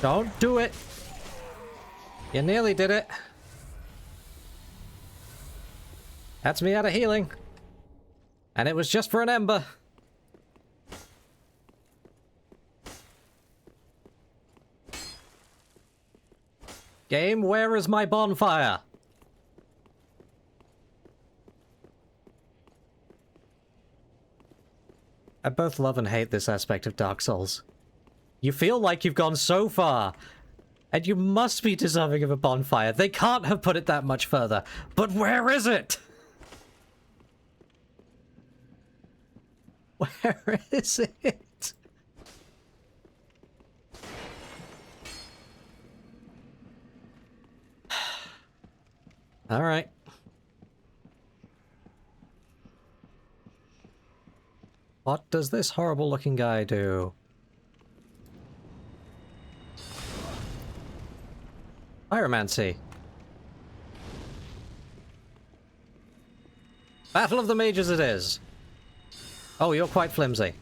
Don't do it. You nearly did it. That's me out of healing. And it was just for an ember. Game, where is my bonfire? I both love and hate this aspect of Dark Souls. You feel like you've gone so far, and you must be deserving of a bonfire. They can't have put it that much further. But where is it? Where is it? All right. What does this horrible looking guy do? Pyromancy. Battle of the Mages it is. Oh, you're quite flimsy.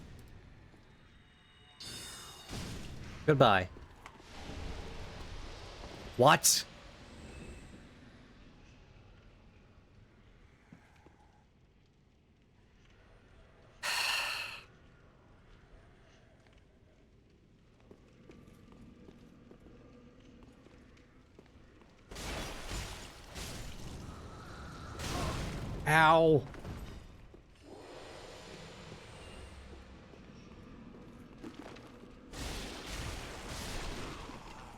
Goodbye. What? Ow.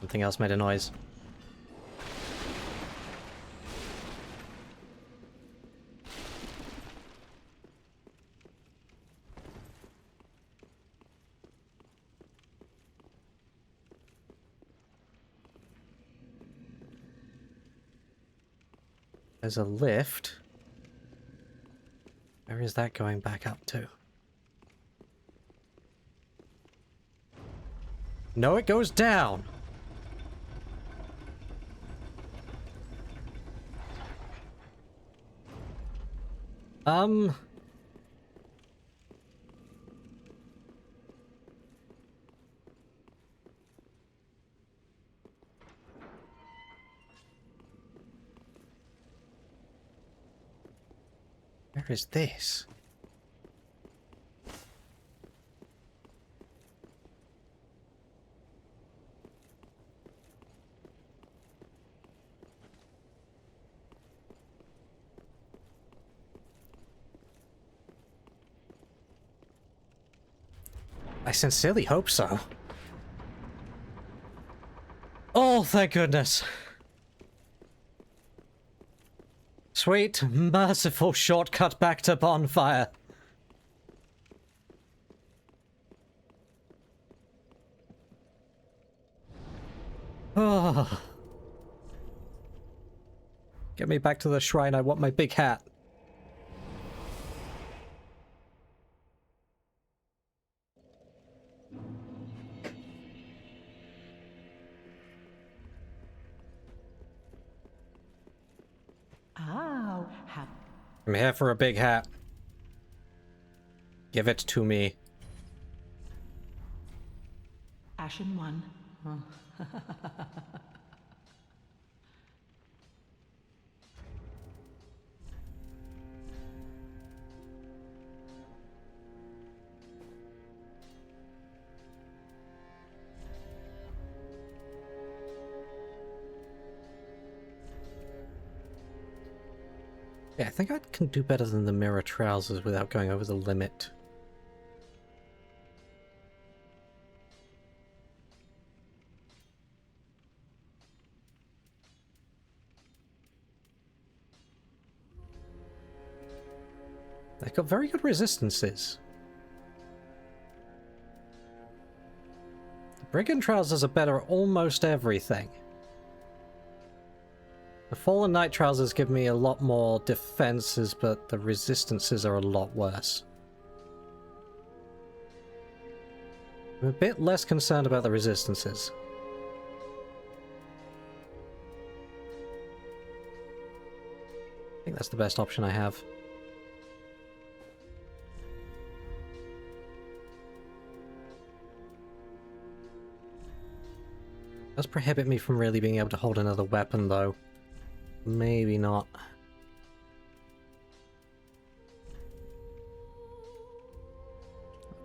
Something else made a noise. There's a lift. Where is that going back up to? No, it goes down. Where is this? I sincerely hope so. Oh, thank goodness. Sweet, merciful shortcut back to bonfire. Oh. Get me back to the shrine. I want my big hat. Oh, I'm here for a big hat. Give it to me. Ashen One. Oh. Yeah, I think I can do better than the mirror trousers without going over the limit. They've got very good resistances. The brigand trousers are better at almost everything. The Fallen Knight trousers give me a lot more defenses, but the resistances are a lot worse. I'm a bit less concerned about the resistances. I think that's the best option I have. Does prohibit me from really being able to hold another weapon, though. Maybe not.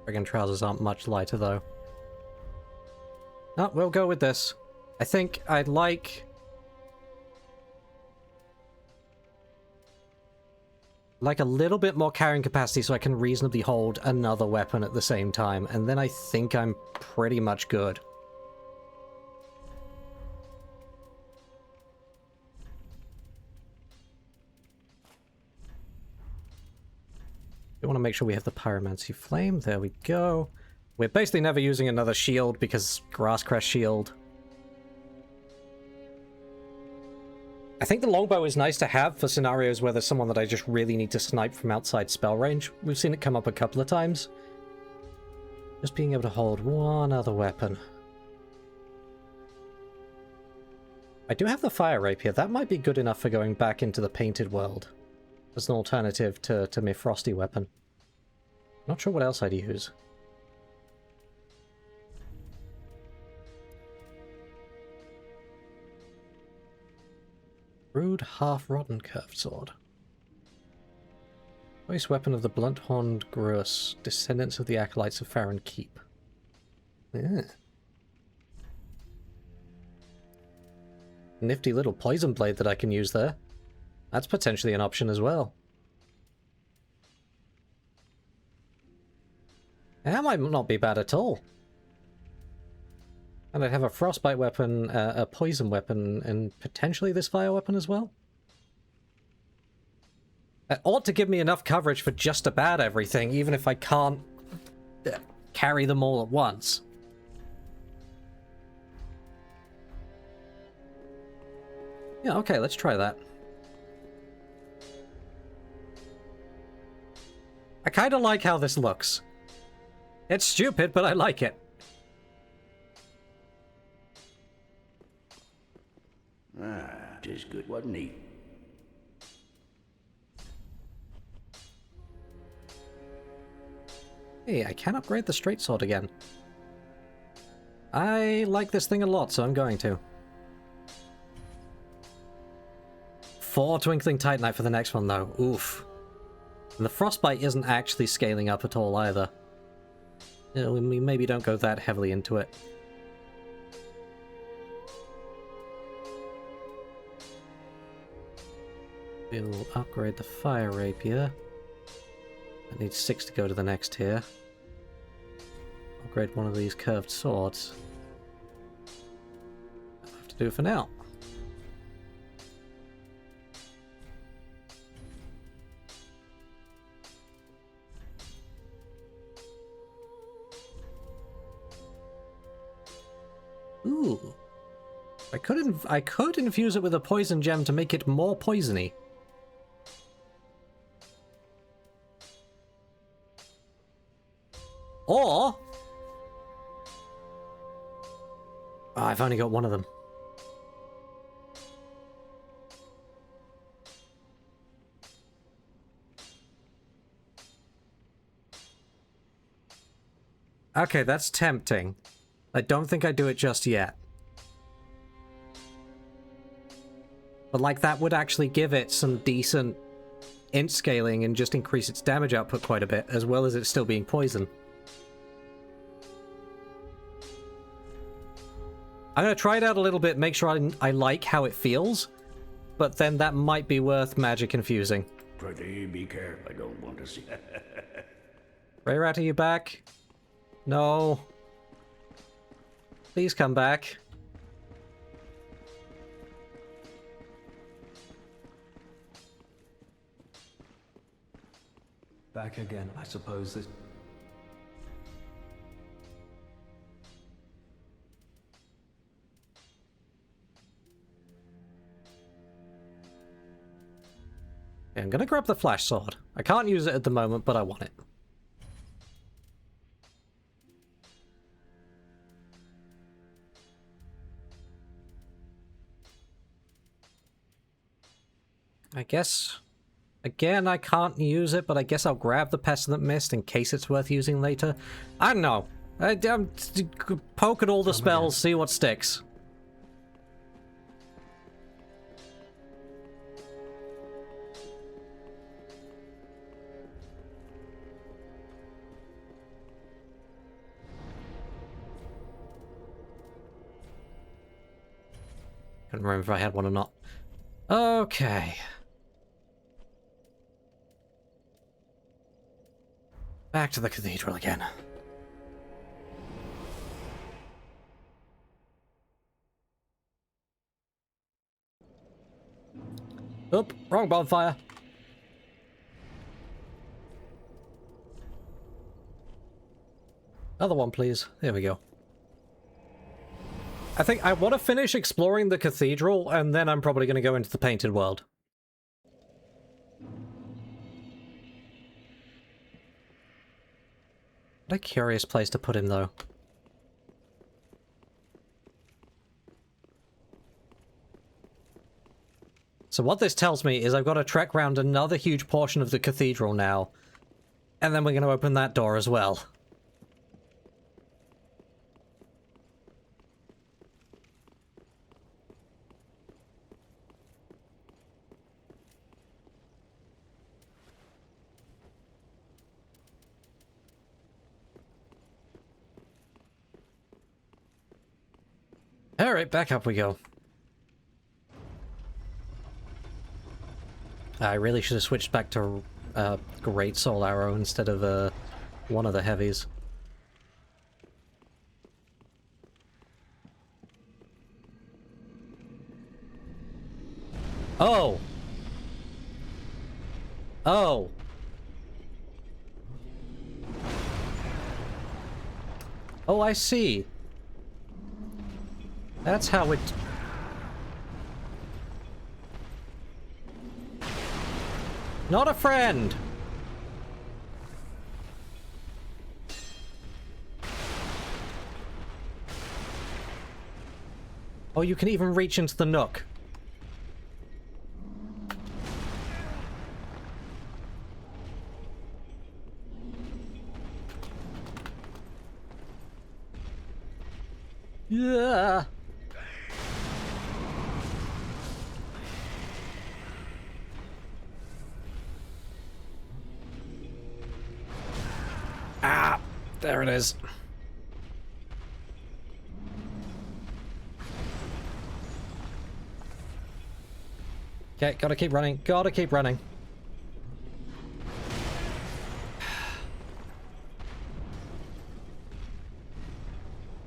Brigand trousers aren't much lighter, though. No, we'll go with this. I think I'd like a little bit more carrying capacity so I can reasonably hold another weapon at the same time, and then I think I'm pretty much good. We want to make sure we have the Pyromancy Flame. There we go. We're basically never using another shield because Grasscrest shield. I think the longbow is nice to have for scenarios where there's someone that I just really need to snipe from outside spell range. We've seen it come up a couple of times. Just being able to hold one other weapon. I do have the Fire Rapier. That might be good enough for going back into the Painted World. As an alternative to my Frosty weapon. Not sure what else I'd use. Rude half-rotten curved sword. Choice weapon of the blunt-horned Gruus, descendants of the acolytes of Farron Keep. Yeah. Nifty little poison blade that I can use there. That's potentially an option as well. That might not be bad at all. And I'd have a frostbite weapon, a poison weapon, and potentially this fire weapon as well. It ought to give me enough coverage for just about everything, even if I can't carry them all at once. Yeah, okay, let's try that. I kind of like how this looks. It's stupid, but I like it. Not as good, wasn't he? Hey, I can upgrade the straight sword again. I like this thing a lot, so I'm going to. 4 Twinkling Titanite for the next one, though. Oof. And the Frostbite isn't actually scaling up at all, either. You know, we maybe don't go that heavily into it. We'll upgrade the Fire Rapier. That needs 6 to go to the next tier. Upgrade one of these curved swords. That'll have to do for now. Ooh. I could infuse it with a poison gem to make it more poisony. Or... Oh, I've only got one of them. Okay, that's tempting. I don't think I'd do it just yet. But like, that would actually give it some decent int scaling and just increase its damage output quite a bit, as well as it still being poison. I'm going to try it out a little bit, make sure I like how it feels, but then that might be worth magic infusing. Pretty be careful, I don't want to see. Rayrat, are you back? No. Please come back. Back again, I suppose that... Yeah, I'm gonna grab the flash sword. I can't use it at the moment, but I want it. I guess... Again, I can't use it, but I guess I'll grab the Pestilent Mist in case it's worth using later. I don't know. I'm poke at all the spells, see what sticks. Couldn't remember if I had one or not. Okay. Back to the cathedral again. Oop, wrong bonfire. Other one, please. There we go. I think I want to finish exploring the cathedral, and then I'm probably going to go into the painted world. What a curious place to put him, though. So what this tells me is I've got to trek around another huge portion of the cathedral now. And then we're going to open that door as well. Alright, back up we go. I really should have switched back to Great Soul Arrow instead of one of the heavies. Oh! Oh! Oh, I see. That's how it... Not a friend! Oh, you can even reach into the nook. Yeah. Ah, there it is. Okay, gotta keep running. Gotta keep running.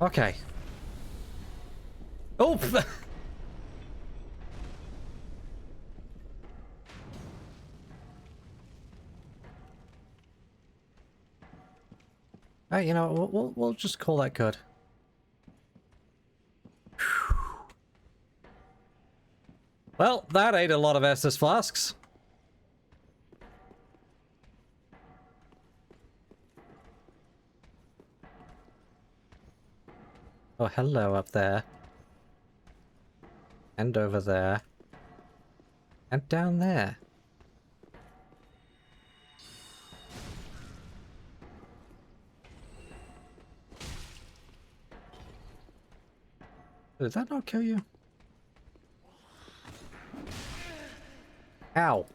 Okay. Oh! Hey, you know, we'll just call that good. Well, that ate a lot of Estus flasks. Oh, hello up there. And over there. And down there. Did that not kill you? Ow.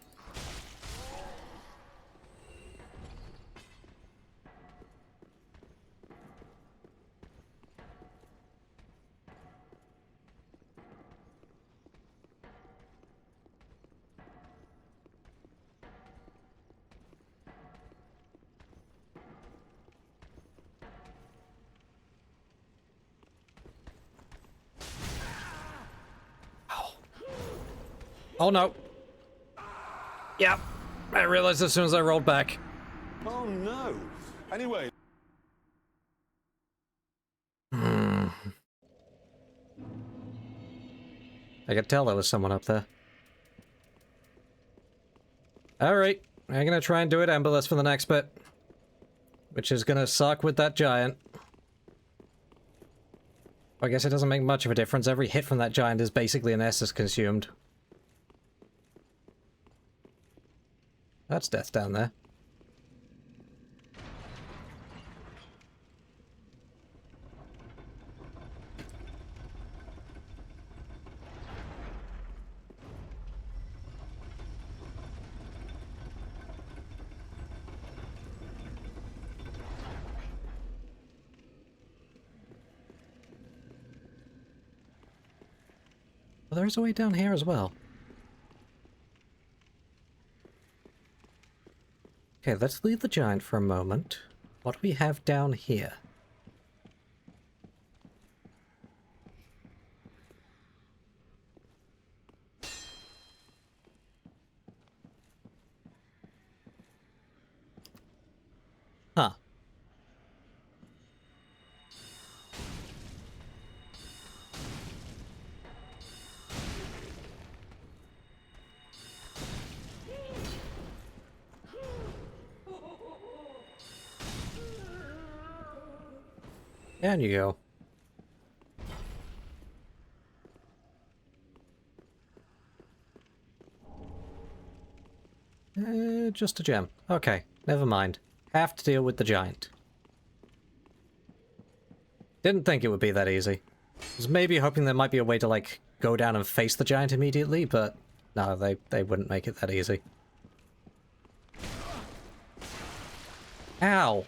Oh no. Yep. I realized as soon as I rolled back. Oh no. Anyway. I could tell there was someone up there. Alright. I'm gonna try and do it Emberless for the next bit. Which is gonna suck with that giant. I guess it doesn't make much of a difference. Every hit from that giant is basically an Estus consumed. That's death down there. Well, there's a way down here as well. Okay, let's leave the giant for a moment. What do we have down here? Huh. Down you go. Just a gem. Okay, never mind. Have to deal with the giant. Didn't think it would be that easy. Was maybe hoping there might be a way to, like, go down and face the giant immediately, but no, they wouldn't make it that easy. Ow!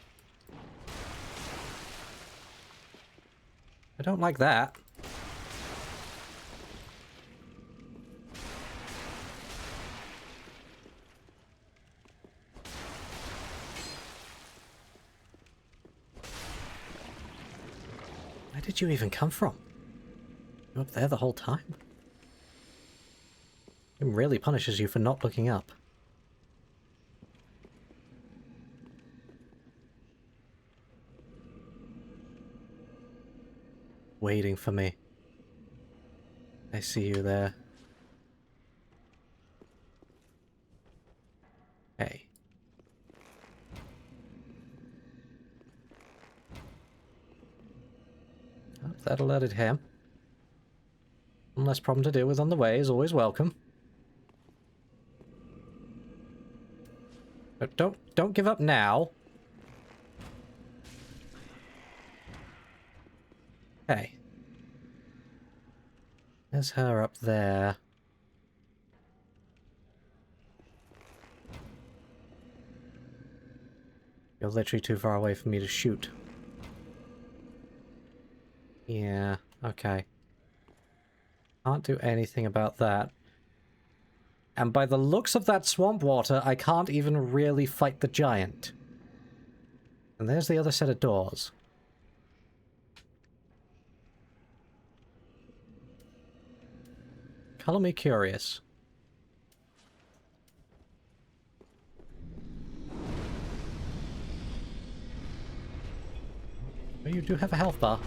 I don't like that. Where did you even come from? You were up there the whole time? It really punishes you for not looking up. Waiting for me. I see you there. Hey. Oh, that alerted him. One less problem to deal with on the way is always welcome. But don't give up now. Hey. There's her up there. You're literally too far away for me to shoot. Yeah, okay. Can't do anything about that. And by the looks of that swamp water, I can't even really fight the giant. And there's the other set of doors. Color me curious. But you do have a health bar.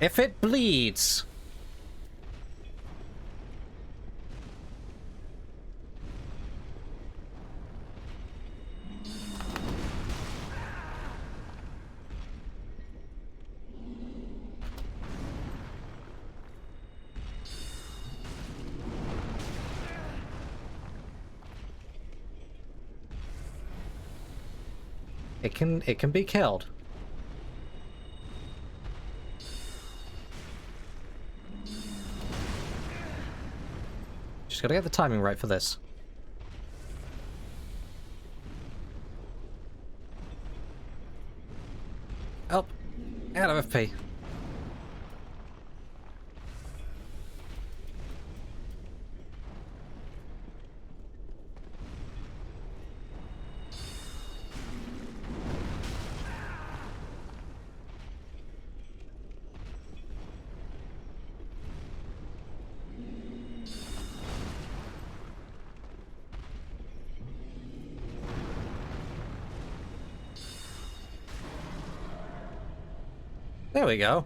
If it bleeds. It can be killed. Just gotta get the timing right for this. Oh, out of FP. There we go.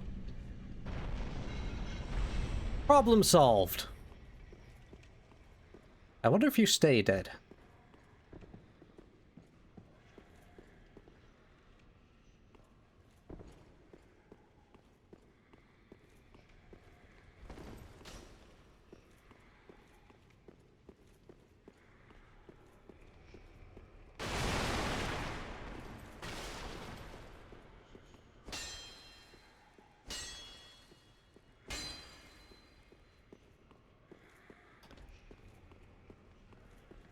Problem solved. I wonder if you stay dead.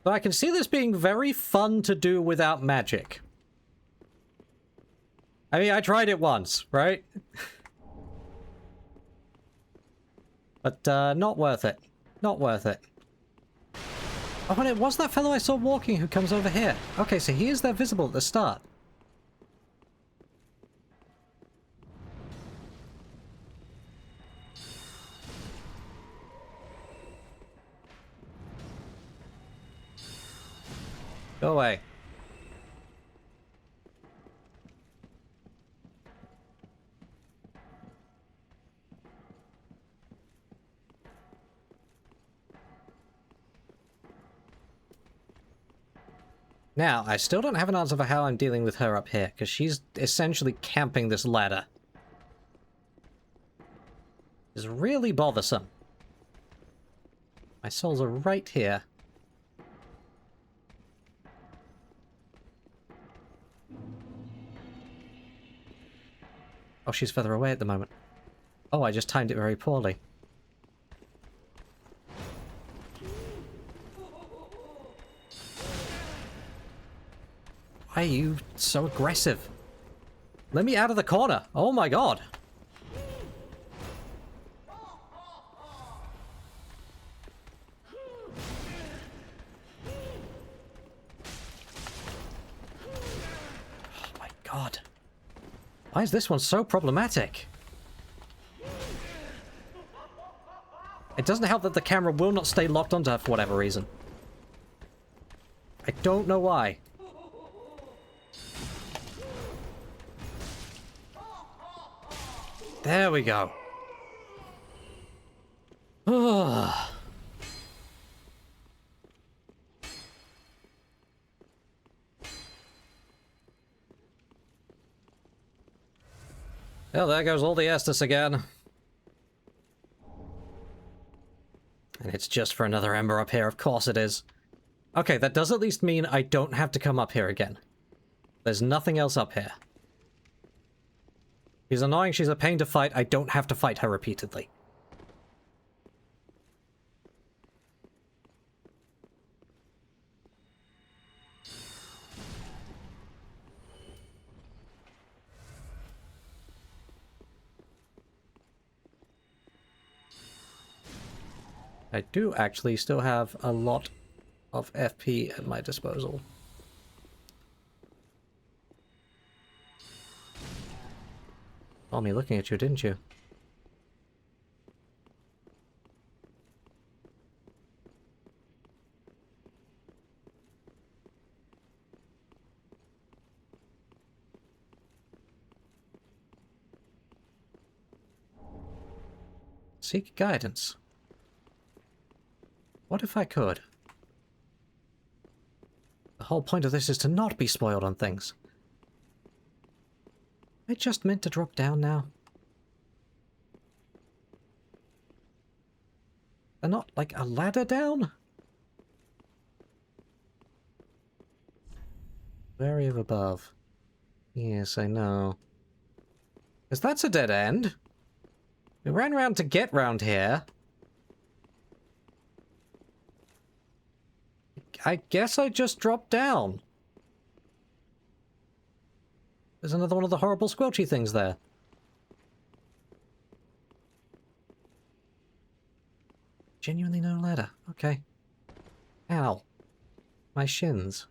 So I can see this being very fun to do without magic. I mean, I tried it once, right? But, not worth it. Not worth it. Oh, and it was that fellow I saw walking who comes over here. Okay, so he is there visible at the start. Go away. Now, I still don't have an answer for how I'm dealing with her up here, because she's essentially camping this ladder. It's really bothersome. My souls are right here. Oh, she's further away at the moment. Oh, I just timed it very poorly. Why are you so aggressive? Let me out of the corner. Oh my god. Oh my god. Why is this one so problematic? It doesn't help that the camera will not stay locked onto her for whatever reason. I don't know why. There we go. Oh, well, there goes all the Estus again. And it's just for another ember up here, of course it is. Okay, that does at least mean I don't have to come up here again. There's nothing else up here. She's annoying, she's a pain to fight, I don't have to fight her repeatedly. I do actually still have a lot of FP at my disposal. Saw me looking at you, didn't you? Seek guidance. What if I could? The whole point of this is to not be spoiled on things. I just meant to drop down now. They're not like a ladder down? Wary of above. Yes, I know. Because that's a dead end. We ran around to get round here. I guess I just dropped down. There's another one of the horrible squelchy things there. Genuinely no ladder. Okay. Ow. My shins.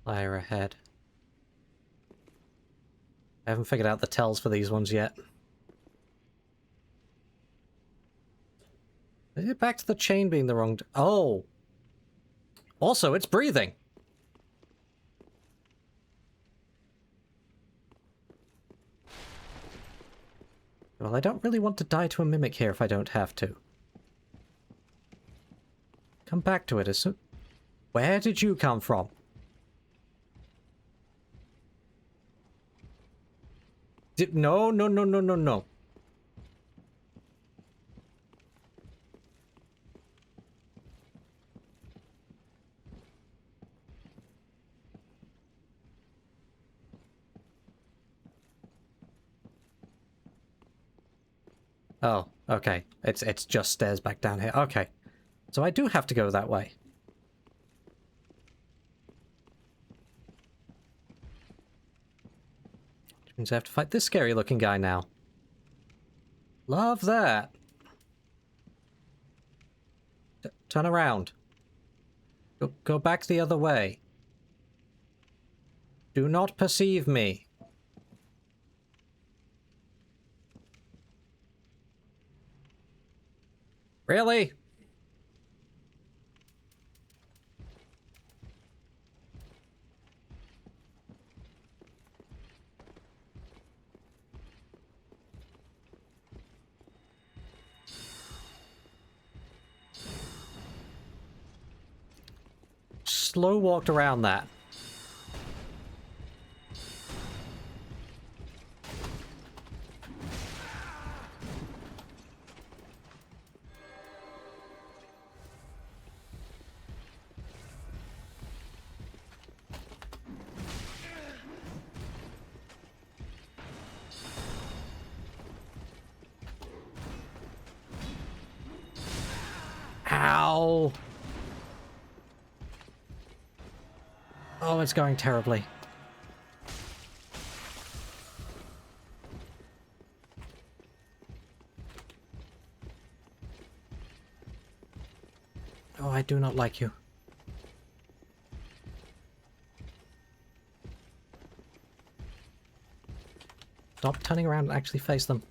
Fire ahead. I haven't figured out the tells for these ones yet. Is it back to the chain being the wrong... Oh! Also, it's breathing! Well, I don't really want to die to a mimic here if I don't have to. Come back to it as soon... Where did you come from? No, no, no, no, no, no. Oh, okay. It's just stairs back down here. Okay. So I do have to go that way. Which means I have to fight this scary looking guy now. Love that. Turn around. Go back the other way. Do not perceive me. Really? Slow walked around that. Ow! Oh, it's going terribly. Oh, I do not like you. Stop turning around and actually face them.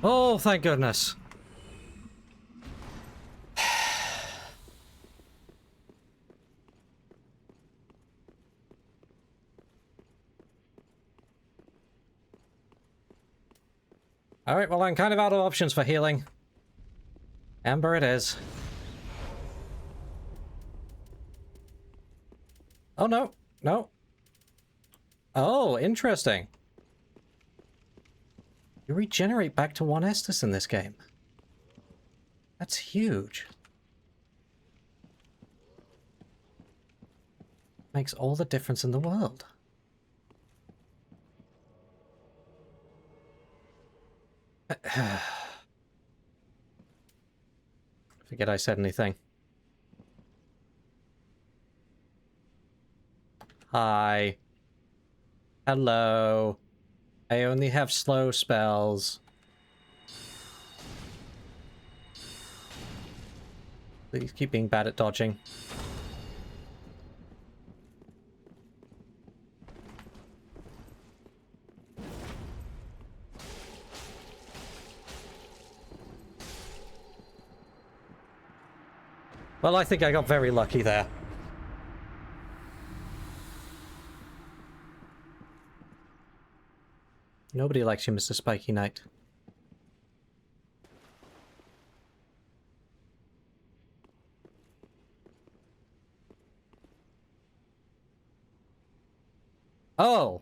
Oh, thank goodness. Alright, well, I'm kind of out of options for healing. Amber it is. Oh, no. No. Oh, interesting. You regenerate back to 1 Estus in this game. That's huge. Makes all the difference in the world. Forget I said anything. Hi. Hello. I only have slow spells. Please keep being bad at dodging. Well, I think I got very lucky there. Nobody likes you, Mr. Spiky Knight. Oh!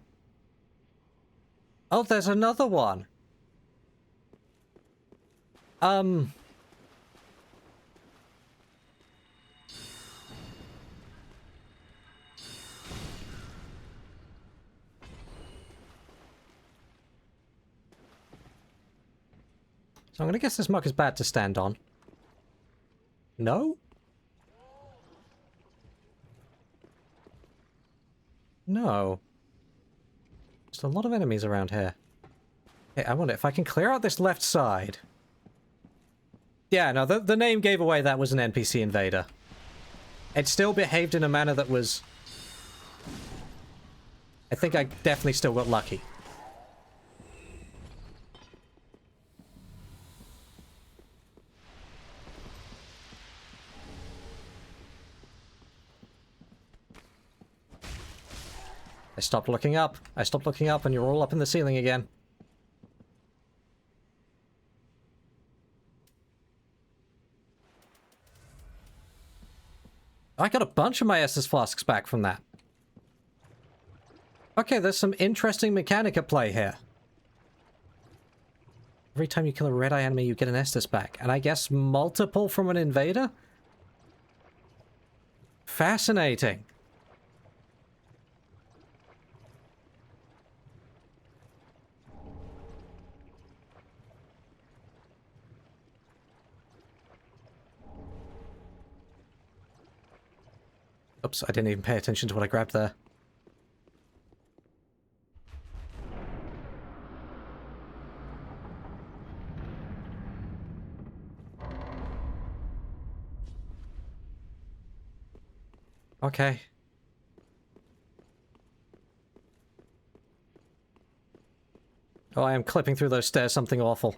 Oh, there's another one! So I'm gonna guess this muck is bad to stand on. No? No. There's a lot of enemies around here. Hey, I wonder if I can clear out this left side. Yeah, no, the name gave away that was an NPC invader. It still behaved in a manner that was... I think I definitely still got lucky. I stopped looking up. I stopped looking up and you're all up in the ceiling again. I got a bunch of my Estus flasks back from that. Okay, there's some interesting mechanic at play here. Every time you kill a red-eye enemy, you get an Estus back. And I guess multiple from an invader? Fascinating. Oops, I didn't even pay attention to what I grabbed there. Okay. Oh, I am clipping through those stairs something awful.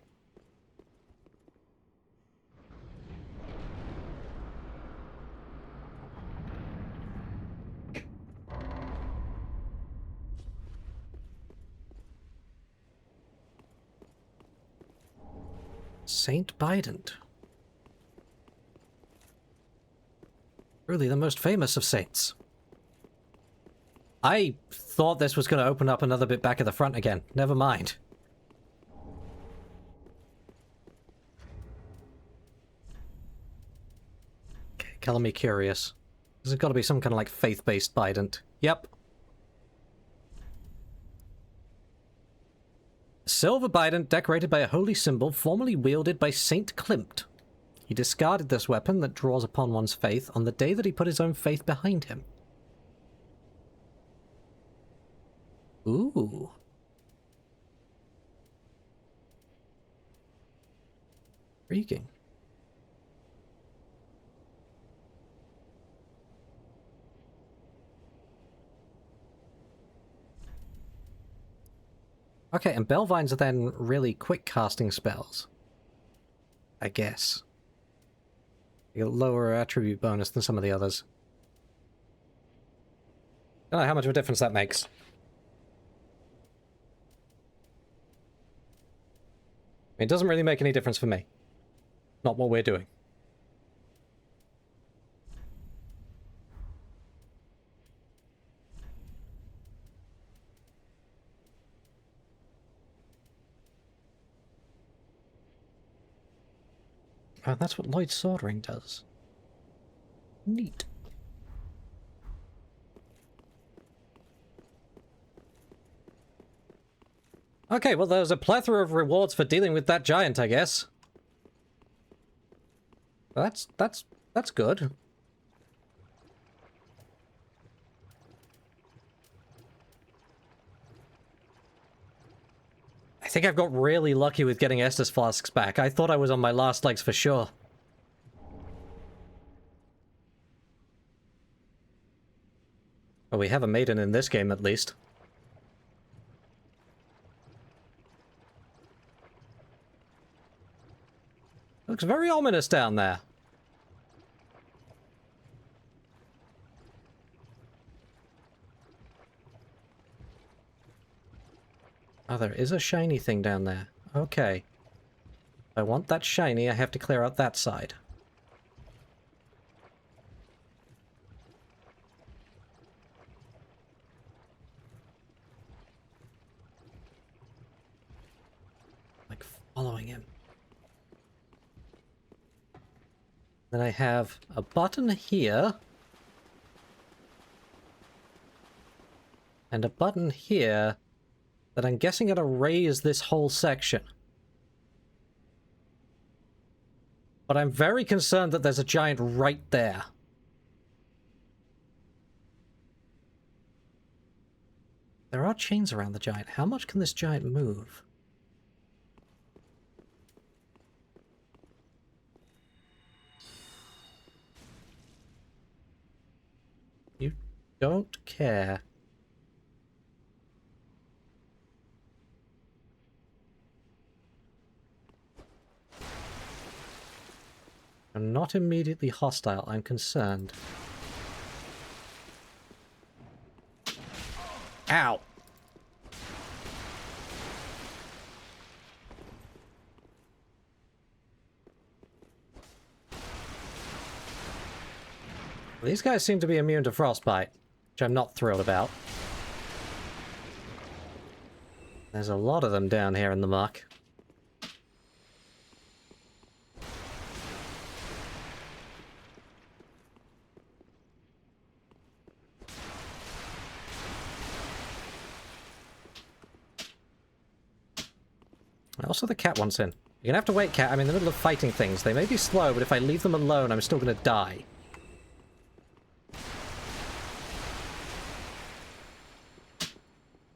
Saint Bident. Truly the most famous of saints. I thought this was going to open up another bit back at the front again. Never mind. Okay, color me curious. There's got to be some kind of like faith-based Bident. Yep. Silver Bident decorated by a holy symbol formerly wielded by Saint Klimt. He discarded this weapon that draws upon one's faith on the day that he put his own faith behind him. Ooh. Intriguing. Okay, and Bellvines are then really quick casting spells. I guess. You get lower attribute bonus than some of the others. I don't know how much of a difference that makes. It doesn't really make any difference for me. Not what we're doing. Oh, that's what Lloyd's Soldering does. Neat. Okay, well, there's a plethora of rewards for dealing with that giant, I guess. That's good. I think I've got really lucky with getting Estus flasks back. I thought I was on my last legs for sure. Well, we have a maiden in this game, at least. Looks very ominous down there. Oh, there is a shiny thing down there. Okay. If I want that shiny, I have to clear out that side. Like following him. Then I have a button here. And a button here that I'm guessing gotta raise this whole section. But I'm very concerned that there's a giant right there. There are chains around the giant. How much can this giant move? You don't care. I'm not immediately hostile, I'm concerned. Ow! These guys seem to be immune to frostbite, which I'm not thrilled about. There's a lot of them down here in the muck. Also, the cat wants in. You're gonna have to wait, cat. I'm in the middle of fighting things. They may be slow, but if I leave them alone, I'm still gonna die.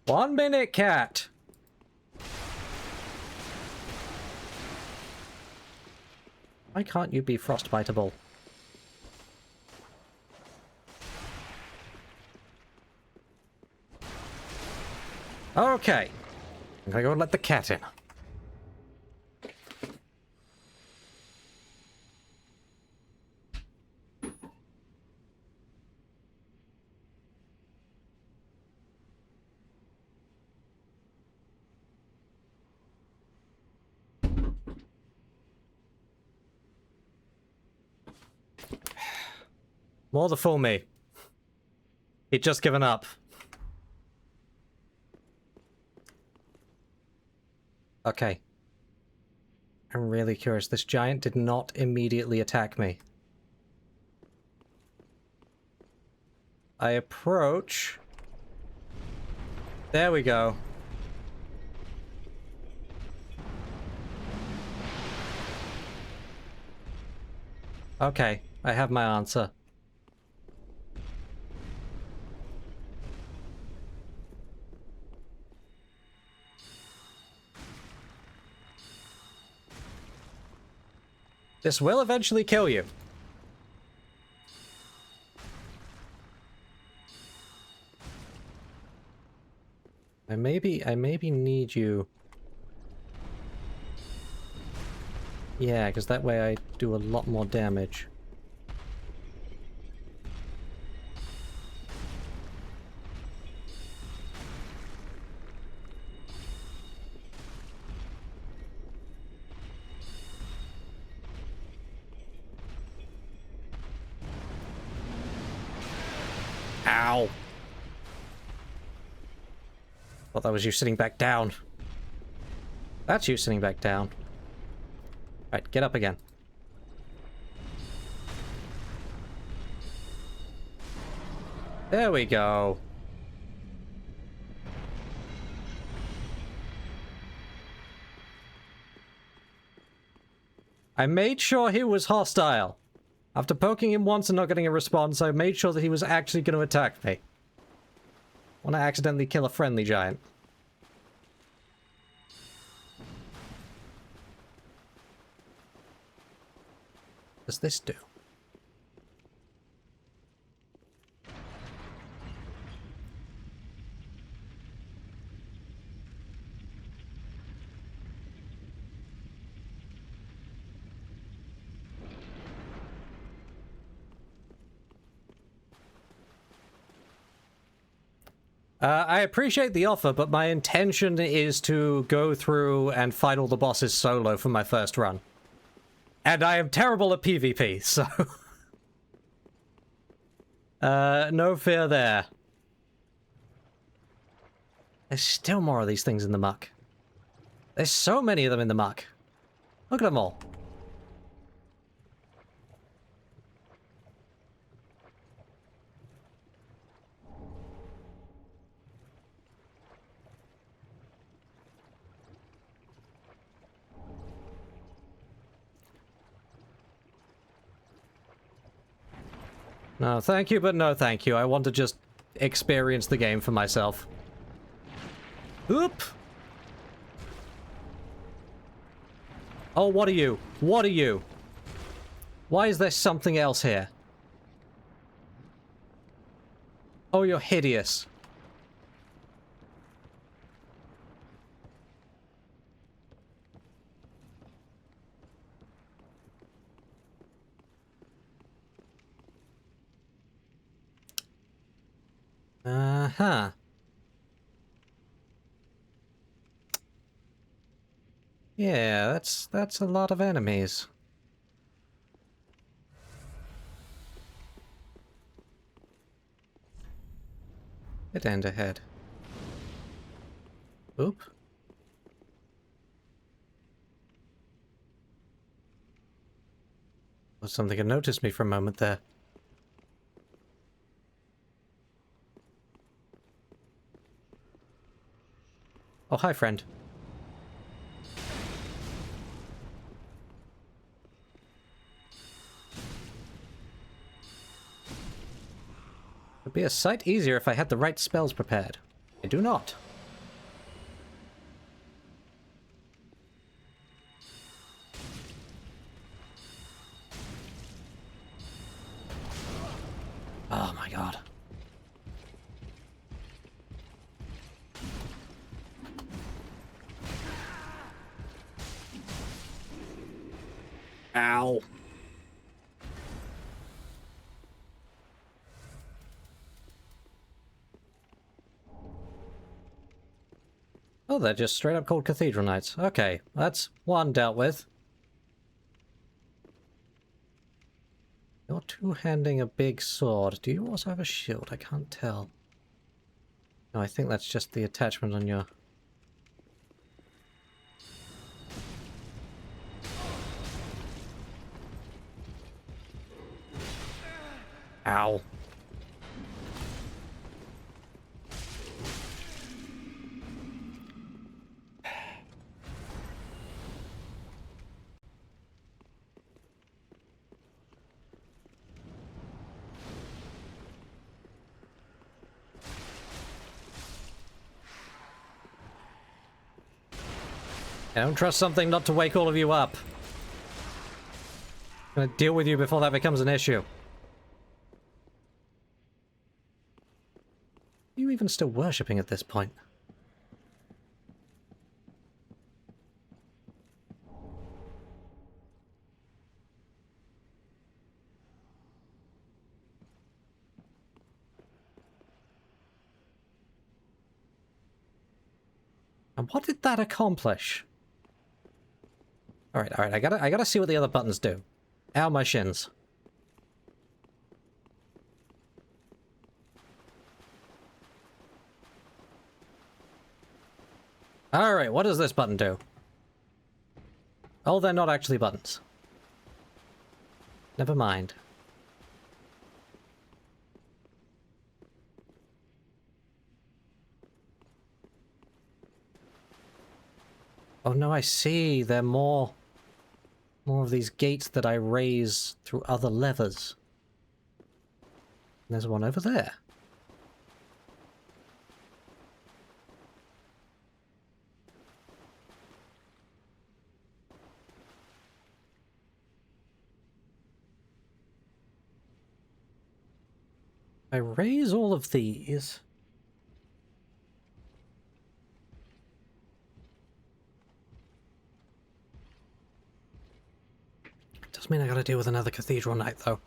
One minute, cat! Why can't you be frostbiteable? Okay. I'm gonna go and let the cat in. More the fool me. He'd just given up. Okay. I'm really curious. This giant did not immediately attack me. I approach. There we go. Okay, I have my answer. This will eventually kill you. I maybe need you. Yeah, because that way I do a lot more damage. Ow! Thought that was you sitting back down. That's you sitting back down. Right, get up again. There we go. I made sure he was hostile. After poking him once and not getting a response, I made sure that he was actually going to attack me. Want to accidentally kill a friendly giant. What does this do? I appreciate the offer, but my intention is to go through and fight all the bosses solo for my first run. And I am terrible at PvP, so... no fear there. There's still more of these things in the muck. There's so many of them in the muck. Look at them all. No, thank you, but no thank you. I want to just experience the game for myself. Oop! Oh, what are you? What are you? Why is there something else here? Oh, you're hideous. Uh-huh. Yeah, that's a lot of enemies. Hit end ahead. Oop. Was something that noticed me for a moment there. Oh, hi, friend. It'd be a sight easier if I had the right spells prepared. I do not. Oh my god. Ow. Oh, they're just straight up called Cathedral Knights. Okay, that's one dealt with. You're two-handing a big sword. Do you also have a shield? I can't tell. No, I think that's just the attachment on your... Ow. I don't trust something not to wake all of you up. I'm gonna deal with you before that becomes an issue. Are you even still worshipping at this point? And what did that accomplish? Alright, alright, I gotta see what the other buttons do. Ow, my shins. Alright, what does this button do? Oh, they're not actually buttons. Never mind. Oh no, I see. They're more of these gates that I raise through other levers. And there's one over there. I raise all of these. Does mean I gotta deal with another cathedral knight, though.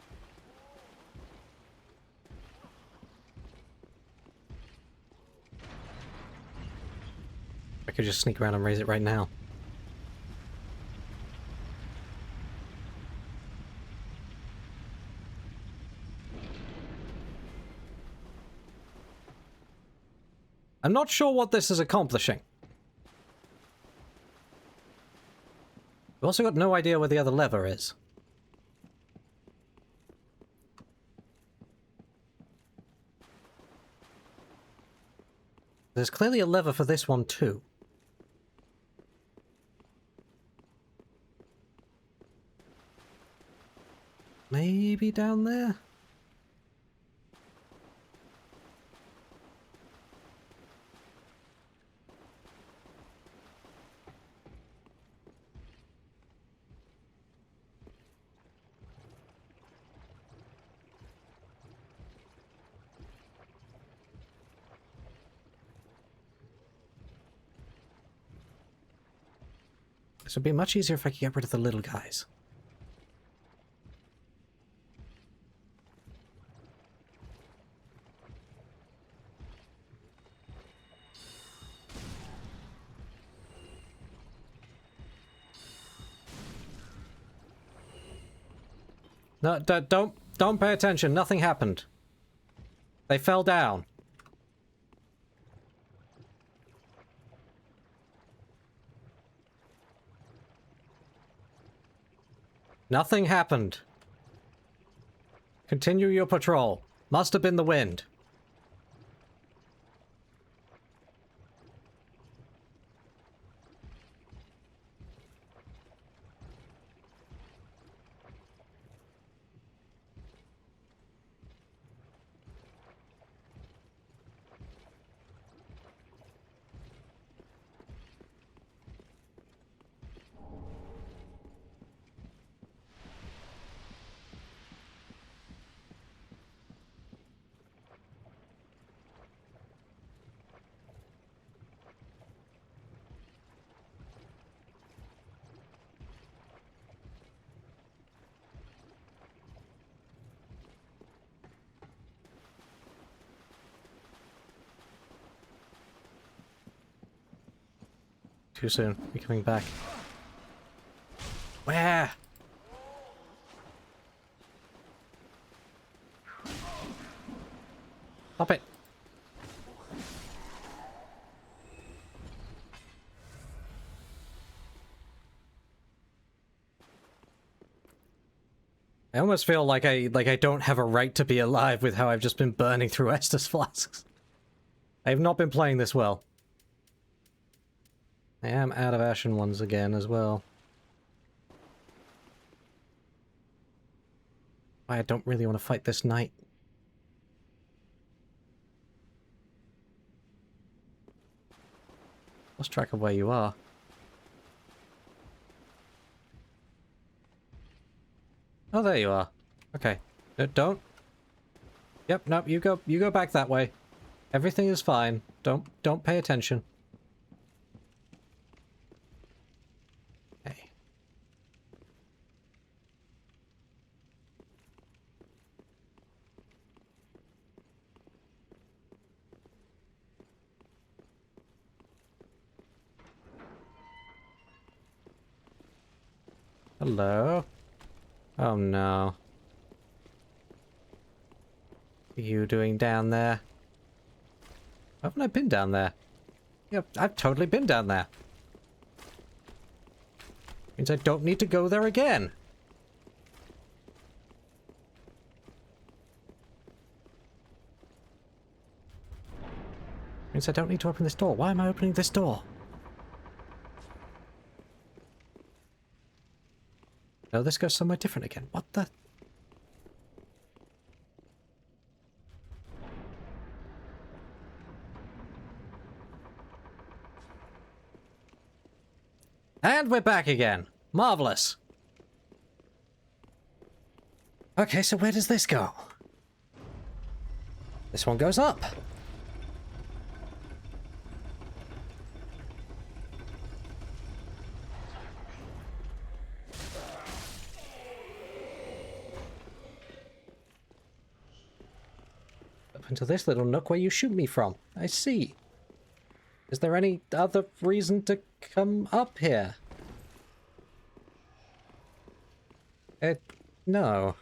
I could just sneak around and raise it right now. I'm not sure what this is accomplishing. I've also got no idea where the other lever is. There's clearly a lever for this one too. Maybe down there? This would be much easier if I could get rid of the little guys. No, don't pay attention. Nothing happened. They fell down. Nothing happened. Continue your patrol. Must have been the wind. Too soon. We're coming back. Where? Stop it. I almost feel like I don't have a right to be alive with how I've just been burning through Estus flasks. I have not been playing this well. I am out of ashen ones again as well. I don't really want to fight this knight. Lost track of where you are. Oh, there you are. Okay. No, don't. Yep, no, you go back that way. Everything is fine. Don't pay attention. Okay. Hello? Oh no. What are you doing down there? Haven't I been down there? Yep, I've totally been down there. Means I don't need to go there again. Means I don't need to open this door. Why am I opening this door? No, this goes somewhere different again. What the? And we're back again. Marvelous. Okay, so where does this go? This one goes up. Up into this little nook where you shoot me from. I see. Is there any other reason to come up here? No.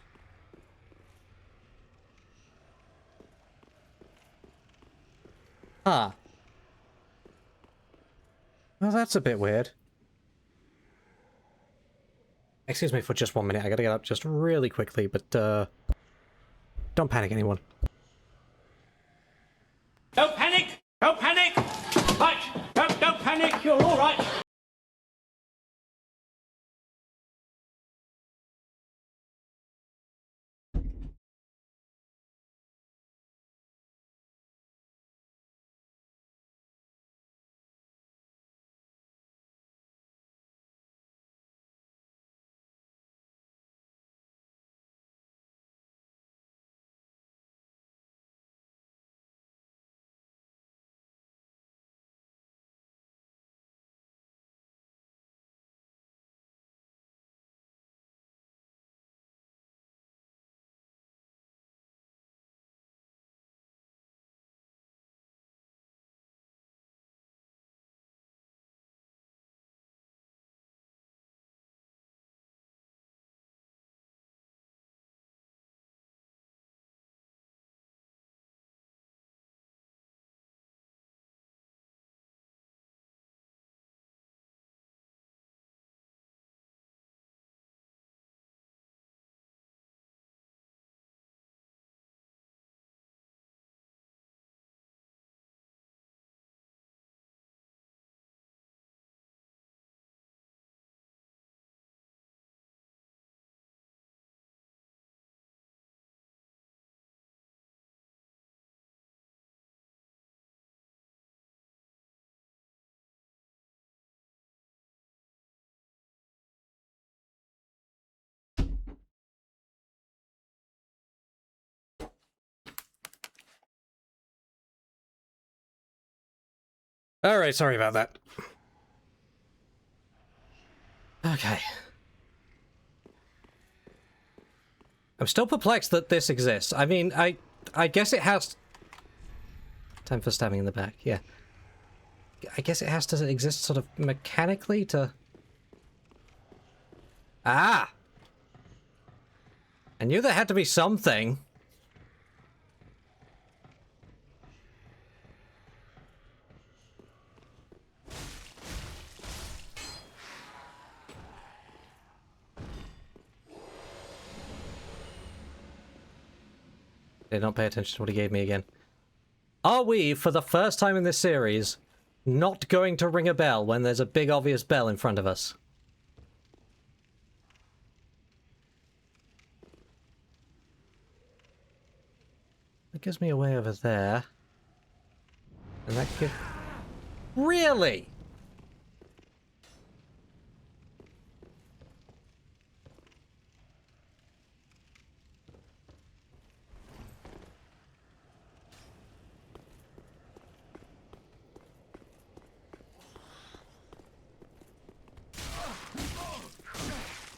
Huh. Well, that's a bit weird. Excuse me for just 1 minute. I gotta get up just really quickly, but, don't panic, anyone. Don't panic! Don't panic! Right! Don't panic! You're all right! Alright, sorry about that. Okay. I'm still perplexed that this exists. I mean, I guess it has... Time for stabbing in the back, yeah. I guess it has to exist sort of mechanically to... Ah! I knew there had to be something. Did not pay attention to what he gave me again. Are we, for the first time in this series, not going to ring a bell when there's a big obvious bell in front of us? That gives me a way over there. And that gives... Really?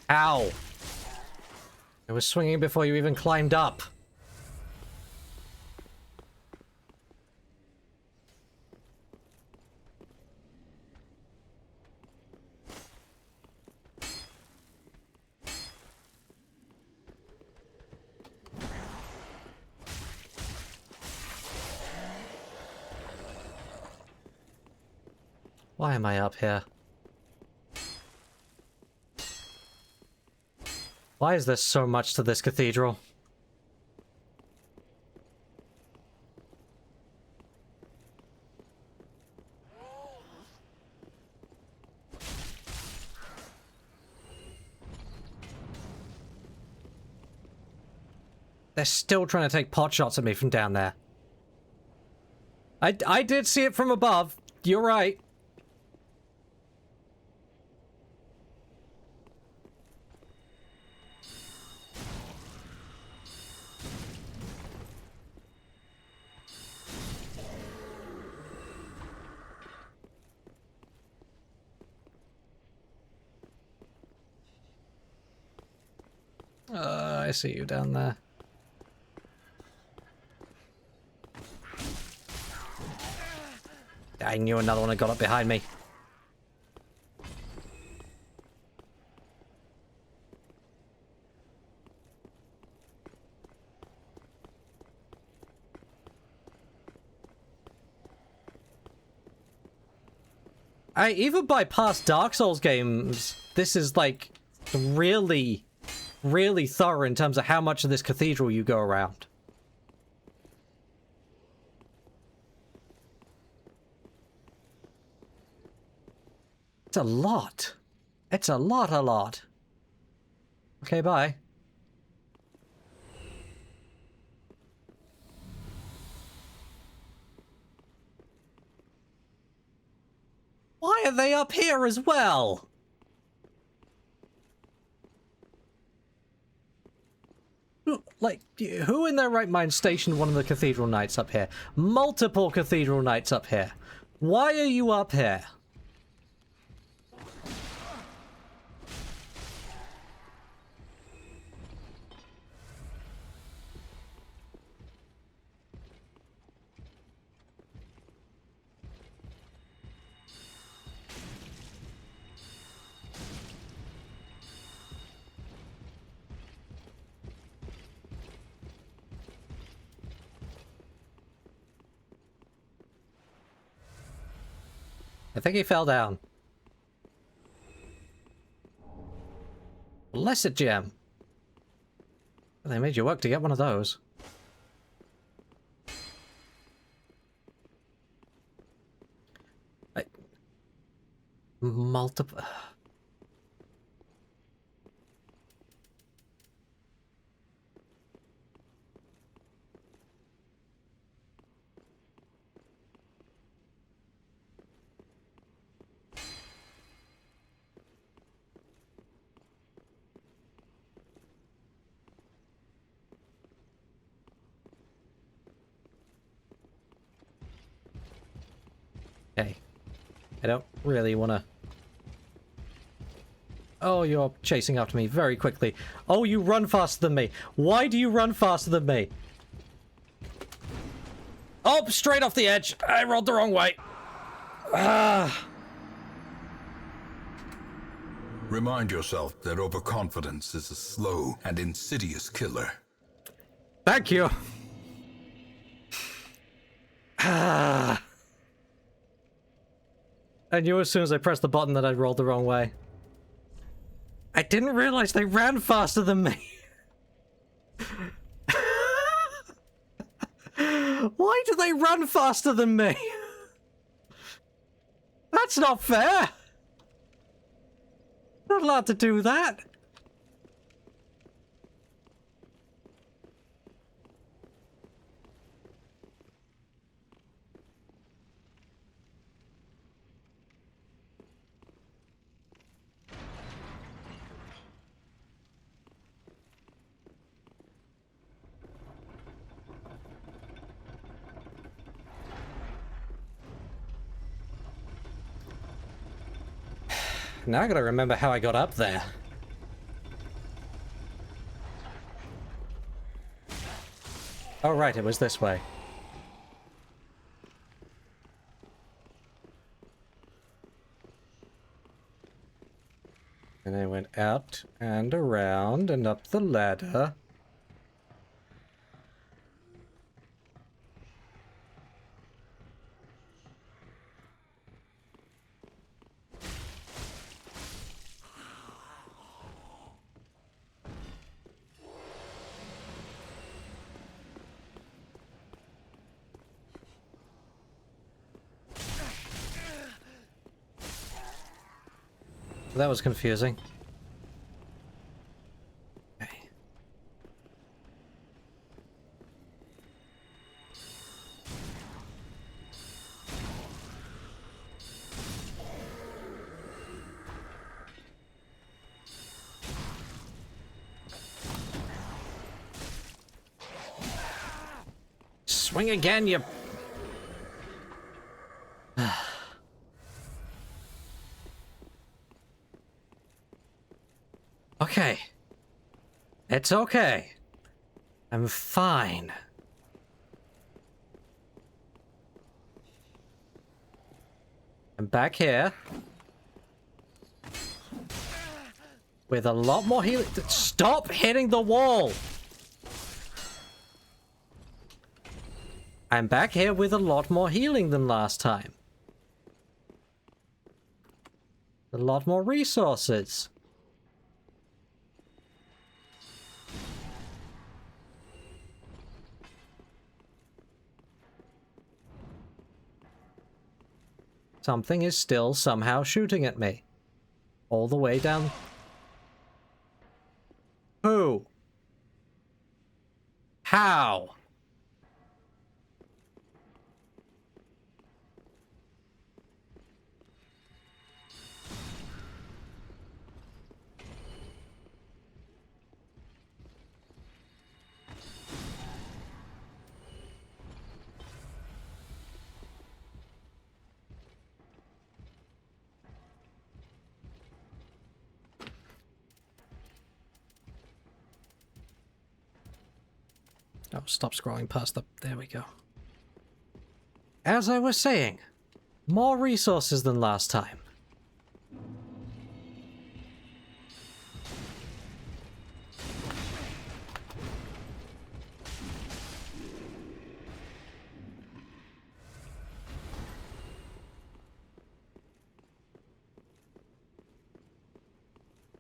Ow! I was swinging before you even climbed up. Why am I up here? Why is there so much to this cathedral? They're still trying to take pot shots at me from down there. I did see it from above. You're right. I see you down there. I knew another one had got up behind me. Even by past Dark Souls games, this is like really, really thorough in terms of how much of this cathedral you go around. It's a lot. It's a lot. Okay, bye. Why are they up here as well? Like, who in their right mind stationed one of the cathedral knights up here? Multiple cathedral knights up here. Why are you up here? I think he fell down. Blessed gem. They made you work to get one of those. Multiple... Hey, I don't really want to... Oh, you're chasing after me very quickly. Oh, you run faster than me. Why do you run faster than me? Oh, straight off the edge. I rolled the wrong way. Ah. Remind yourself that overconfidence is a slow and insidious killer. Thank you. Ah. I knew as soon as I pressed the button that I rolled the wrong way. I didn't realize they ran faster than me. Why do they run faster than me? That's not fair. Not allowed to do that. Now I gotta remember how I got up there. Oh right, it was this way. And I went out and around and up the ladder. That was confusing. Okay. Swing again, you... Okay. It's okay. I'm fine. I'm back here. With a lot more healing. Stop hitting the wall! I'm back here with a lot more healing than last time. A lot more resources. Something is still somehow shooting at me. All the way down. Who? How? Oh, stop scrolling past the... There we go. As I was saying, more resources than last time.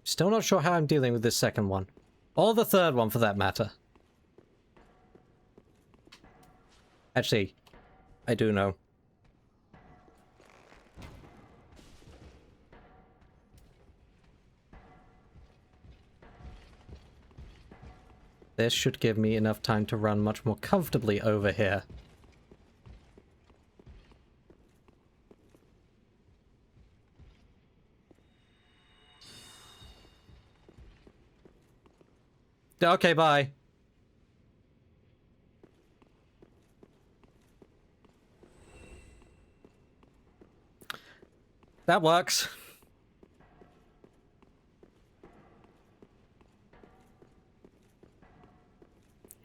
Still not sure how I'm dealing with this second one. Or the third one, for that matter. Actually, I do know. This should give me enough time to run much more comfortably over here. Okay, bye. That works.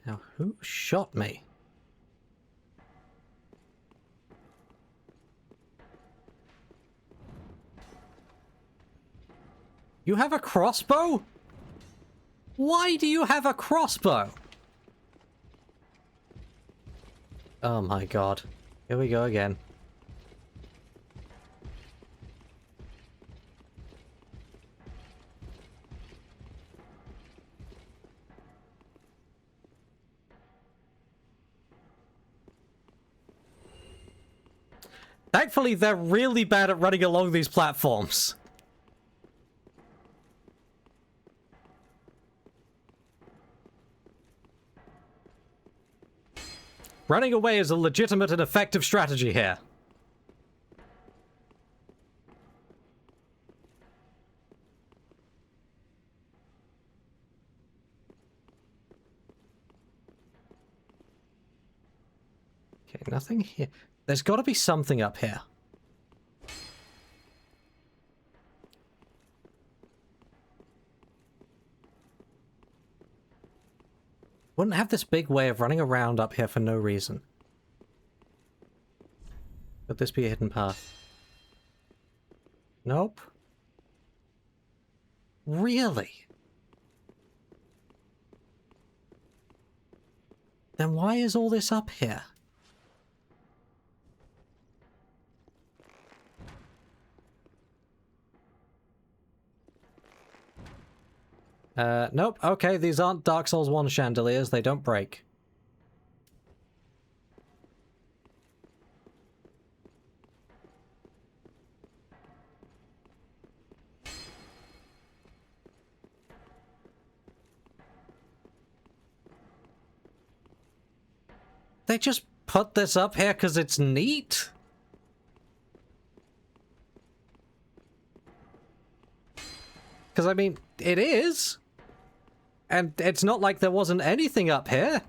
Now, who shot me? You have a crossbow? Why do you have a crossbow? Oh my god. Here we go again. Thankfully, they're really bad at running along these platforms. Running away is a legitimate and effective strategy here. Okay, nothing here. There's got to be something up here. Wouldn't have this big way of running around up here for no reason. Could this be a hidden path? Nope. Really? Then why is all this up here? Nope. Okay, these aren't Dark Souls 1 chandeliers. They don't break. they just put this up here because it's neat? Because, I mean, it is. And it's not like there wasn't anything up here.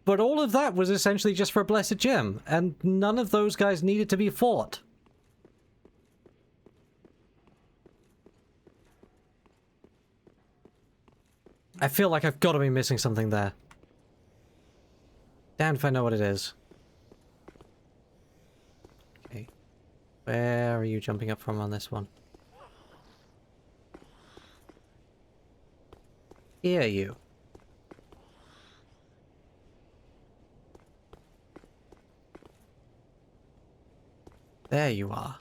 But all of that was essentially just for a blessed gem, and none of those guys needed to be fought. I feel like I've got to be missing something there. Damned if I know what it is. Okay. Where are you jumping up from on this one? Here, you. There you are.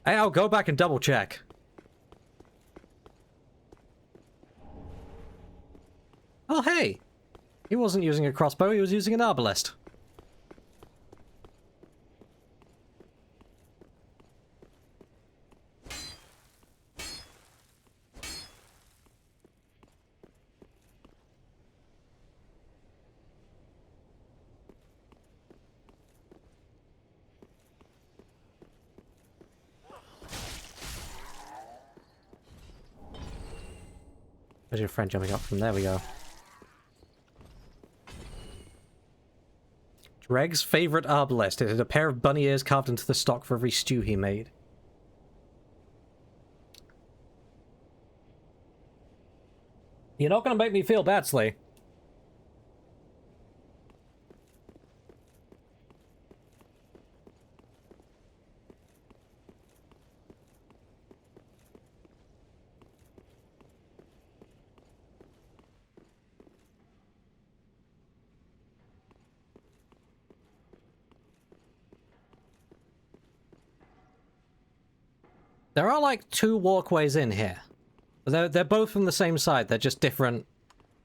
Hey, I'll go back and double check. Oh, hey! He wasn't using a crossbow, he was using an arbalest. There's your friend jumping up from there. We go. Greg's favorite arbalest. It had a pair of bunny ears carved into the stock for every stew he made. You're not going to make me feel bad, Slee. There are like two walkways in here. They're both from the same side, they're just different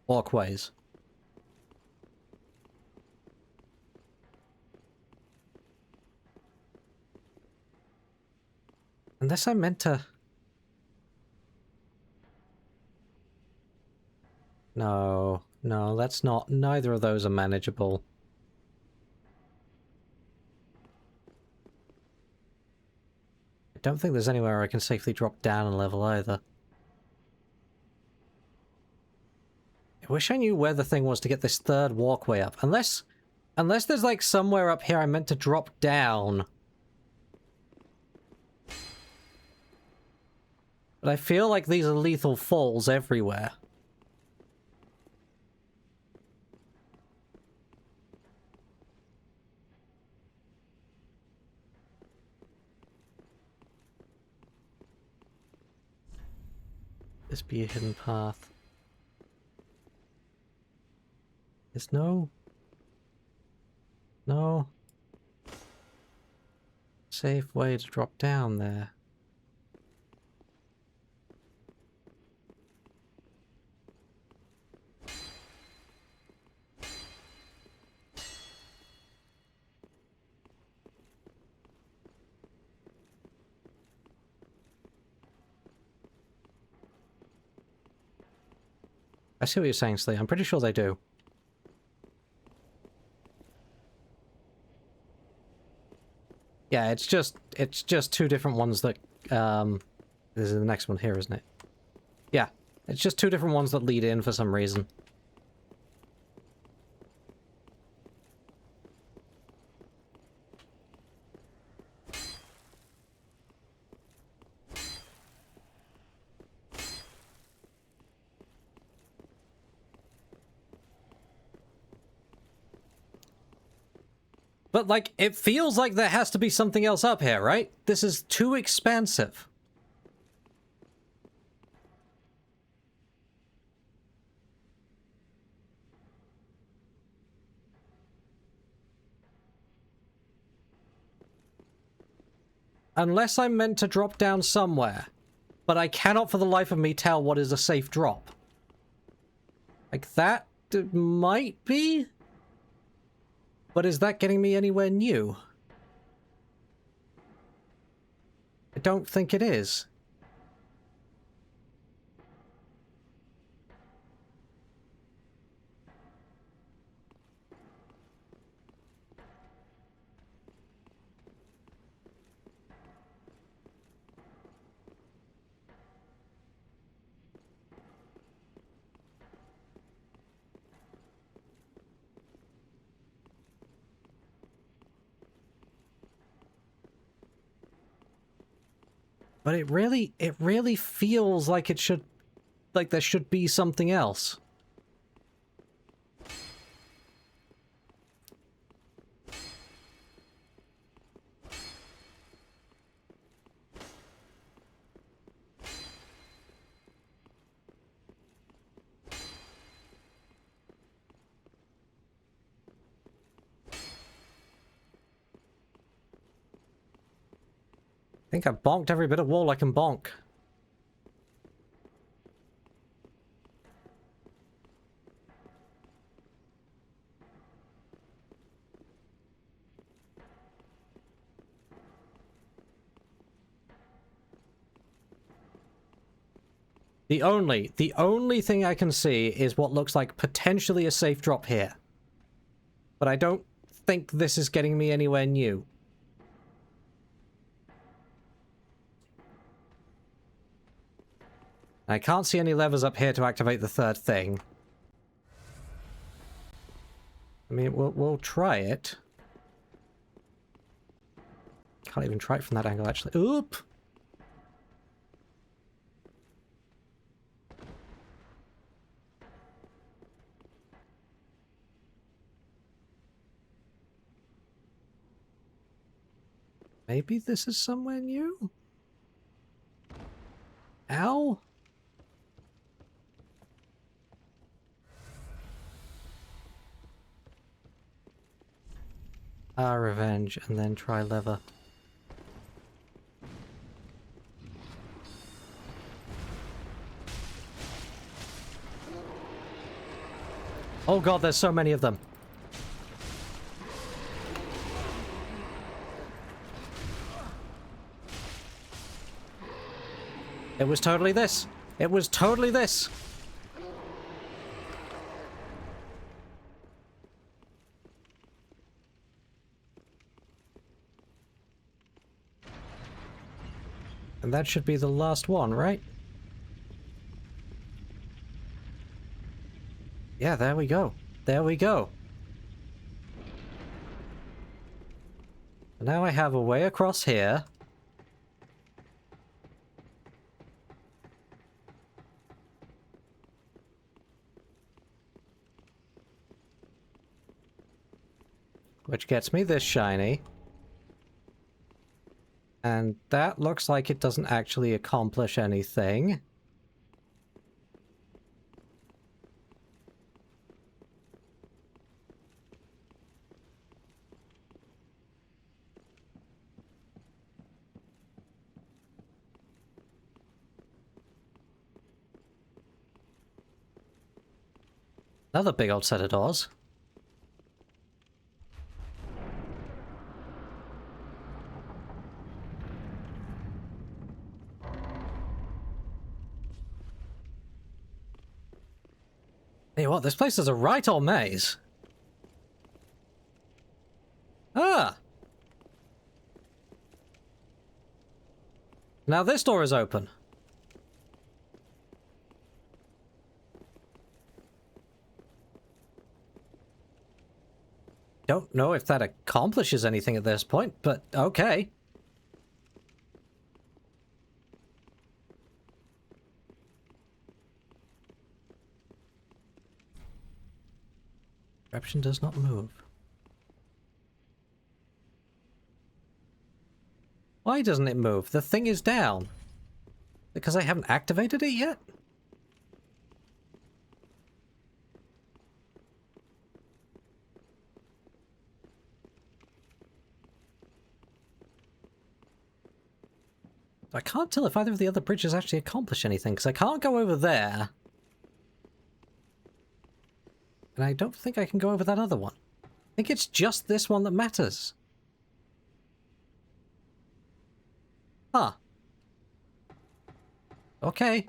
walkways. Unless I meant to... No, that's not... Neither of those are manageable. I don't think there's anywhere I can safely drop down a level either. I wish I knew where the thing was to get this third walkway up. Unless there's like somewhere up here I meant to drop down. But I feel like these are lethal falls everywhere. This be a hidden path. There's no safe way to drop down there. I see what you're saying, Slee. I'm pretty sure they do. Yeah, it's just two different ones that, this is the next one here, isn't it? Yeah, it's just two different ones that lead in for some reason. But, like, it feels like there has to be something else up here, right? This is too expansive. Unless I'm meant to drop down somewhere. But I cannot for the life of me tell what is a safe drop. Like, that might be? But is that getting me anywhere new? don't think it is. But it really feels like it should, like there should be something else. I think I've bonked every bit of wall I can bonk. The only thing I can see is what looks like potentially a safe drop here. But I don't think this is getting me anywhere new. I can't see any levers up here to activate the third thing. I mean, we'll try it. Can't even try it from that angle, actually. Oop! Maybe this is somewhere new? Ow! Revenge, and then try lever. Oh god, there's so many of them. It was totally this. It was totally this. And that should be the last one, right? Yeah, there we go. There we go. Now I have a way across here. Which gets me this shiny. And that looks like it doesn't actually accomplish anything. Another big old set of doors. Hey, what? This place is a right old maze. Ah! Now this door is open. Don't know if that accomplishes anything at this point, but okay. Eruption does not move. Why doesn't it move? The thing is down. Because I haven't activated it yet? I can't tell if either of the other bridges actually accomplish anything, because I can't go over there. And I don't think I can go over that other one. I think it's just this one that matters. Huh. Okay.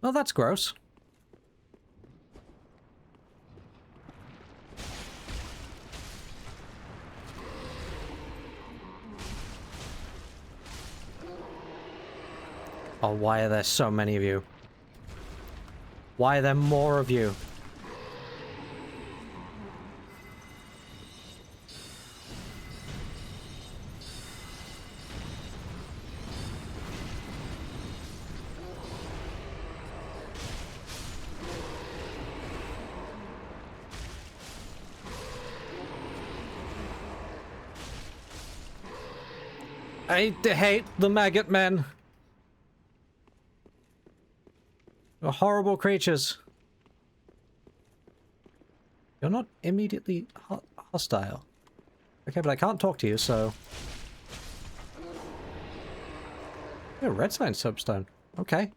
Well, that's gross. Oh, why are there so many of you? Why are there more of you? I hate the maggot men. They're horrible creatures. You're not immediately hostile. Okay, but I can't talk to you, so... Yeah, red sign soapstone. Okay.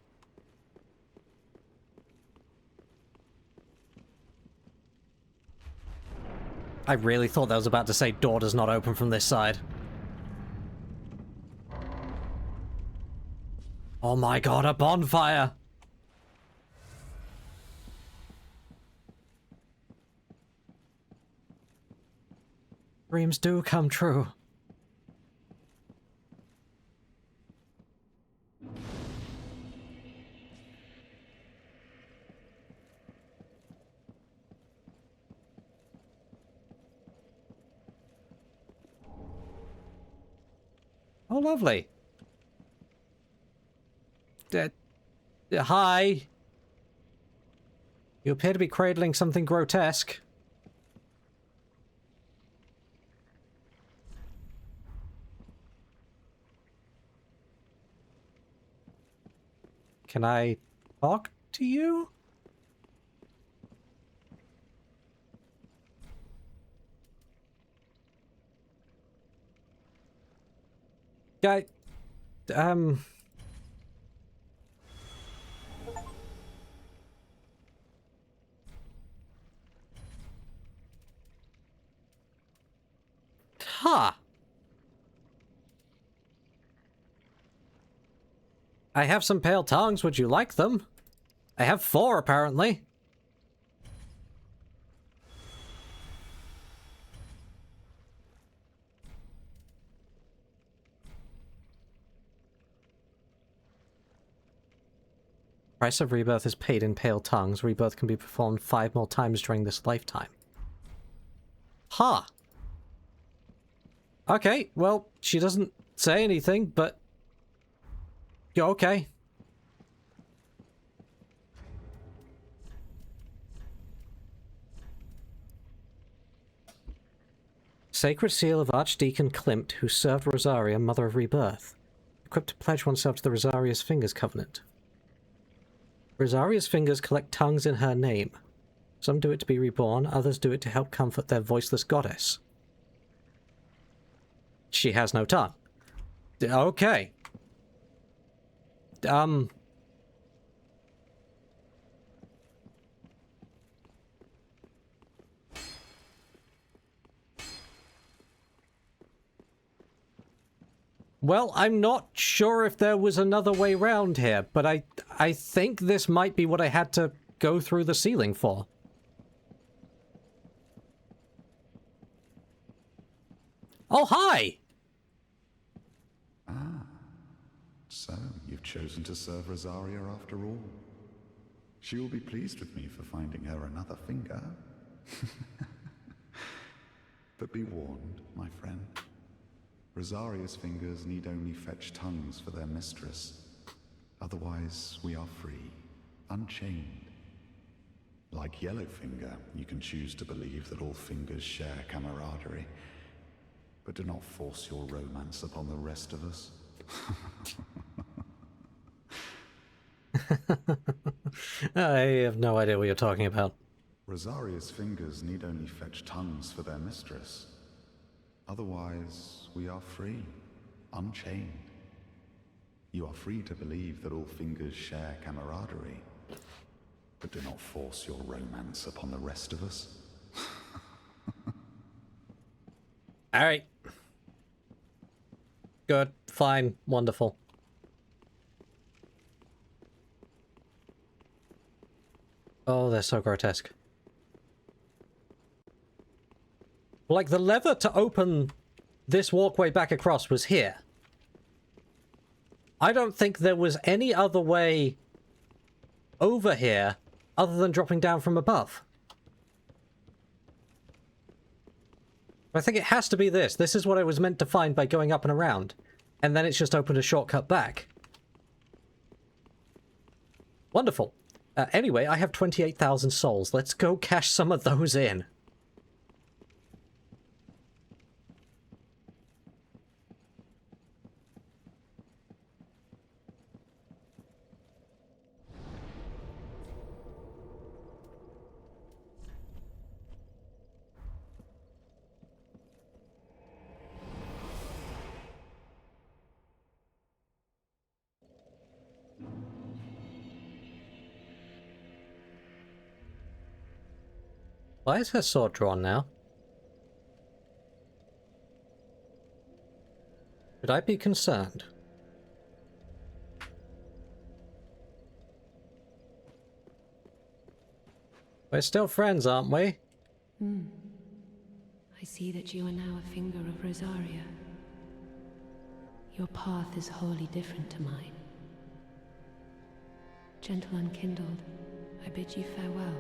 I really thought that was about to say door does not open from this side. Oh my god, a bonfire! Dreams do come true. Oh, lovely. Hi. You appear to be cradling something grotesque. Can I talk to you? Guy, Huh. I have some pale tongues. Would you like them? I have 4, apparently. Price of rebirth is paid in pale tongues. Rebirth can be performed 5 more times during this lifetime. Huh. Okay, well, she doesn't say anything, but... Yeah, okay. Sacred Seal of Archdeacon Klimt, who served Rosaria, Mother of Rebirth. Equipped to pledge oneself to the Rosaria's Fingers Covenant. Rosaria's fingers collect tongues in her name. Some do it to be reborn, others do it to help comfort their voiceless goddess. She has no tongue. Okay. Well, I'm not sure if there was another way round here, but I think this might be what I had to go through the ceiling for. Oh, hi! Ah, so you've chosen to serve Rosaria after all. She will be pleased with me for finding her another finger. But be warned, my friend. Rosaria's fingers need only fetch tongues for their mistress. Otherwise, we are free, unchained. Like Yellowfinger, you can choose to believe that all fingers share camaraderie. But do not force your romance upon the rest of us. I have no idea what you're talking about. Rosaria's fingers need only fetch tongues for their mistress. Otherwise, we are free, unchained. You are free to believe that all fingers share camaraderie. but do not force your romance upon the rest of us. Alright. Good. Fine. Wonderful. Oh, they're so grotesque. Like, the lever to open this walkway back across was here. I don't think there was any other way over here other than dropping down from above. I think it has to be this. This is what I was meant to find by going up and around. And then it's just opened a shortcut back. Wonderful. Anyway, I have 28,000 souls. Let's go cash some of those in. Why is her sword drawn now? Should I be concerned? We're still friends, aren't we? I see that you are now a finger of Rosaria. Your path is wholly different to mine. Gentle Unkindled, I bid you farewell.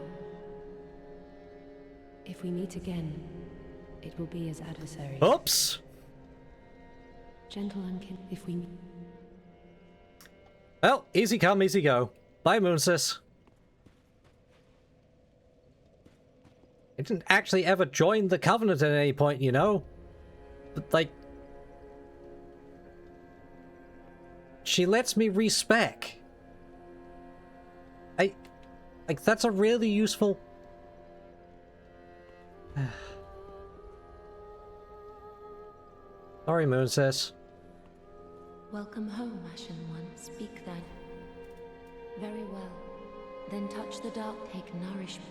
If we meet again, it will be as adversaries. Oops! Gentle Unkindled, if we meet... Well, easy come, easy go. Bye, Moonsis. I didn't actually ever join the Covenant at any point, you know? But, like... she lets me respec. Like, that's a really useful... Sorry, Moonsis. Welcome home, Ashen One. Speak then. Very well. Then touch the dark, take nourishment.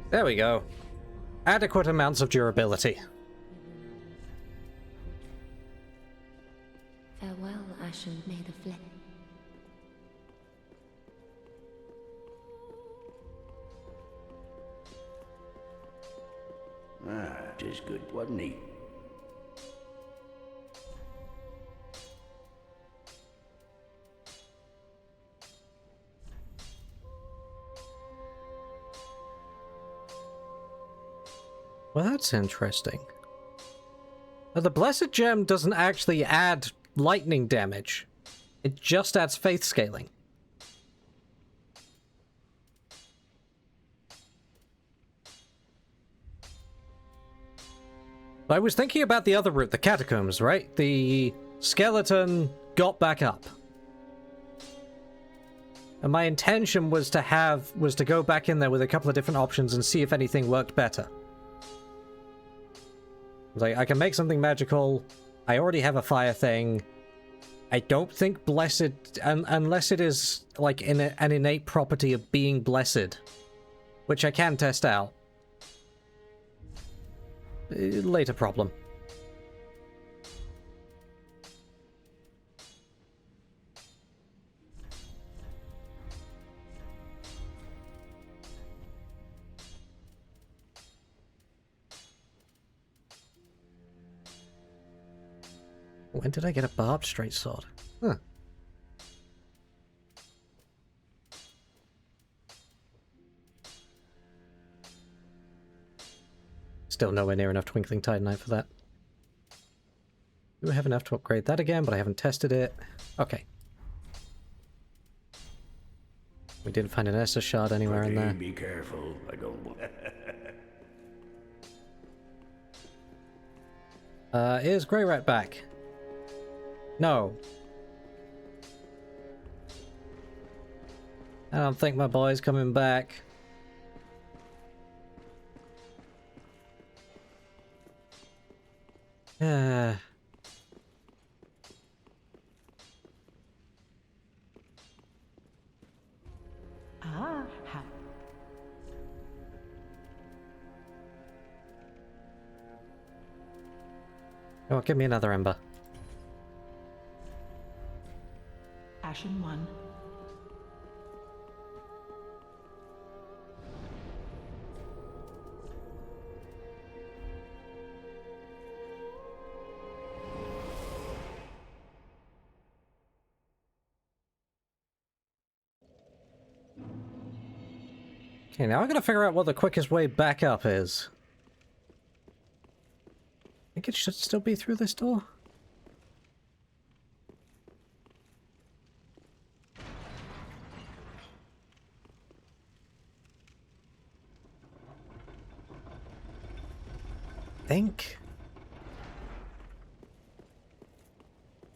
There we go. Adequate amounts of durability. Farewell, Ashen. May the flame. Ah, 'tis good, wasn't he? Well, that's interesting. Now, the Blessed Gem doesn't actually add lightning damage. It just adds faith scaling. I was thinking about the other route, the catacombs, right? The skeleton got back up. And my intention was to go back in there with a couple of different options and see if anything worked better. Like, I can make something magical. I already have a fire thing. I don't think blessed, unless it is like an innate property of being blessed, which I can test out. Later problem. When did I get a barbed straight sword? Huh. Still nowhere near enough Twinkling Titanite for that. Do I have enough to upgrade that again, but I haven't tested it. Okay. We didn't find an Estus shard anywhere in there. Be careful, I don't want... Is Grey Rat back? No. I don't think my boy's coming back. Uh... Ah, Oh, give me another ember. Ashen One. Okay, now I gotta figure out what the quickest way back up is. I think it should still be through this door. Think.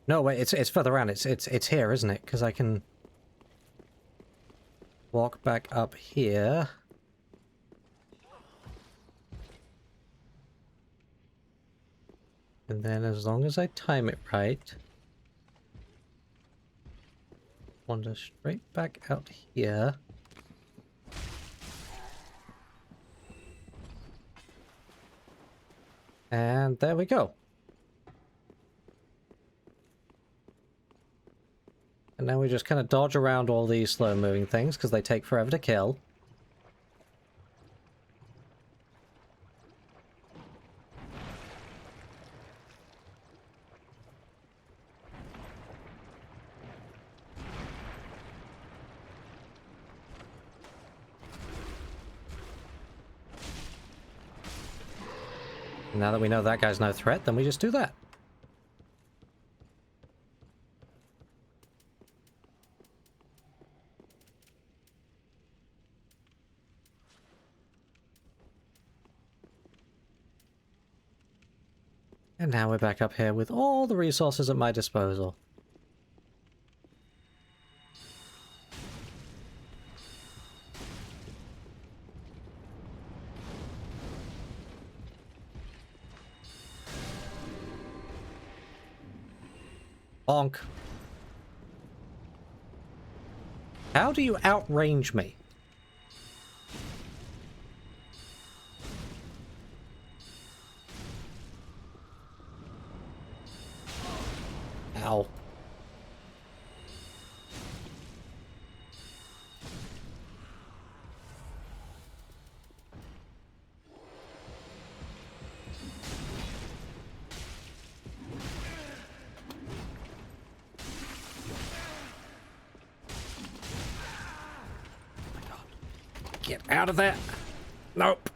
No, wait, it's further around. It's here, isn't it? Because I can walk back up here. And then as long as I time it right, wander straight back out here. And there we go. And now we just kind of dodge around all these slow-moving things because they take forever to kill. Now that we know that guy's no threat, then we just do that. And now we're back up here with all the resources at my disposal. Bonk. How do you outrange me? Ow. Get out of there. Nope.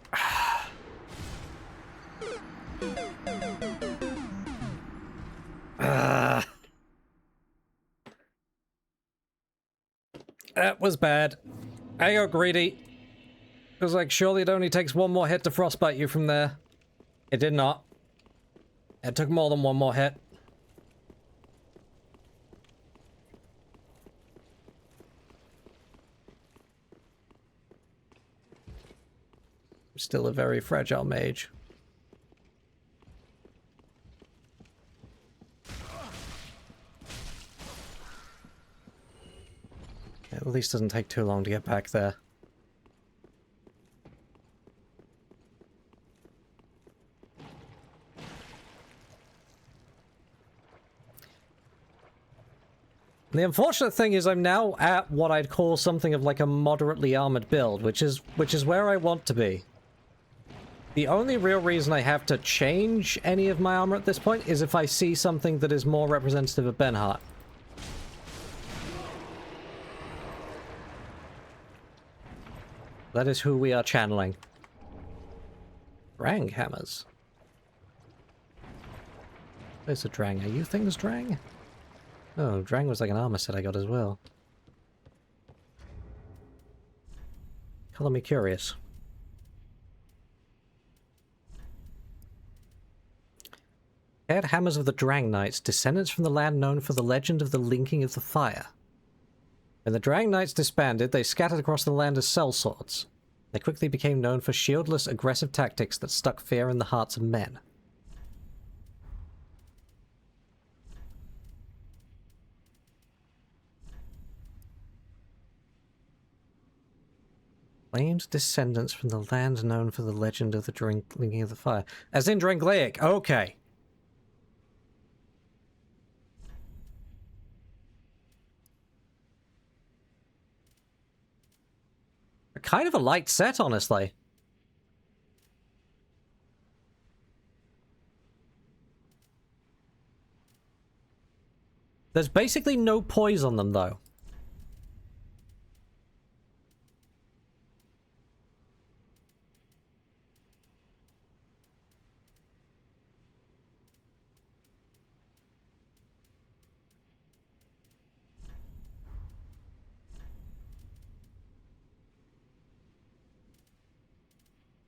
That was bad. I got greedy. It was like, surely it only takes one more hit to frostbite you from there. It did not. It took more than one more hit. Still a very fragile mage. It at least doesn't take too long to get back there. The unfortunate thing is I'm now at what I'd call something of like a moderately armored build, which is where I want to be. The only real reason I have to change any of my armor at this point is if I see something that is more representative of Benhart. That is who we are channeling. Drang hammers. Where's the Drang? Are you things Drang? Oh, Drang was like an armor set I got as well. Color me curious. Paired hammers of the Drang Knights, descendants from the land known for the legend of the linking of the fire. When the Drang Knights disbanded, they scattered across the land as sellswords. They quickly became known for shieldless, aggressive tactics that stuck fear in the hearts of men. Claimed descendants from the land known for the legend of the drinking of the fire. As in Drangleic. Okay. Kind of a light set, honestly. There's basically no poise on them, though.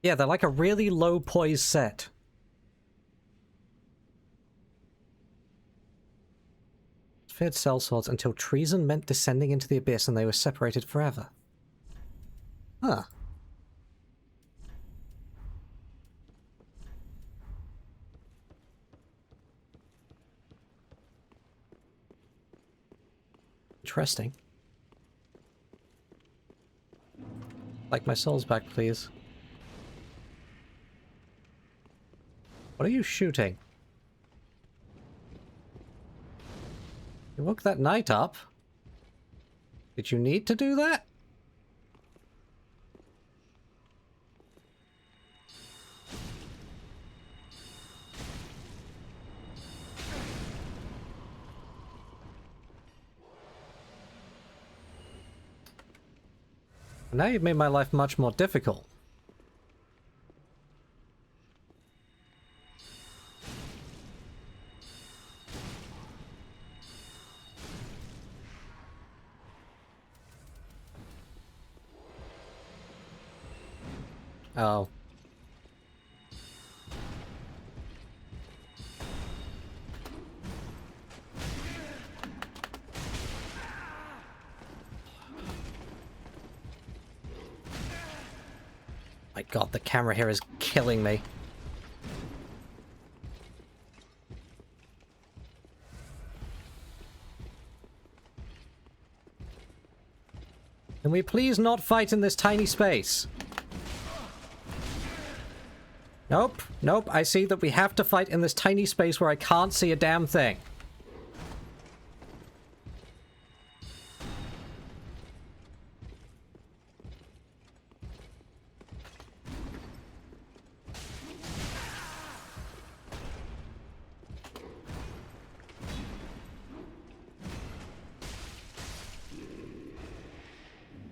Yeah, they're like a really low poise set. Feared sellswords until treason meant descending into the abyss and they were separated forever. Huh. Interesting. Like my souls back, please. What are you shooting? You woke that knight up? Did you need to do that? Now you've made my life much more difficult. Oh. My god, the camera here is killing me. Can we please not fight in this tiny space? Nope, nope, I see that we have to fight in this tiny space where I can't see a damn thing.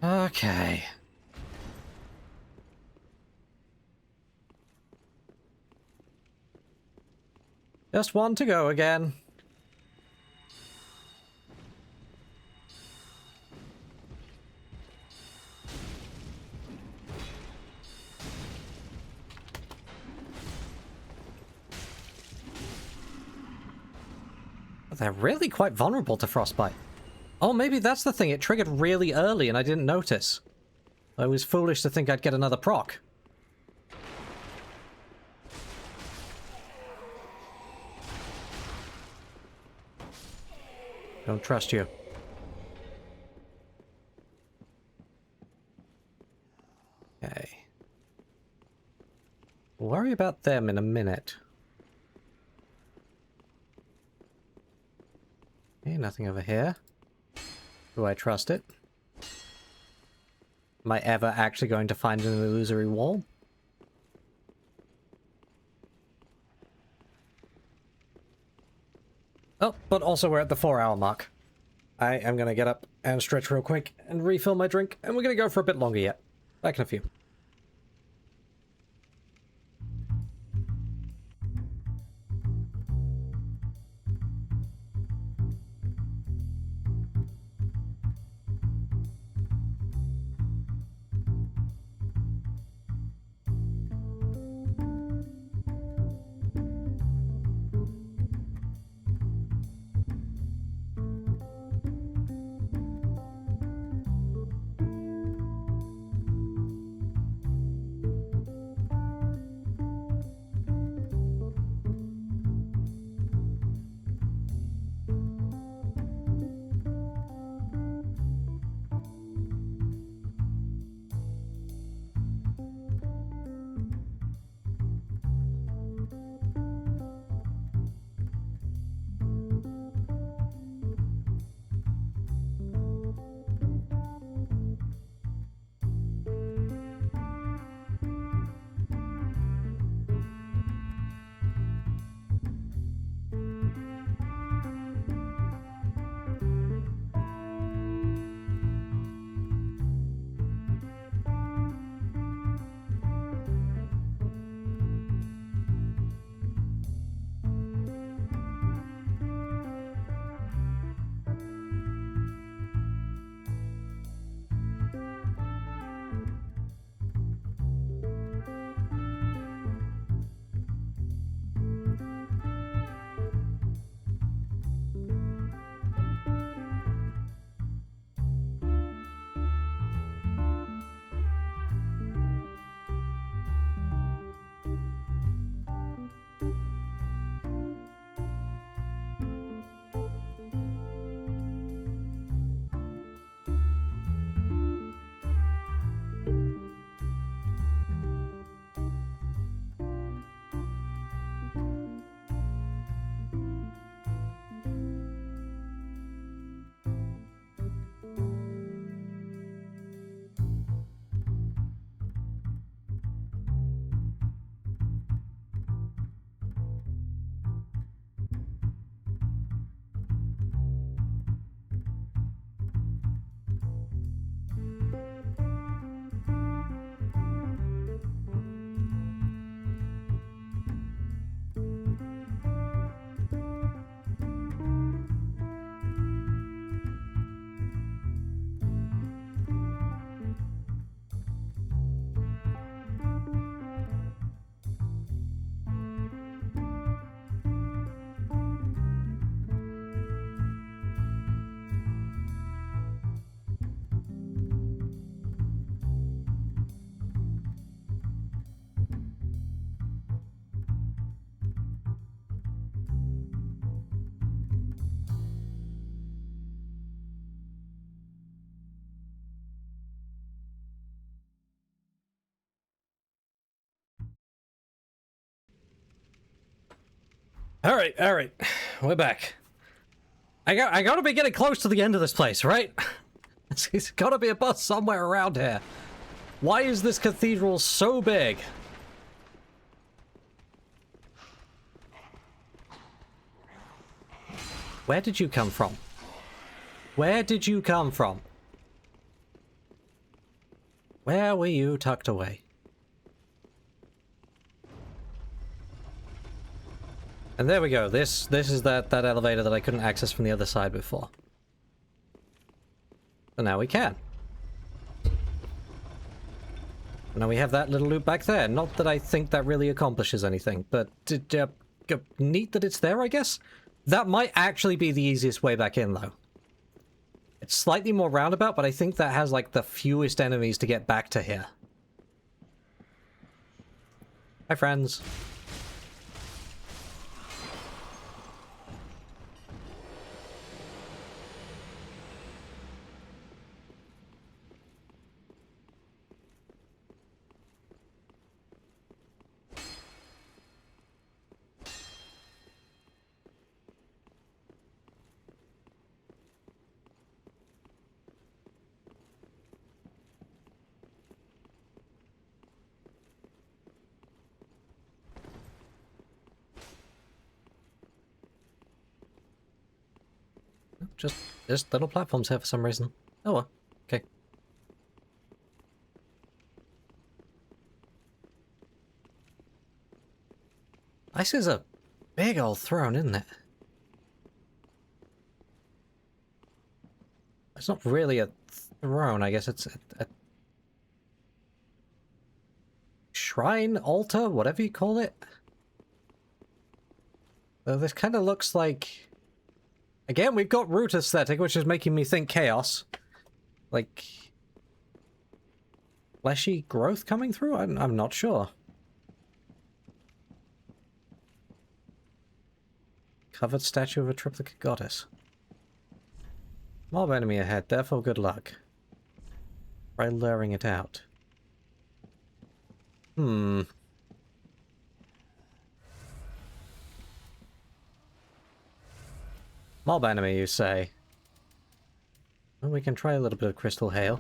Okay. Just one to go again. They're really quite vulnerable to frostbite. Oh, maybe that's the thing. It triggered really early and I didn't notice. I was foolish to think I'd get another proc. Don't trust you. Okay. We'll worry about them in a minute. Okay, nothing over here. Do I trust it? Am I ever actually going to find an illusory wall? Oh, but also we're at the 4-hour mark. I am going to get up and stretch real quick and refill my drink, and we're going to go for a bit longer yet. Back in a few. All right, we're back. I gotta be getting close to the end of this place, right? There's gotta be a bus somewhere around here. Why is this cathedral so big? Where did you come from? Where did you come from? Where were you tucked away? And there we go. This is that elevator that I couldn't access from the other side before. So now we can. Now we have that little loop back there. Not that I think that really accomplishes anything, but neat that it's there, I guess? That might actually be the easiest way back in, though. It's slightly more roundabout, but I think that has, like, the fewest enemies to get back to here. Hi, friends. Just there's little platforms here for some reason. Oh well. Okay. This is a big old throne, isn't it? It's not really a throne, I guess it's a shrine, altar, whatever you call it. This kind of looks like... Again, we've got root aesthetic, which is making me think chaos. Like... fleshy growth coming through? I'm not sure. Covered statue of a triplicate goddess. Mob enemy ahead, therefore good luck. Try luring it out. Mob enemy, you say? Well, we can try a little bit of crystal hail.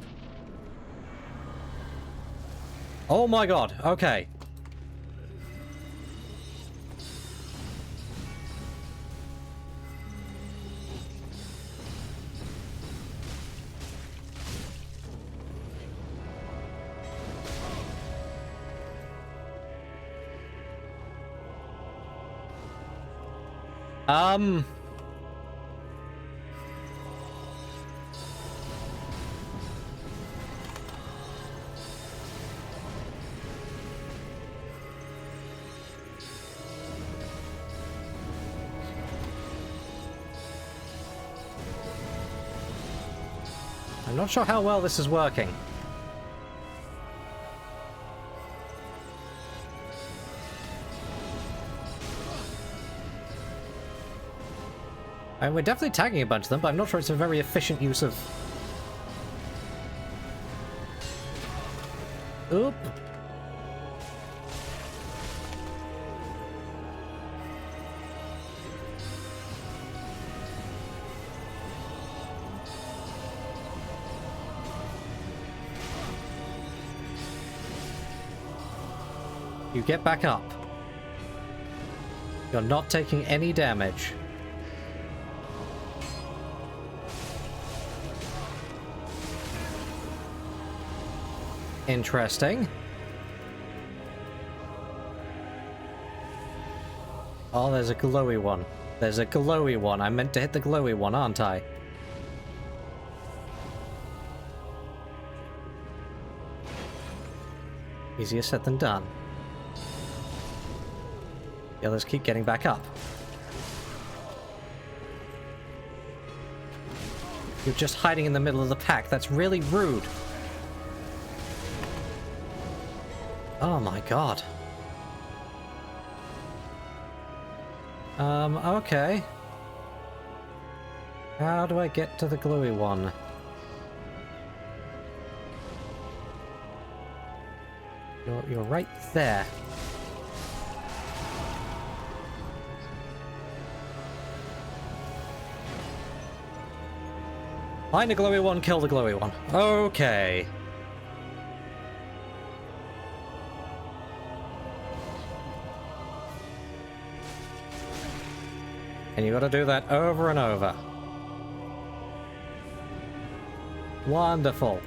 Oh my god, okay. I'm not sure how well this is working. We're definitely tagging a bunch of them, but I'm not sure it's a very efficient use of... Oop. You get back up. You're not taking any damage. Interesting. Oh, there's a glowy one. There's a glowy one. I meant to hit the glowy one, aren't I? Easier said than done. The others keep getting back up. You're just hiding in the middle of the pack. That's really rude. Oh my god. Okay. How do I get to the gluey one? You're right there. Find the glowy one, kill the glowy one. Okay. And you gotta do that over and over. Wonderful.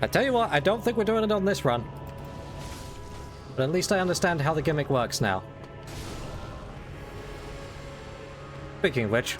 I tell you what, I don't think we're doing it on this run. But at least I understand how the gimmick works now. Speaking of which...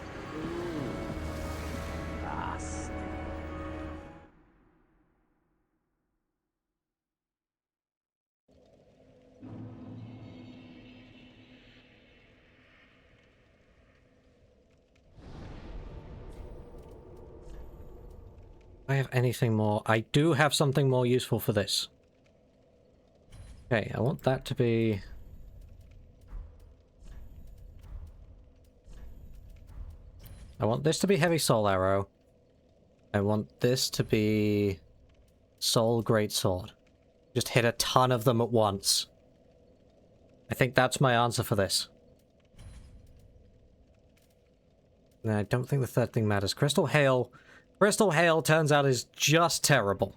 I have anything more? I do have something more useful for this. Okay, I want that to be... I want this to be heavy soul arrow. I want this to be soul greatsword. Just hit a ton of them at once. I think that's my answer for this. And I don't think the third thing matters. Crystal Hail. Crystal Hail turns out is just terrible.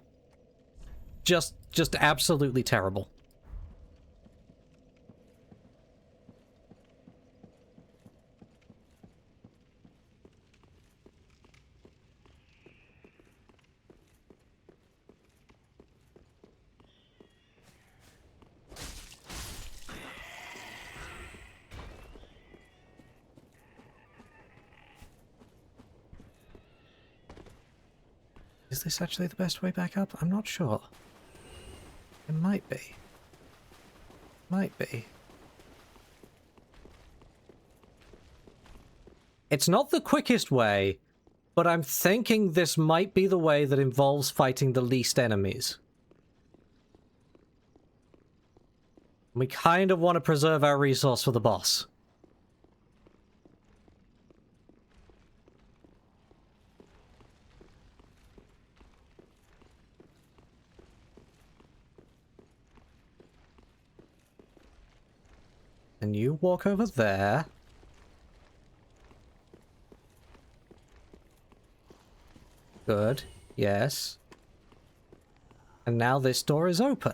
Just absolutely terrible. Is this actually the best way back up? I'm not sure. It might be. Might be. It's not the quickest way, but I'm thinking this might be the way that involves fighting the least enemies. We kind of want to preserve our resource for the boss. And you walk over there. Good. Yes. And now this door is open.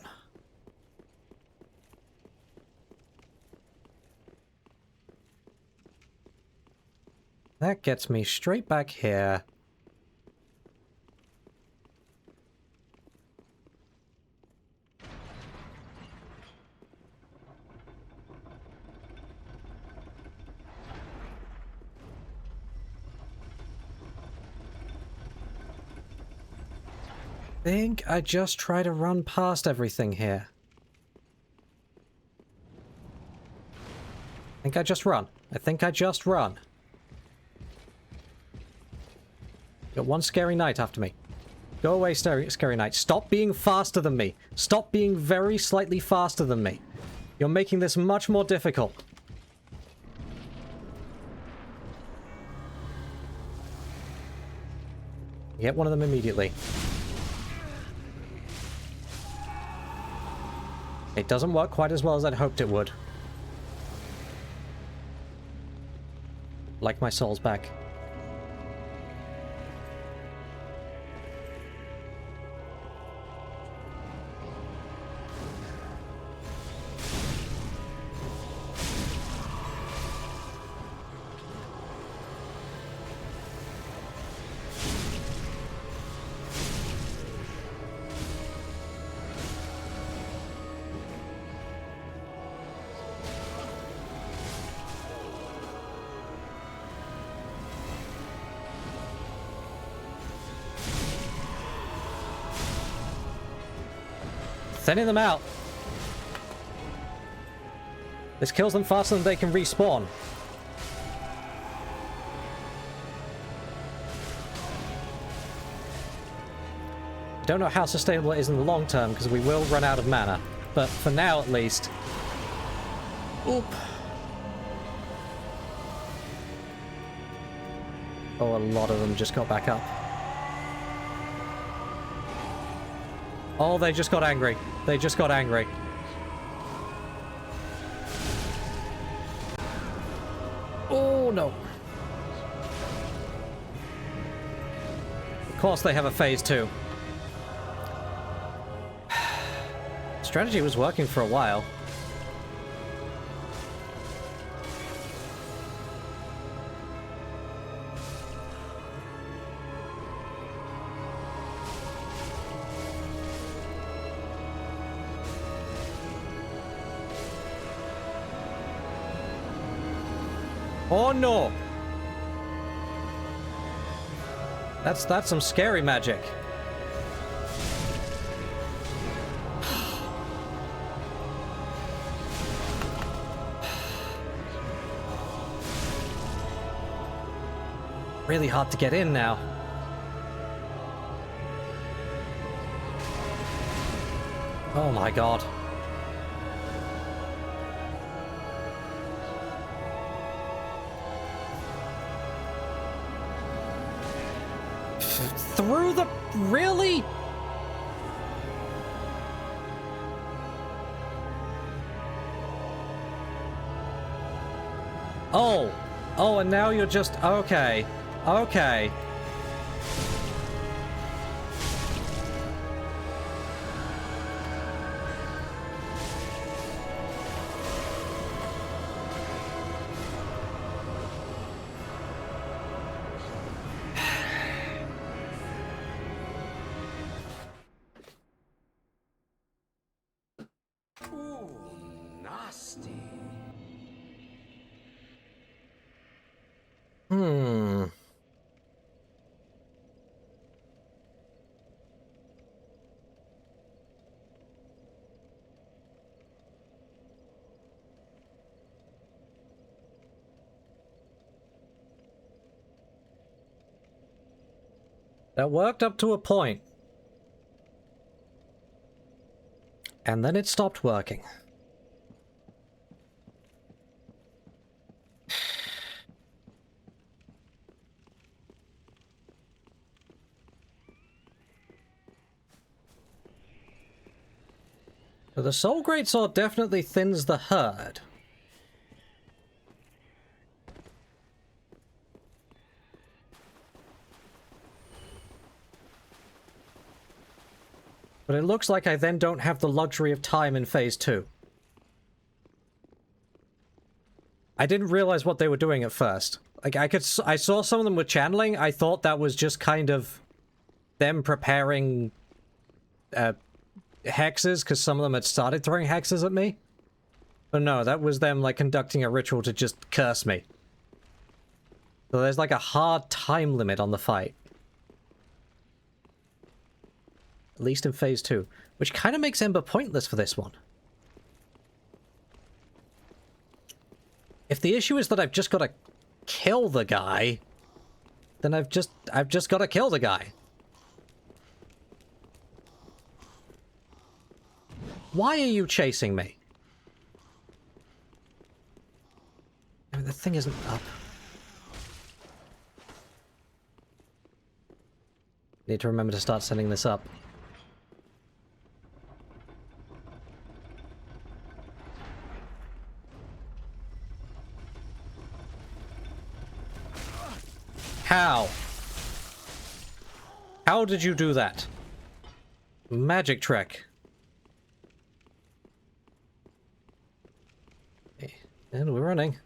That gets me straight back here. I think I just try to run past everything here. I think I just run. Got one scary knight after me. Go away, scary knight. Stop being faster than me. Stop being very slightly faster than me. You're making this much more difficult. Get one of them immediately. It doesn't work quite as well as I'd hoped it would. Like my soul's back. Thinning them out. This kills them faster than they can respawn. I don't know how sustainable it is in the long term, because we will run out of mana. but for now at least. Oop. Oh, a lot of them just got back up. Oh, they just got angry. They just got angry. Oh, no. Of course they have a phase 2. Strategy was working for a while. Oh no! That's some scary magic. Really hard to get in now. Oh my god. Through the... Really? Oh. Oh, and now you're just... Okay. Okay. That worked up to a point. And then it stopped working. So the Soul Greatsword definitely thins the herd. But it looks like I then don't have the luxury of time in phase 2. I didn't realize what they were doing at first. Like, I saw some of them were channeling. I thought that was just kind of them preparing hexes, because some of them had started throwing hexes at me. But no, that was them, like, conducting a ritual to just curse me. So there's, like, a hard time limit on the fight. At least in phase 2. Which kind of makes Ember pointless for this one. If the issue is that I've just got to kill the guy, then I've just got to kill the guy. Why are you chasing me? I mean, the thing isn't up. Need to remember to start setting this up. How? How did you do that? Magic trick. Okay. And we're running.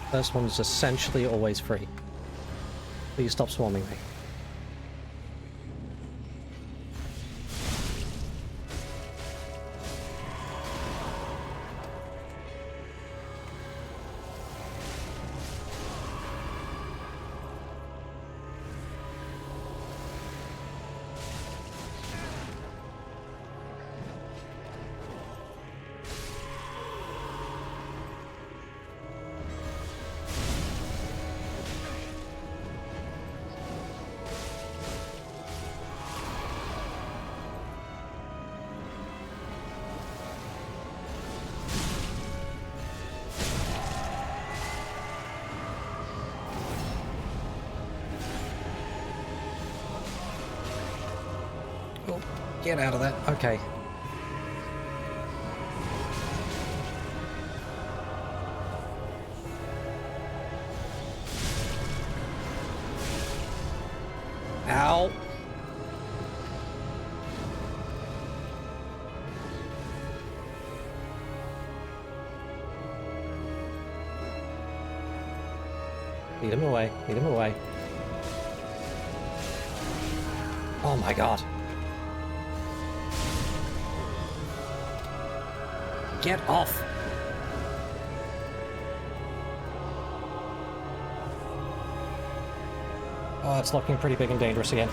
First one is essentially always free. Please stop swarming me. Oh, get out of that. Okay. Ow. Lead him away. Lead him away. Oh my god. Get off. Oh, it's looking pretty big and dangerous again.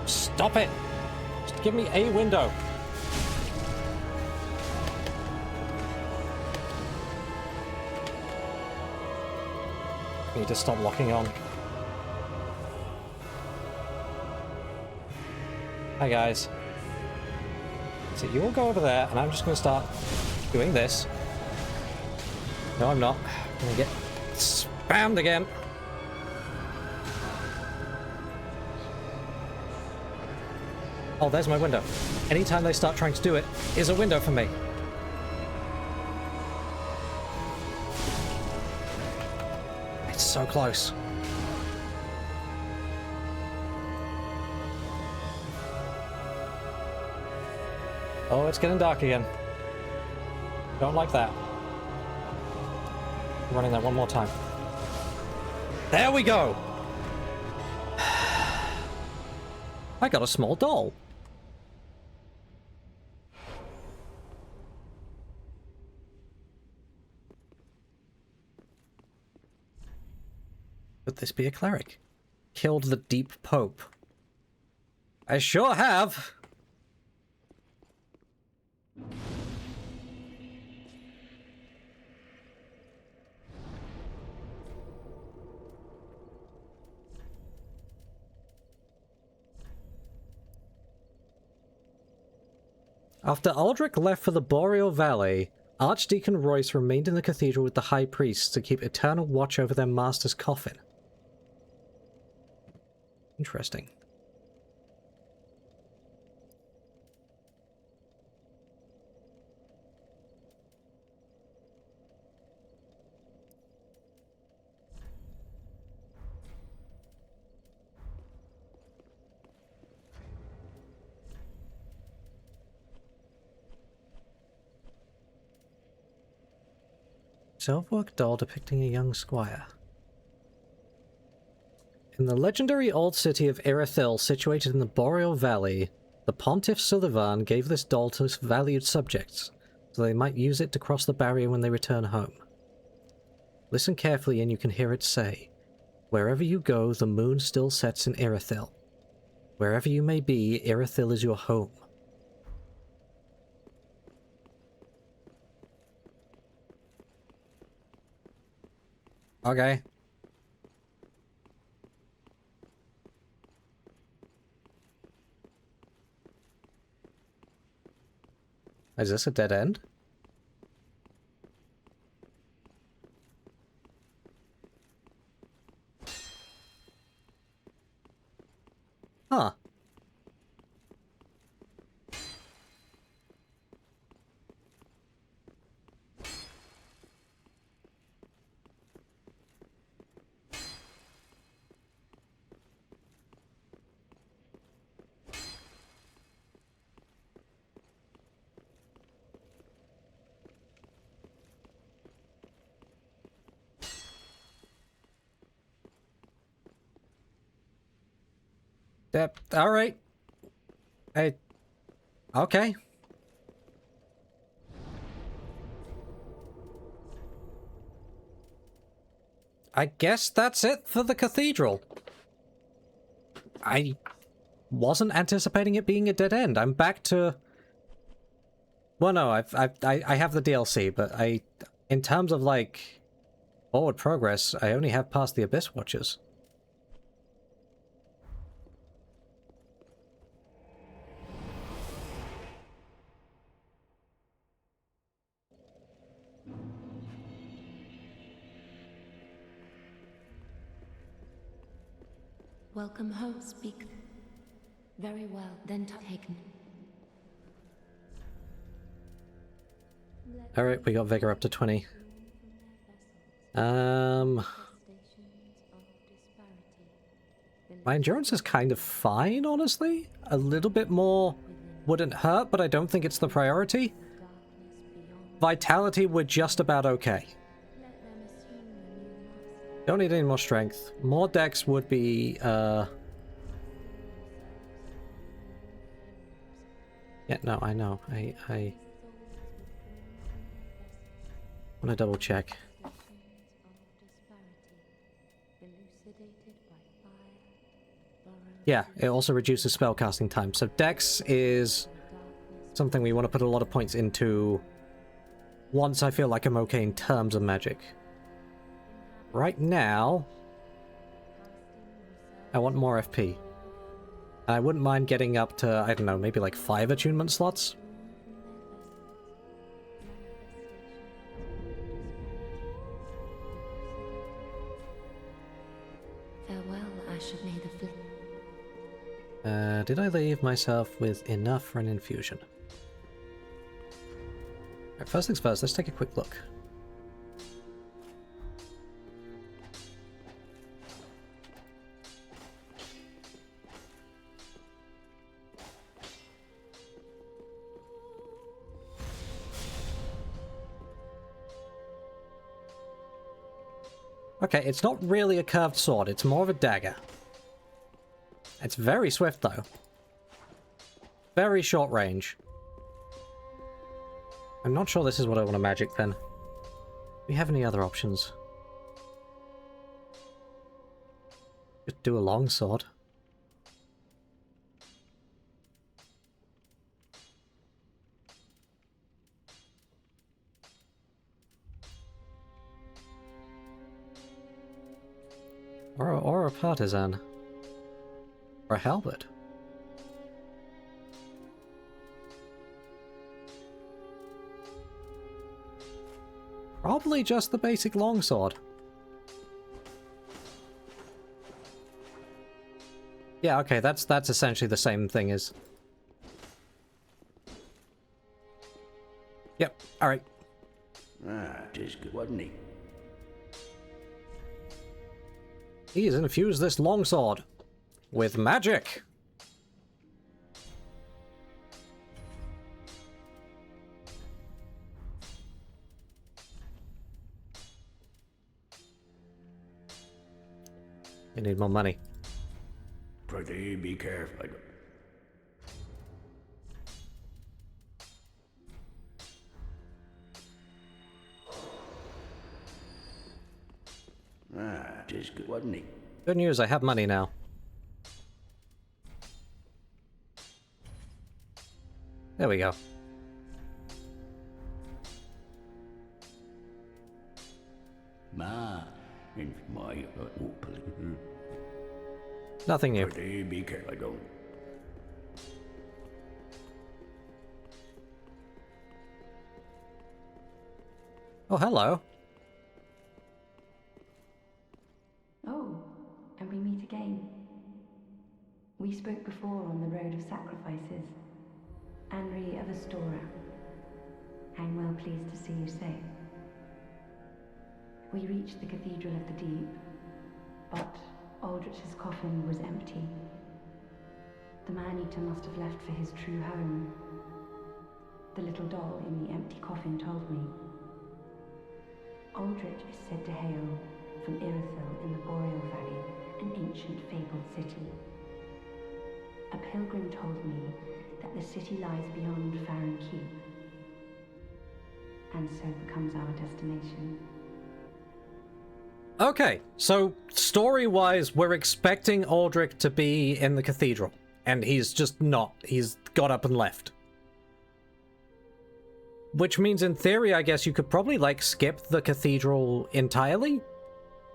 Stop it! Just give me a window. I need to stop locking on. Hi guys. So you all go over there, and I'm just going to start doing this. No, I'm not. I'm going to get spammed again. Oh, there's my window. Anytime they start trying to do it, is a window for me. It's so close. Oh, it's getting dark again. Don't like that. I'm running that one more time. There we go! I got a small doll. Could this be a cleric? Killed the Deep Pope. I sure have! After Aldrich left for the Boreal Valley, Archdeacon Royce remained in the cathedral with the High Priest to keep eternal watch over their master's coffin. Interesting. Self-work doll depicting a young squire. In the legendary old city of Irithyll, situated in the Boreal Valley, the Pontiff Sullivan gave this doll to his valued subjects, so they might use it to cross the barrier when they return home. Listen carefully and you can hear it say, "Wherever you go, the moon still sets in Irithyll. Wherever you may be, Irithyll is your home." Okay. Is this a dead end? Huh. All right. Okay. I guess that's it for the cathedral. I wasn't anticipating it being a dead end. I'm back to... Well, no, I have the DLC, but in terms of, like, forward progress, I only have past the Abyss Watchers. Welcome home, speak. Very well, then taken. Alright, we got Vigor up to 20. My endurance is kind of fine, honestly. A little bit more wouldn't hurt, but I don't think it's the priority. Vitality, we're just about okay. Don't need any more strength. More dex would be, Yeah, no, I know. I want to double check. Yeah, it also reduces spellcasting time. So dex is something we want to put a lot of points into once I feel like I'm okay in terms of magic. Right now, I want more FP. I wouldn't mind getting up to, I don't know, maybe like 5 attunement slots. Farewell, Asher, may the flame. Did I leave myself with enough for an infusion? Alright, first things first, let's take a quick look. Okay, it's not really a curved sword, it's more of a dagger. It's very swift, though. Very short range. I'm not sure this is what I want to magic, then. Do we have any other options? Just do a long sword. Or a partisan. Or a halberd. Probably just the basic longsword. Yeah, okay, that's essentially the same thing as... Yep, alright. Ah, tis good, wasn't he? He's infused this longsword with magic. You need more money. Prithee, be careful. Ah, tis good, wasn't he? Good news, I have money now. There we go. In my Nothing new. Prithee, be careful. I don't. Oh, hello. Oh, and we meet again. We spoke before on the Road of Sacrifices. Anri of Astora. I'm well pleased to see you safe. We reached the Cathedral of the Deep, but Aldrich's coffin was empty. The man-eater must have left for his true home. The little doll in the empty coffin told me. Aldrich is said to hail from Irithyll in the Boreal Valley, an ancient fabled city. A pilgrim told me that the city lies beyond Farron Keep, and so becomes our destination. Okay, so story-wise, we're expecting Aldrich to be in the cathedral, and he's just not. He's got up and left. Which means, in theory, I guess you could probably, like, skip the cathedral entirely,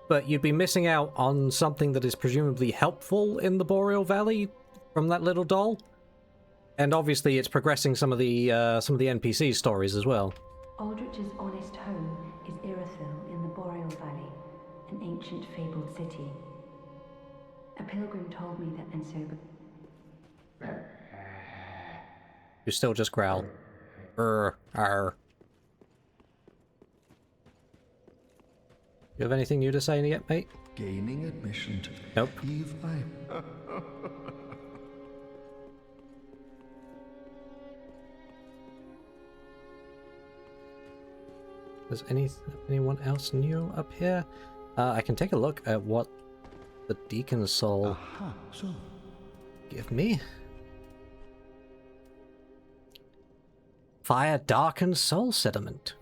but you'd be missing out on something that is presumably helpful in the Boreal Valley from that little doll. And obviously, it's progressing some of the NPC stories as well. Aldrich's honest home is Irothil in the Boreal Valley, an ancient fabled city. A pilgrim told me that, and so... You still just growl. Arr. You have anything new to say yet, mate? Gaining admission to Nope. Eve Is anyone else new up here? I can take a look at what the Deacon's Soul give me. Fire Darkened Soul Sediment.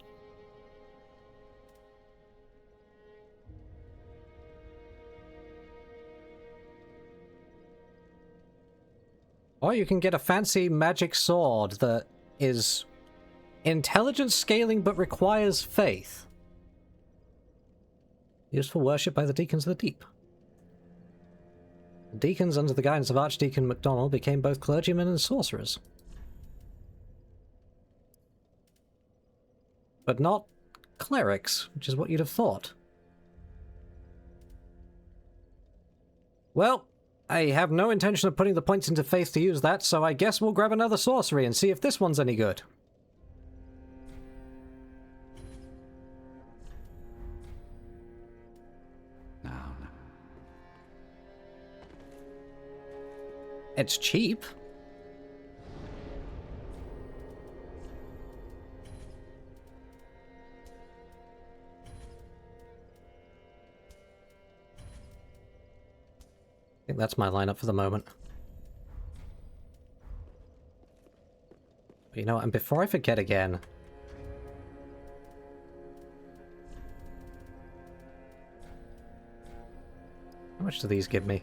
Or you can get a fancy magic sword that is intelligence scaling but requires faith. Used for worship by the Deacons of the Deep. The Deacons, under the guidance of Archdeacon MacDonald, became both clergymen and sorcerers. But not clerics, which is what you'd have thought. Well, I have no intention of putting the points into faith to use that, so I guess we'll grab another sorcery and see if this one's any good. It's cheap. I think that's my lineup for the moment. But you know what, and before I forget again... How much do these give me?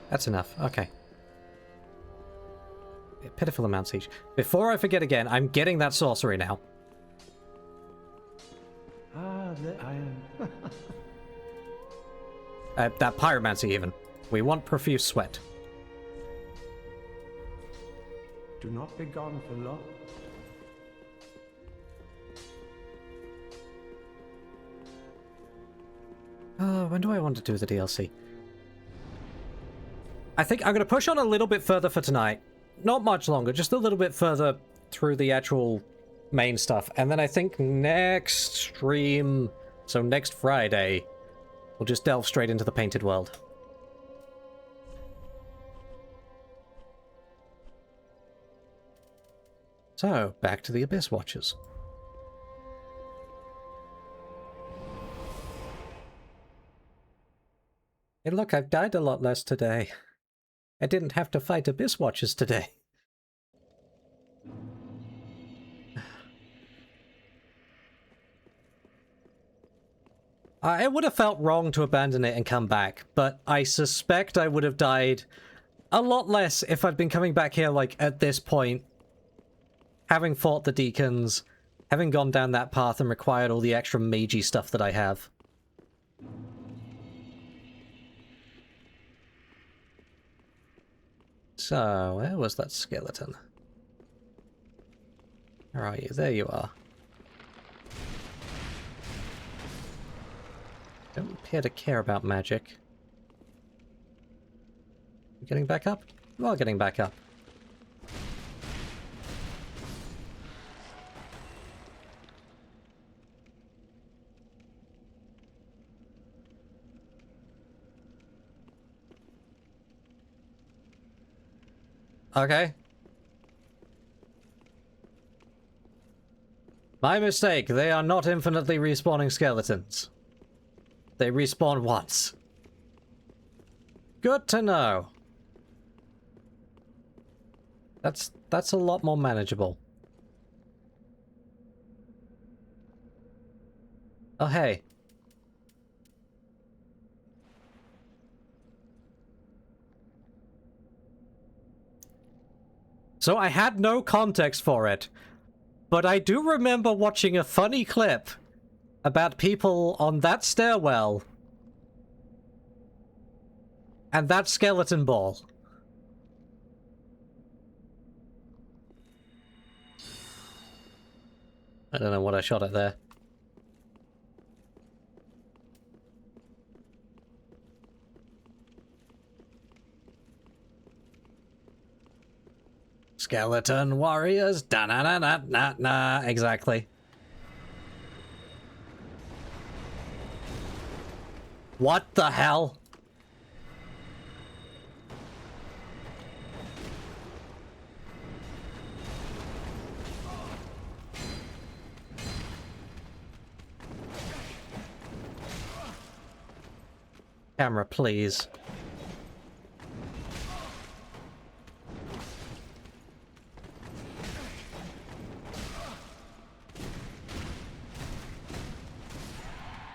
That's enough, okay. Pitiful amounts each. Before I forget again, I'm getting that sorcery now. Ah, the iron. That pyromancy even. We want profuse sweat. Do not be gone for long. When do I want to do the DLC? I think I'm going to push on a little bit further for tonight. Not much longer, just a little bit further through the actual main stuff. And then I think next stream, so next Friday, we'll just delve straight into the Painted World. So, back to the Abyss Watchers. Hey look, I've died a lot less today. I didn't have to fight Abyss Watchers today. It would have felt wrong to abandon it and come back, but I suspect I would have died a lot less if I'd been coming back here, like, at this point, having fought the Deacons, having gone down that path and required all the extra magey stuff that I have. So, where was that skeleton? Where are you? There you are. Don't appear to care about magic. You getting back up? You are getting back up. Okay. My mistake. They are not infinitely respawning skeletons. They respawn once. Good to know. That's a lot more manageable. Oh, hey. So I had no context for it, but I do remember watching a funny clip about people on that stairwell and that skeleton ball. I don't know what I shot at there. Skeleton warriors, da-na-na-na-na-na, exactly. What the hell? Camera, please.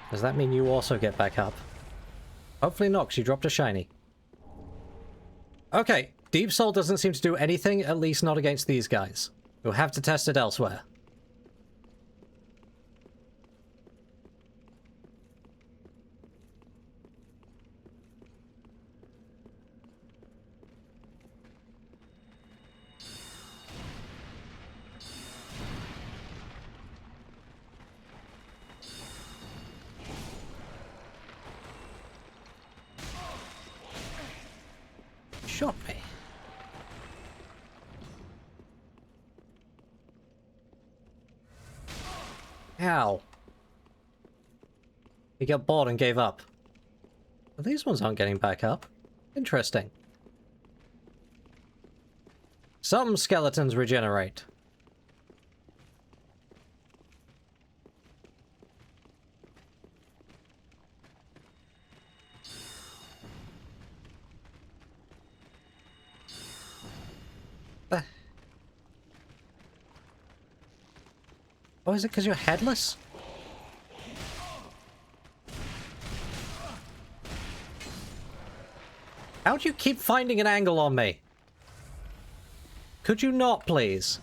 Does that mean you also get back up? Hopefully not, because you dropped a shiny. Okay, Deep Soul doesn't seem to do anything, at least not against these guys. We'll have to test it elsewhere. Shot me. Ow. He got bored and gave up. But these ones aren't getting back up. Interesting. Some skeletons regenerate. Oh, is it because you're headless? How'd you keep finding an angle on me? Could you not, please?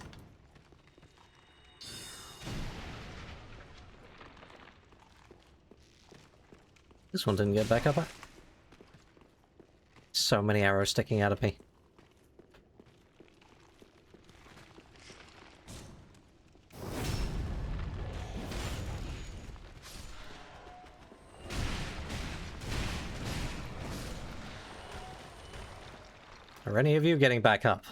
This one didn't get back up. So many arrows sticking out of me. Are any of you getting back up?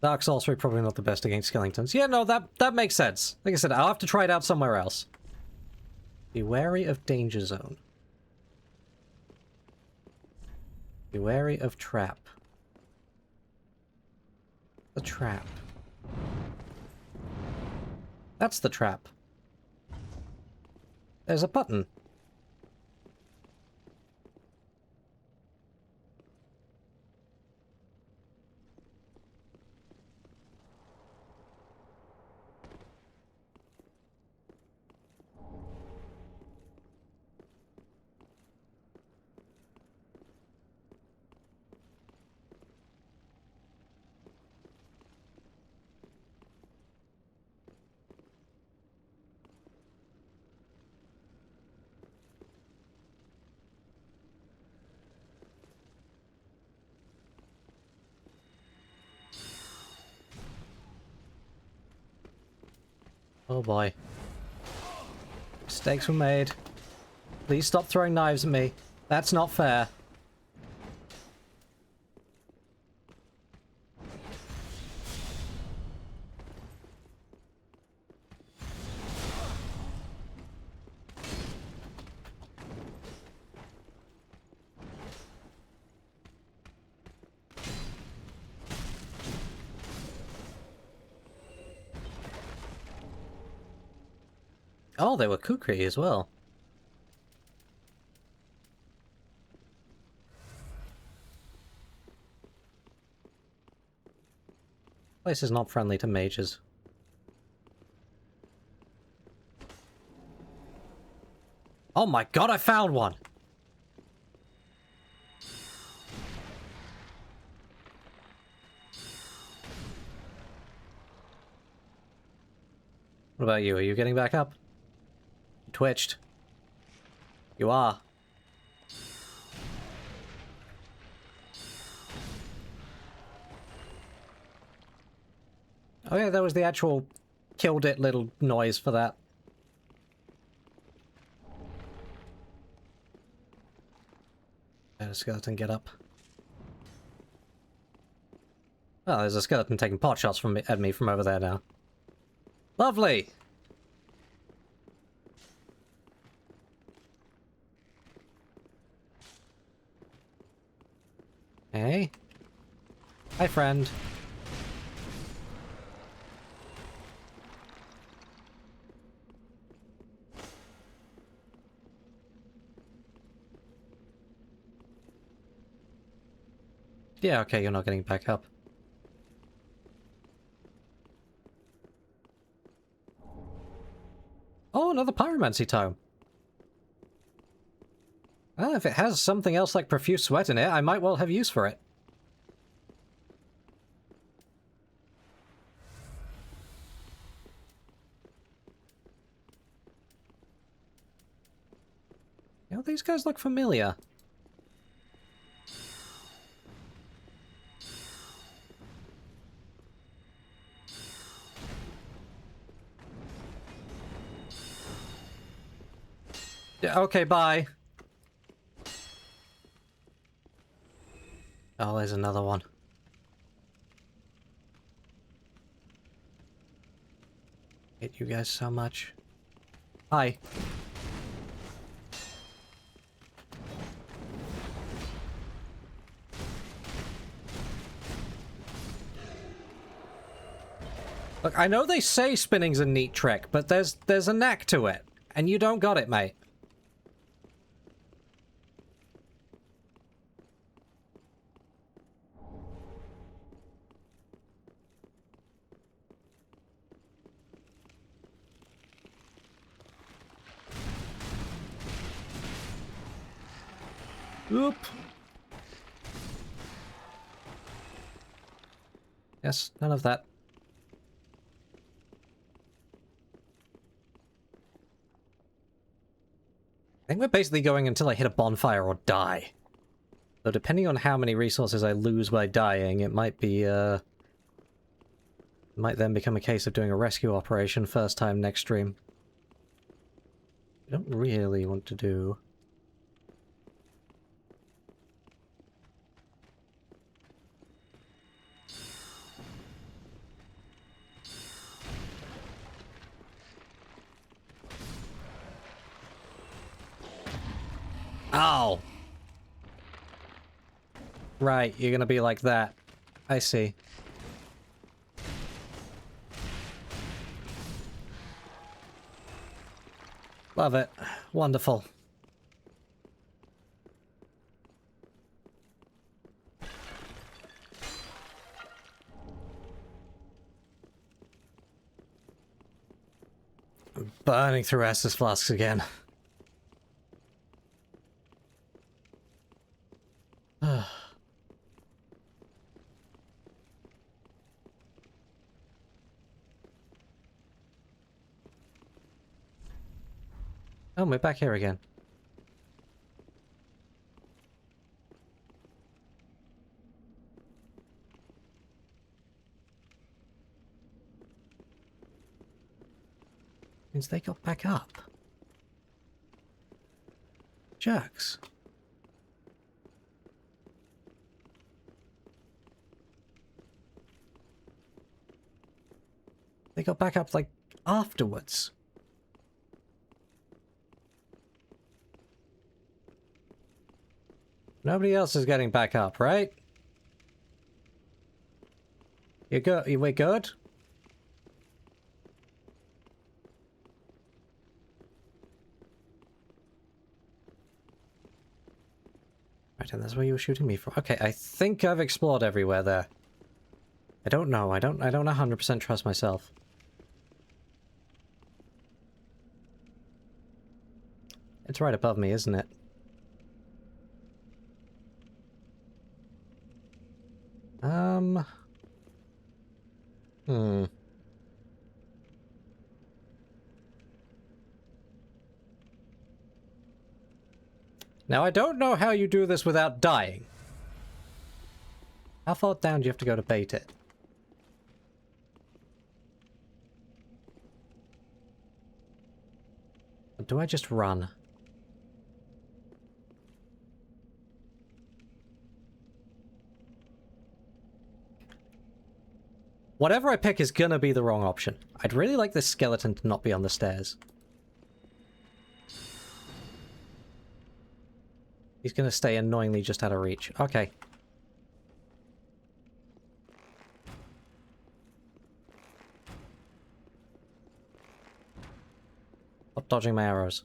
Dark Souls 3 probably not the best against skeletons. Yeah, no, that makes sense. Like I said, I'll have to try it out somewhere else. Be wary of danger zone. Be wary of trap. The trap. That's the trap. There's a button. Oh boy. Mistakes were made. Please stop throwing knives at me. That's not fair. Oh, they were kukri as well. Place is not friendly to mages. Oh my god, I found one! What about you? Are you getting back up? You twitched. You are. Oh yeah, that was the actual killed it little noise for that. And a skeleton, get up. Oh, there's a skeleton taking pot shots at me from over there now. Lovely! Hey. Hi, friend. Yeah, okay, you're not getting back up. Oh, another pyromancy tome. Well, if it has something else like profuse sweat in it, I might well have use for it. You know, these guys look familiar. Yeah, okay, bye. Oh, there's another one. Hate you guys so much. Hi. Look, I know they say spinning's a neat trick, but there's a knack to it, and you don't got it, mate. Oop. Yes, none of that. I think we're basically going until I hit a bonfire or die. So depending on how many resources I lose by dying, it might be, might then become a case of doing a rescue operation first time next stream. I don't really want to do... Ow! Right, you're gonna be like that. I see. Love it. Wonderful. I'm burning through Estus flasks again. Oh, we're back here again. Means they got back up. Jerks. They got back up, like, afterwards. Nobody else is getting back up, right? You good? We good? Right, and that's where you were shooting me from. Okay, I think I've explored everywhere there. I don't know. I don't 100% trust myself. It's right above me, isn't it? Now, I don't know how you do this without dying. How far down do you have to go to bait it? Or do I just run? Whatever I pick is gonna be the wrong option. I'd really like this skeleton to not be on the stairs. He's gonna stay annoyingly just out of reach. Okay. Stop dodging my arrows.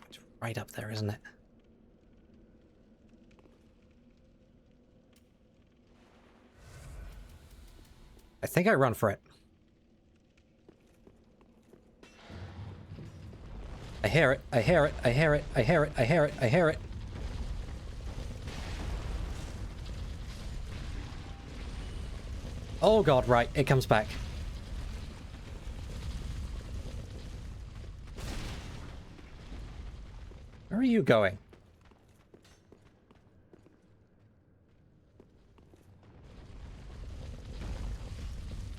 It's right up there, isn't it? I think I run for it. I hear it, I hear it, I hear it, I hear it, I hear it, I hear it. Oh god, right, it comes back. Where are you going?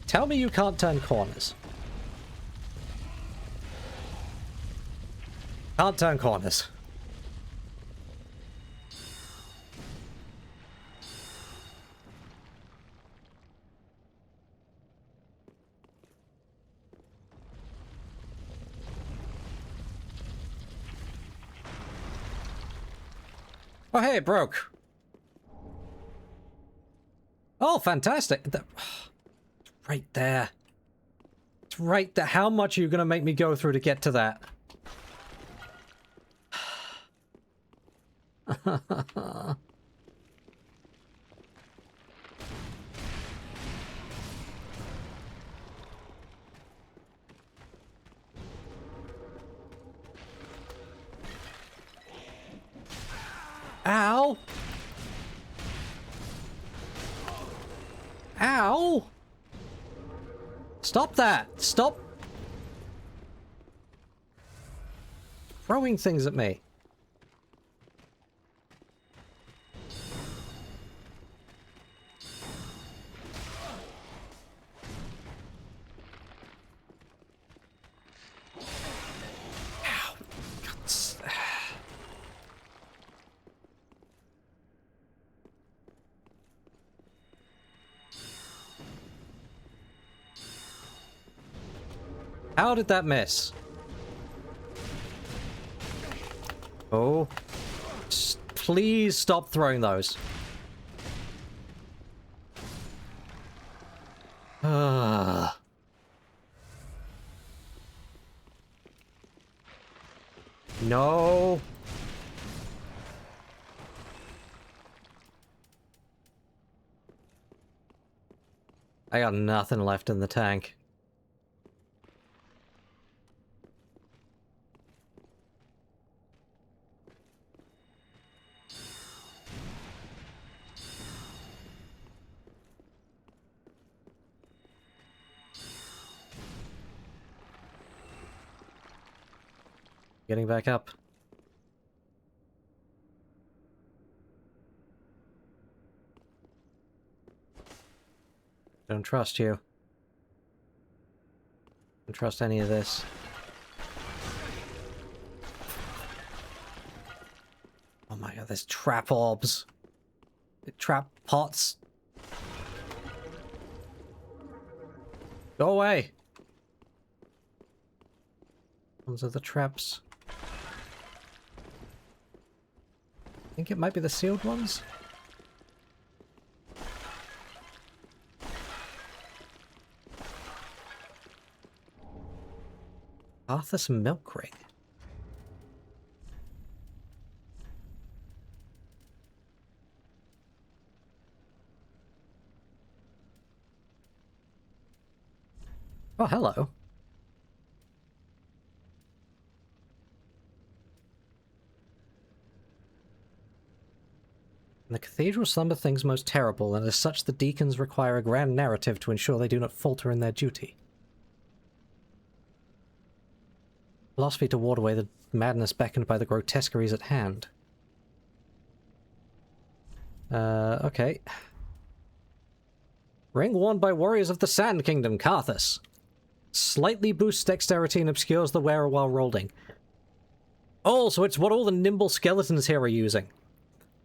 Tell me you can't turn corners. Can't turn corners. Oh hey, it broke. Oh, fantastic. Right there. It's right there. How much are you gonna make me go through to get to that? Ow! Ow! Stop that! Stop throwing things at me. Ow. How did that miss? Oh. Please stop throwing those. Ah. No. I got nothing left in the tank. Getting back up. Don't trust you. Don't trust any of this. Oh my god, there's trap orbs. Trap pots. Go away. Those are the traps. I think it might be the sealed ones. Arthur's milk ring. Oh, hello. The cathedral some of things most terrible, and as such the deacons require a grand narrative to ensure they do not falter in their duty. Philosophy to ward away the madness beckoned by the grotesqueries at hand. Okay. Ring worn by warriors of the Sand Kingdom, Karthus. Slightly boosts dexterity and obscures the wearer while rolling. Oh, so it's what all the nimble skeletons here are using.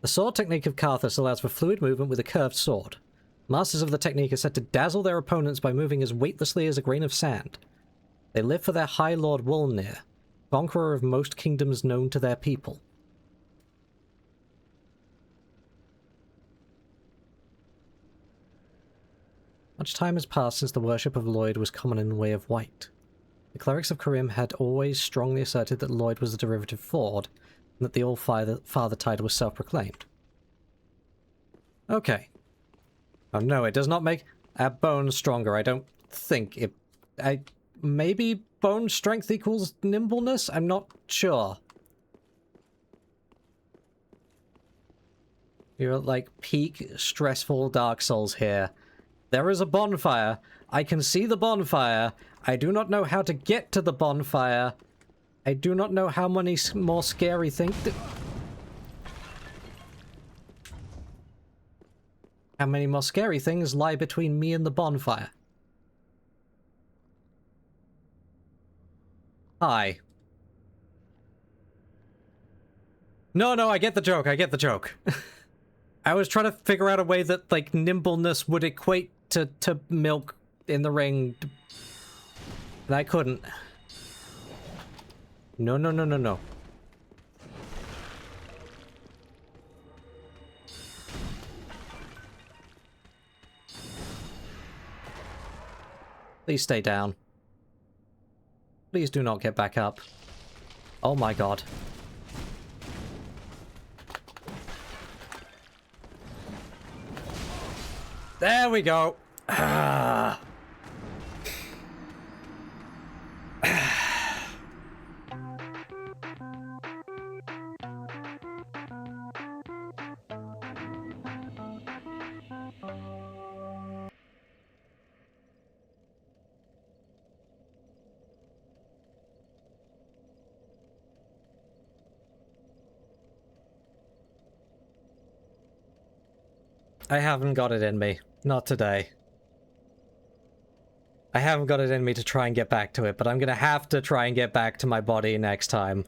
The sword technique of Karthus allows for fluid movement with a curved sword. Masters of the technique are said to dazzle their opponents by moving as weightlessly as a grain of sand. They live for their High Lord Wolnir, conqueror of most kingdoms known to their people. Much time has passed since the worship of Lloyd was common in the way of white. The clerics of Karim had always strongly asserted that Lloyd was a derivative Ford, and that the All-Father title was self-proclaimed. Okay. Oh no, it does not make our bones stronger. I don't think it... maybe bone strength equals nimbleness? I'm not sure. You're at, like, peak stressful Dark Souls here. There is a bonfire. I can see the bonfire. I do not know how to get to the bonfire. I do not know how many more scary things... How many more scary things lie between me and the bonfire? Hi. No, I get the joke, I get the joke. I was trying to figure out a way that, like, nimbleness would equate to milk in the ring. And I couldn't. No. Please stay down. Please do not get back up. Oh my god. There we go. I haven't got it in me. Not today. I haven't got it in me to try and get back to it, but I'm gonna have to try and get back to my body next time.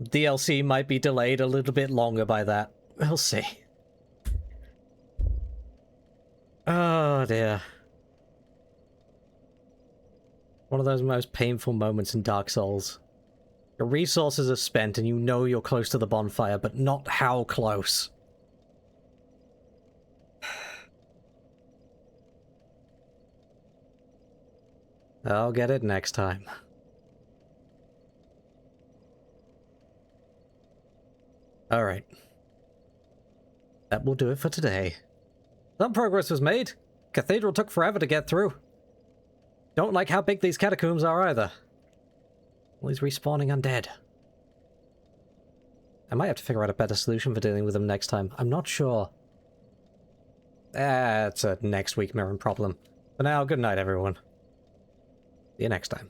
DLC might be delayed a little bit longer by that. We'll see. Oh dear. One of those most painful moments in Dark Souls. Your resources are spent and you know you're close to the bonfire, but not how close. I'll get it next time. Alright. That will do it for today. Some progress was made. Cathedral took forever to get through. Don't like how big these catacombs are either. All these respawning undead. I might have to figure out a better solution for dealing with them next time. I'm not sure. It's a next week Mirren problem. For now, good night everyone. See you next time.